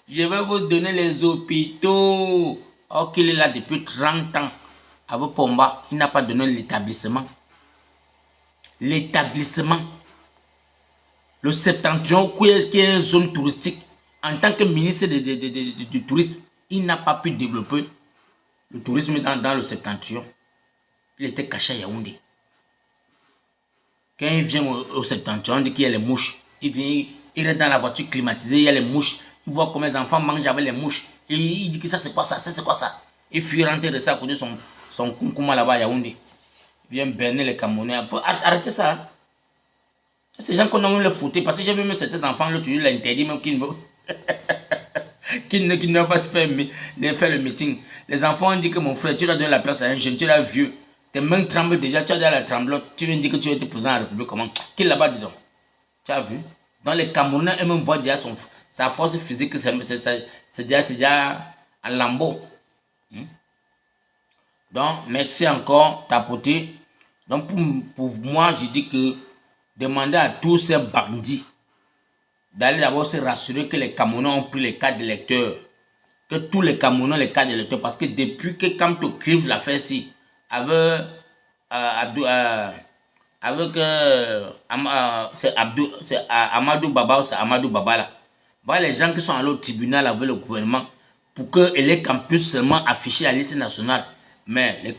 Je vais vous donner les hôpitaux. Or qu'il est là depuis 30 ans. À vos Pomba, il n'a pas donné l'établissement. L'établissement. Le Septentrion, qui est une zone touristique, en tant que ministre du tourisme, il n'a pas pu développer le tourisme dans le Septentrion. Il était caché à Yaoundé. Quand il vient au Septentrion, on dit qu'il y a les mouches. Il vient, il est dans la voiture climatisée, il y a les mouches. Il voit comment les enfants mangent avec les mouches. Et il dit que ça, c'est quoi ça, ça, c'est quoi ça. Il fuit rentrer de ça à côté de son kunkouma là-bas à Yaoundé. Il vient berner les Camerounais. Arrêtez ça. Hein. Ces gens qu'on a le foutre, parce que j'ai vu même certains enfants, là, tu l'as interdit même qu'ils ne veulent. Qui ne va pas se faire le meeting. Les enfants ont dit que mon frère, tu dois donner la place à un jeune, tu es vieux. Tes mains tremblent déjà, tu as déjà la tremblote. Tu viens dire que tu vas être président de la République. Comment? Qui là-bas, dis donc? Tu as vu? Dans les Camerounais, eux-mêmes voient déjà sa force physique, c'est déjà en lambeau. Donc, merci encore, tapoter. Donc, pour moi, je dis que demander à tous ces bandits d'aller d'abord se rassurer que les Camerounais ont pris les cartes d'électeurs. Que tous les Camerounais ont les cartes d'électeurs. Parce que depuis que Kamto Kriv l'a fait ici, avec Amadou Baba, c'est Amadou Baba là. Voilà les gens qui sont allés au tribunal avec le gouvernement pour que les campus seulement afficher la liste nationale. Mais les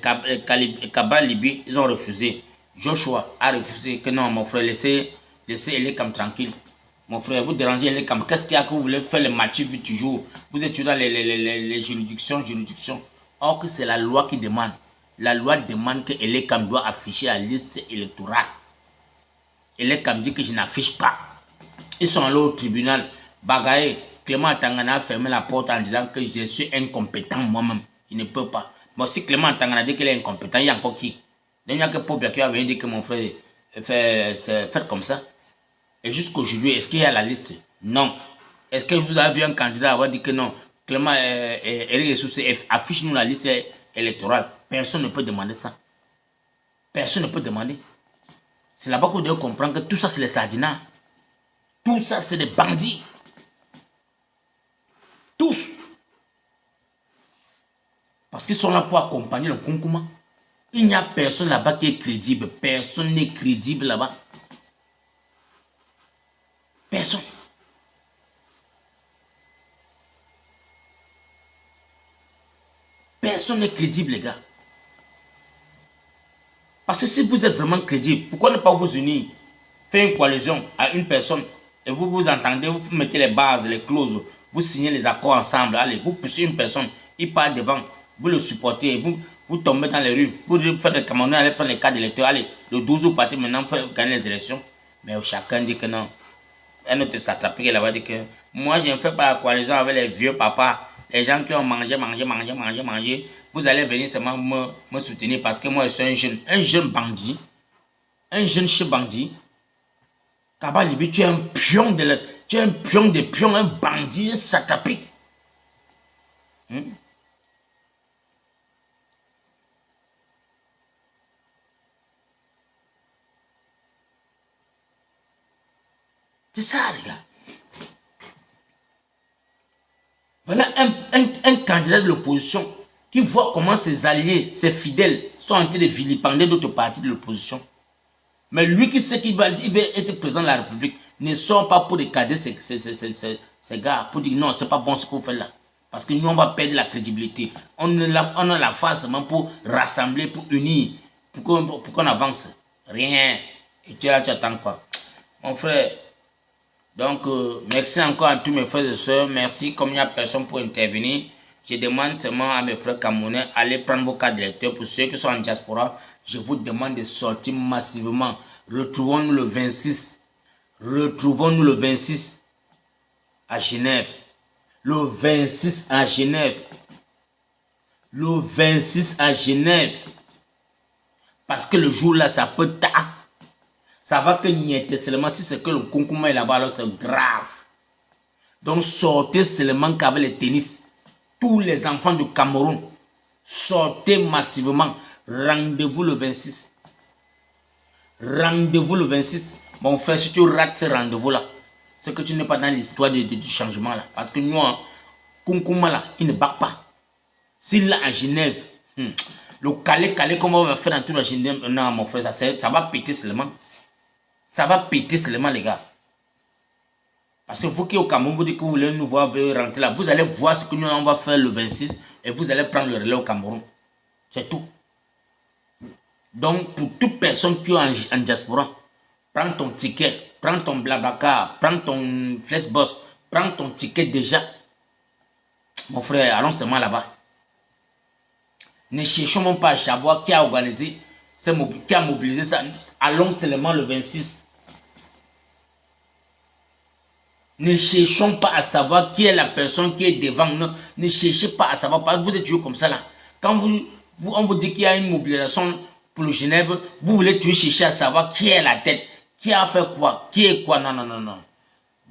Kabal Libye, ils ont refusé. Joshua a refusé que non, mon frère, laissez les comme tranquille. Mon frère, vous dérangez les comme. Qu'est-ce qu'il y a que vous voulez faire les matchs toujours? Vous êtes dans les juridictions. Or que c'est la loi qui demande. La loi demande que Elekam doit afficher la liste électorale. Elekam dit que je n'affiche pas. Ils sont allés au tribunal. Bagaye, Clément Tangana a fermé la porte en disant que je suis incompétent moi-même. Je ne peux pas. Bon, si Clément Tangana dit qu'il est incompétent, il y a encore qui? Il n'y a que Popia qui a venu dire que mon frère fait comme ça. Et jusqu'aujourd'hui, est-ce qu'il y a la liste? Non. Est-ce que vous avez vu un candidat avoir dit que non? Clément Eric affiche-nous la liste électorale. Personne ne peut demander ça. Personne ne peut demander. C'est là-bas que vous devez comprendre que tout ça, c'est les sardinats. Tout ça, c'est des bandits. Tous. Parce qu'ils sont là pour accompagner le Kunkouma. Il n'y a personne là-bas qui est crédible. Personne n'est crédible là-bas. Personne. Personne n'est crédible, les gars. Parce que si vous êtes vraiment crédible, pourquoi ne pas vous unir? Faire une coalition à une personne et vous vous entendez, vous mettez les bases, les clauses, vous signez les accords ensemble. Allez, vous poussez une personne, il part devant, vous le supportez, vous tombez dans les rues, vous faites des Camerounais, allez prendre les cartes d'électeurs, allez, le 12 août parti maintenant, faut gagner les élections. Mais chacun dit que non. Un autre s'attrape là-bas dit que moi je ne fais pas la coalition avec les vieux papas, les gens qui ont mangé. Vous allez venir seulement me soutenir parce que moi je suis un jeune bandit, un jeune chef bandit. Kabal Libye, tu es un pion des pions, un bandit, un satrapique. C'est ça, les gars. Voilà un candidat de l'opposition qui voit comment ses alliés, ses fidèles sont en train de vilipender d'autres partis de l'opposition. Mais lui qui sait qu'il va être président de la République ne sort pas pour regarder ces gars, pour dire non, c'est pas bon ce qu'on fait là. Parce que nous, on va perdre la crédibilité. On a la face seulement pour rassembler, pour unir, pour qu'on avance. Rien. Et tu attends quoi? Mon frère, donc, merci encore à tous mes frères et sœurs. Merci. Comme il n'y a personne pour intervenir, je demande seulement à mes frères camerounais, allez prendre vos cartes d'électeurs. Pour ceux qui sont en diaspora, je vous demande de sortir massivement. Retrouvons-nous le 26. Retrouvons-nous le 26 à Genève. Le 26 à Genève. Le 26 à Genève. Parce que le jour-là, ça peut ça va que niette seulement si c'est que le concours est là-bas, alors c'est grave. Donc sortez seulement qu'avec les tennis. Tous les enfants du Cameroun, sortez massivement. Rendez-vous le 26. Rendez-vous le 26. Mon frère, si tu rates ce rendez-vous-là, c'est que tu n'es pas dans l'histoire du changement là. Parce que nous, Kunkouma là, il ne bat pas. S'il est à Genève, le calé comme on va faire dans toute la Genève, non mon frère, ça va péter seulement. Ça va péter seulement les gars. Parce que vous qui au Cameroun, vous dites que vous voulez nous voir rentrer là, vous allez voir ce que nous on va faire le 26 et vous allez prendre le relais au Cameroun. C'est tout. Donc pour toute personne qui est en diaspora, prends ton ticket, prends ton Blablacar, prends ton Flexbus, prends ton ticket déjà. Mon frère, allons seulement là-bas. Ne cherchons même pas à savoir qui a organisé, qui a mobilisé ça. Allons seulement le 26. Ne cherchons pas à savoir qui est la personne qui est devant nous. Ne cherchez pas à savoir. Vous êtes toujours comme ça là. Quand on vous dit qu'il y a une mobilisation pour le Genève, vous voulez toujours chercher à savoir qui est la tête, qui a fait quoi, qui est quoi. Non, non, non, non.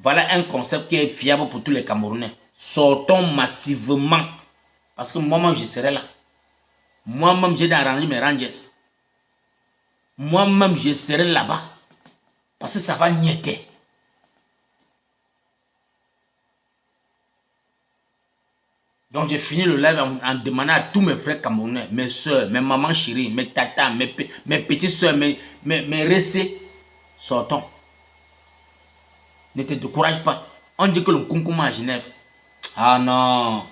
Voilà un concept qui est fiable pour tous les Camerounais. Sortons massivement. Parce que moi-même, je serai là. Moi-même, j'ai arrangé mes rangers. Moi-même, je serai là-bas. Parce que ça va nieter. Donc, j'ai fini le live en demandant à tous mes frères camerounais, mes soeurs, mes mamans chéries, mes tatas, mes petites soeurs, mes récés. Sortons. Ne te décourage pas. On dit que le concours à Genève. Ah non.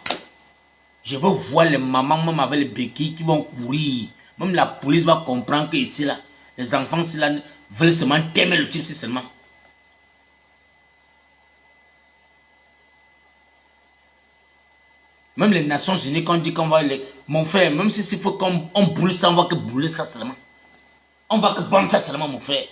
Je veux voir les mamans, même avec les béquilles qui vont courir. Même la police va comprendre que ici, là, les enfants ici, là, veulent seulement t'aimer le type, si seulement. Même les Nations Unies, quand on dit qu'on va les... Mon frère, même si il faut qu'on brûle ça, on va que brûler ça seulement. On va que bomber ça seulement, mon frère.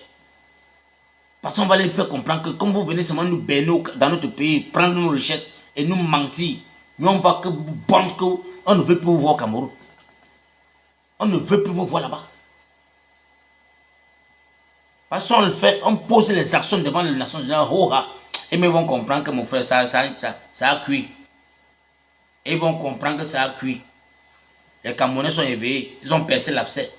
Parce qu'on va les faire comprendre que comme vous venez seulement nous bénir dans notre pays, prendre nos richesses et nous mentir, nous on va que bomber, on ne veut plus vous voir au Cameroun. On ne veut plus vous voir là-bas. Parce qu'on le fait, on pose les actions devant les Nations Unies, et ils vont comprendre que mon frère, ça a cuit. Et ils vont comprendre que ça a cuit. Les Camerounais sont éveillés, ils ont percé l'abcès.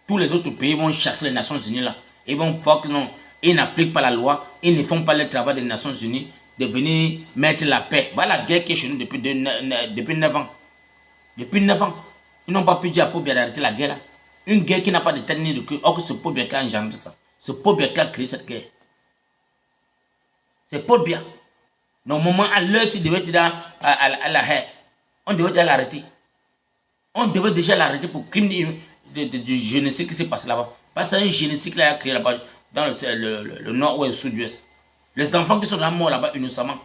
Tous les autres pays vont chasser les Nations Unies là. Ils vont voir que non, ils n'appliquent pas la loi, ils ne font pas le travail des Nations Unies de venir mettre la paix. Voilà la guerre qui est chez nous depuis 9 ans. Depuis 9 ans. Ils n'ont pas pu dire à Paul Biya d'arrêter la guerre là. Une guerre qui n'a pas de tête ni de queue. Or que c'est Paul Biya qui a engendré ça. C'est Paul Biya qui a créé cette guerre. C'est Paul Biya. Normalement, à l'heure s'il devait être à la haie, on devait déjà l'arrêter. On devait déjà l'arrêter pour crime de génocide qui s'est passé là-bas. Parce que c'est un génocide qu'il a créé là-bas, dans le nord ou le sud-ouest. Les enfants qui sont là morts là-bas innocemment.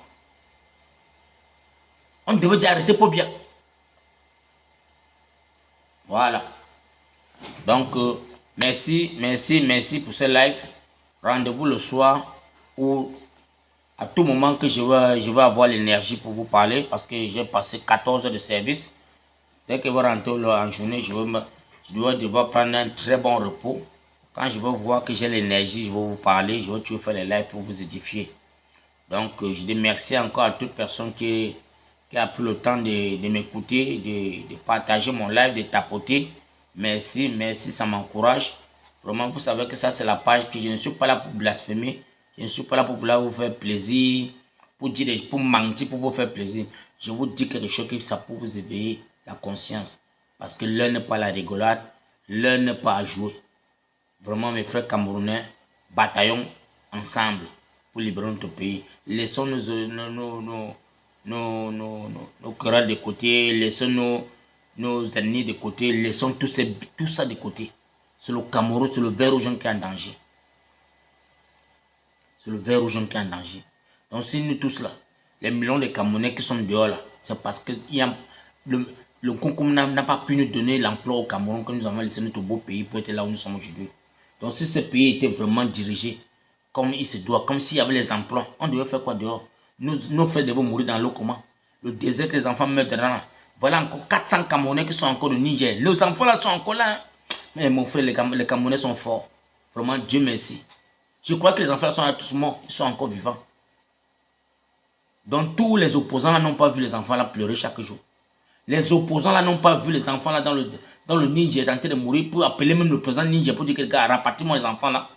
On devait déjà arrêter Paul Biya. Voilà. Donc, merci pour ce live. Rendez-vous le soir ou à tout moment que je vais avoir l'énergie pour vous parler parce que j'ai passé 14 heures de service. Dès que je vais rentrer en journée, je dois devoir prendre un très bon repos. Quand je vais voir que j'ai l'énergie, je vais vous parler, je vais toujours faire les lives pour vous édifier. Donc, je dis merci encore à toute personne qui a pris le temps de m'écouter, de partager mon live, de tapoter. Merci, ça m'encourage. Vraiment, vous savez que ça, c'est la page que je ne suis pas là pour blasphémer. Je ne suis pas là pour vouloir vous faire plaisir, pour mentir, pour vous faire plaisir. Je vous dis quelque chose qui ça pour vous éveiller la conscience. Parce que l'heure n'est pas la rigolade, l'heure n'est pas à jouer. Vraiment, mes frères camerounais, bataillons ensemble pour libérer notre pays. Laissons nos querelles de côté, laissons nos ennemis de côté, laissons tout ça de côté. C'est le Cameroun, c'est le vert rouge qui est en danger. C'est le vert rouge qui est en danger. Donc si nous tous là, les millions de Camerounais qui sont dehors là, c'est parce que le concours n'a pas pu nous donner l'emploi au Cameroun que nous avons laissé notre beau pays pour être là où nous sommes aujourd'hui. Donc si ce pays était vraiment dirigé comme il se doit, comme s'il y avait les emplois, on devait faire quoi dehors? Nos frères devaient mourir dans l'eau comment? Le désert que les enfants meurent dedans là. Voilà encore 400 Camerounais qui sont encore au Niger. Les enfants là sont encore là. Mais mon frère, les Camerounais sont forts. Vraiment, Dieu merci. Je crois que les enfants sont là tous morts. Ils sont encore vivants. Donc tous les opposants là n'ont pas vu les enfants là pleurer chaque jour. Les opposants là n'ont pas vu les enfants là dans le ninja en train de mourir pour appeler même le président ninja pour dire que gars, rapatriez-moi les enfants là.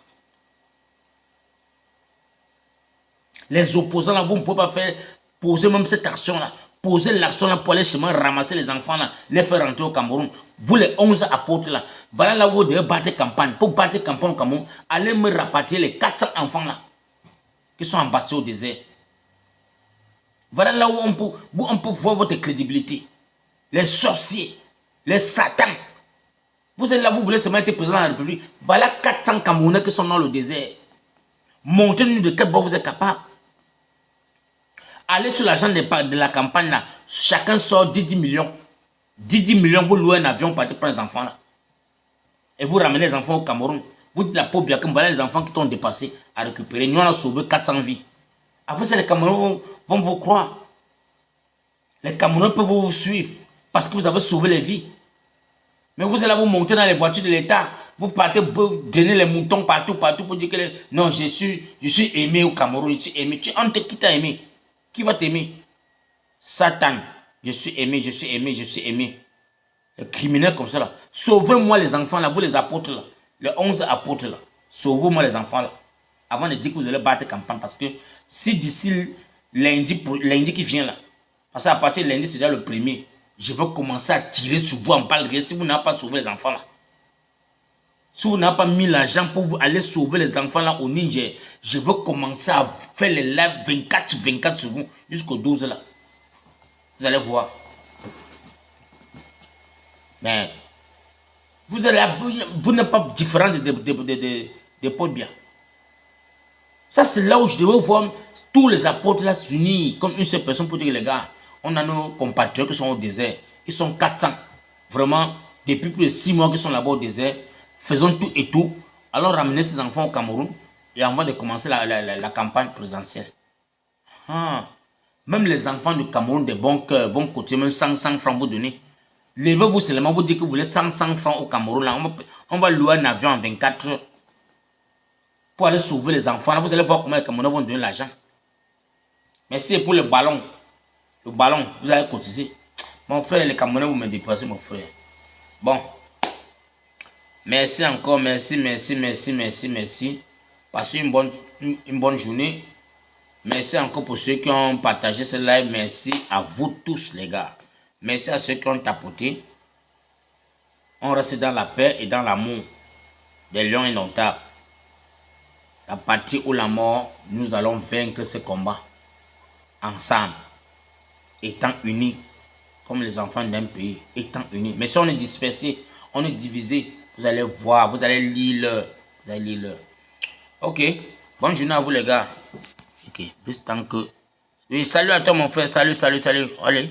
Les opposants là, vous ne pouvez pas faire poser même cette action là. Poser l'action là pour aller chez moi ramasser les enfants là, les faire rentrer au Cameroun. Vous les 11 apôtres là, voilà là où vous devez battre campagne. Pour battre campagne au Cameroun, allez me rapatrier les 400 enfants là qui sont embassés au désert. Voilà là où on peut voir votre crédibilité. Les sorciers, les satans. Vous êtes là, vous voulez seulement être président de la République. Voilà 400 Camerounais qui sont dans le désert. Montez-nous de quel bord vous êtes capable. Allez sur l'argent de la campagne là. Chacun sort 10 millions. 10 millions, vous louez un avion pour prendre les enfants là. Et vous ramenez les enfants au Cameroun. Vous dites la pauvre bien que voilà les enfants qui t'ont dépassé à récupérer. Nous on a sauvé 400 vies. Après ça, les Camerounais vont vous croire. Les Camerounais peuvent vous suivre parce que vous avez sauvé les vies. Mais vous allez vous monter dans les voitures de l'État. Vous partez donner les moutons partout pour dire que non, je suis aimé au Cameroun, je suis aimé. Qui t'a aimé? Qui va t'aimer? Satan. Je suis aimé, je suis aimé, je suis aimé. Les criminels comme ça là. Sauvez-moi les enfants là, vous les apôtres là. Les 11 apôtres là. Sauvez-moi les enfants là. Avant de dire que vous allez battre campagne. Parce que si d'ici lundi qui vient là, parce qu'à partir de lundi c'est déjà le premier, je vais commencer à tirer sur vous en balle réelle si vous n'avez pas sauvé les enfants là. Si vous n'avez pas mis l'argent pour vous aller sauver les enfants là au Niger, je vais commencer à faire les lives 24/24 sur vous jusqu'au 12 là. Vous allez voir. Mais vous n'êtes pas différent des potes bien. Ça c'est là où je devais voir tous les apôtres là s'unir comme une seule personne pour dire les gars, on a nos compatriotes qui sont au désert. Ils sont 400. Vraiment, depuis plus de 6 mois qu'ils sont là-bas au désert. Faisons tout et tout. Allons ramener ces enfants au Cameroun et avant de commencer la campagne présidentielle. Même les enfants du Cameroun des bons cœurs vont coûter même 100 francs vous donner. Levez-vous seulement, vous dites que vous voulez 100 francs au Cameroun. Là, on va louer un avion en 24 heures pour aller sauver les enfants. Là, vous allez voir comment les Camerounais vont donner l'argent. Merci pour le ballon. Le ballon, vous allez cotiser. Mon frère, les Camerounais, vous me dépassez, mon frère. Bon. Merci encore, merci. Passez une bonne journée. Merci encore pour ceux qui ont partagé ce live. Merci à vous tous, les gars. Merci à ceux qui ont tapoté. On reste dans la paix et dans l'amour des lions indomptables. La partie ou la mort, nous allons vaincre ce combat. Ensemble. Étant unis. Comme les enfants d'un pays. Étant unis. Mais si on est dispersé, on est divisé. Vous allez voir, vous allez lire. Ok. Bonne journée à vous les gars. Ok. Juste tant que... Oui, salut à toi mon frère. Salut. Allez.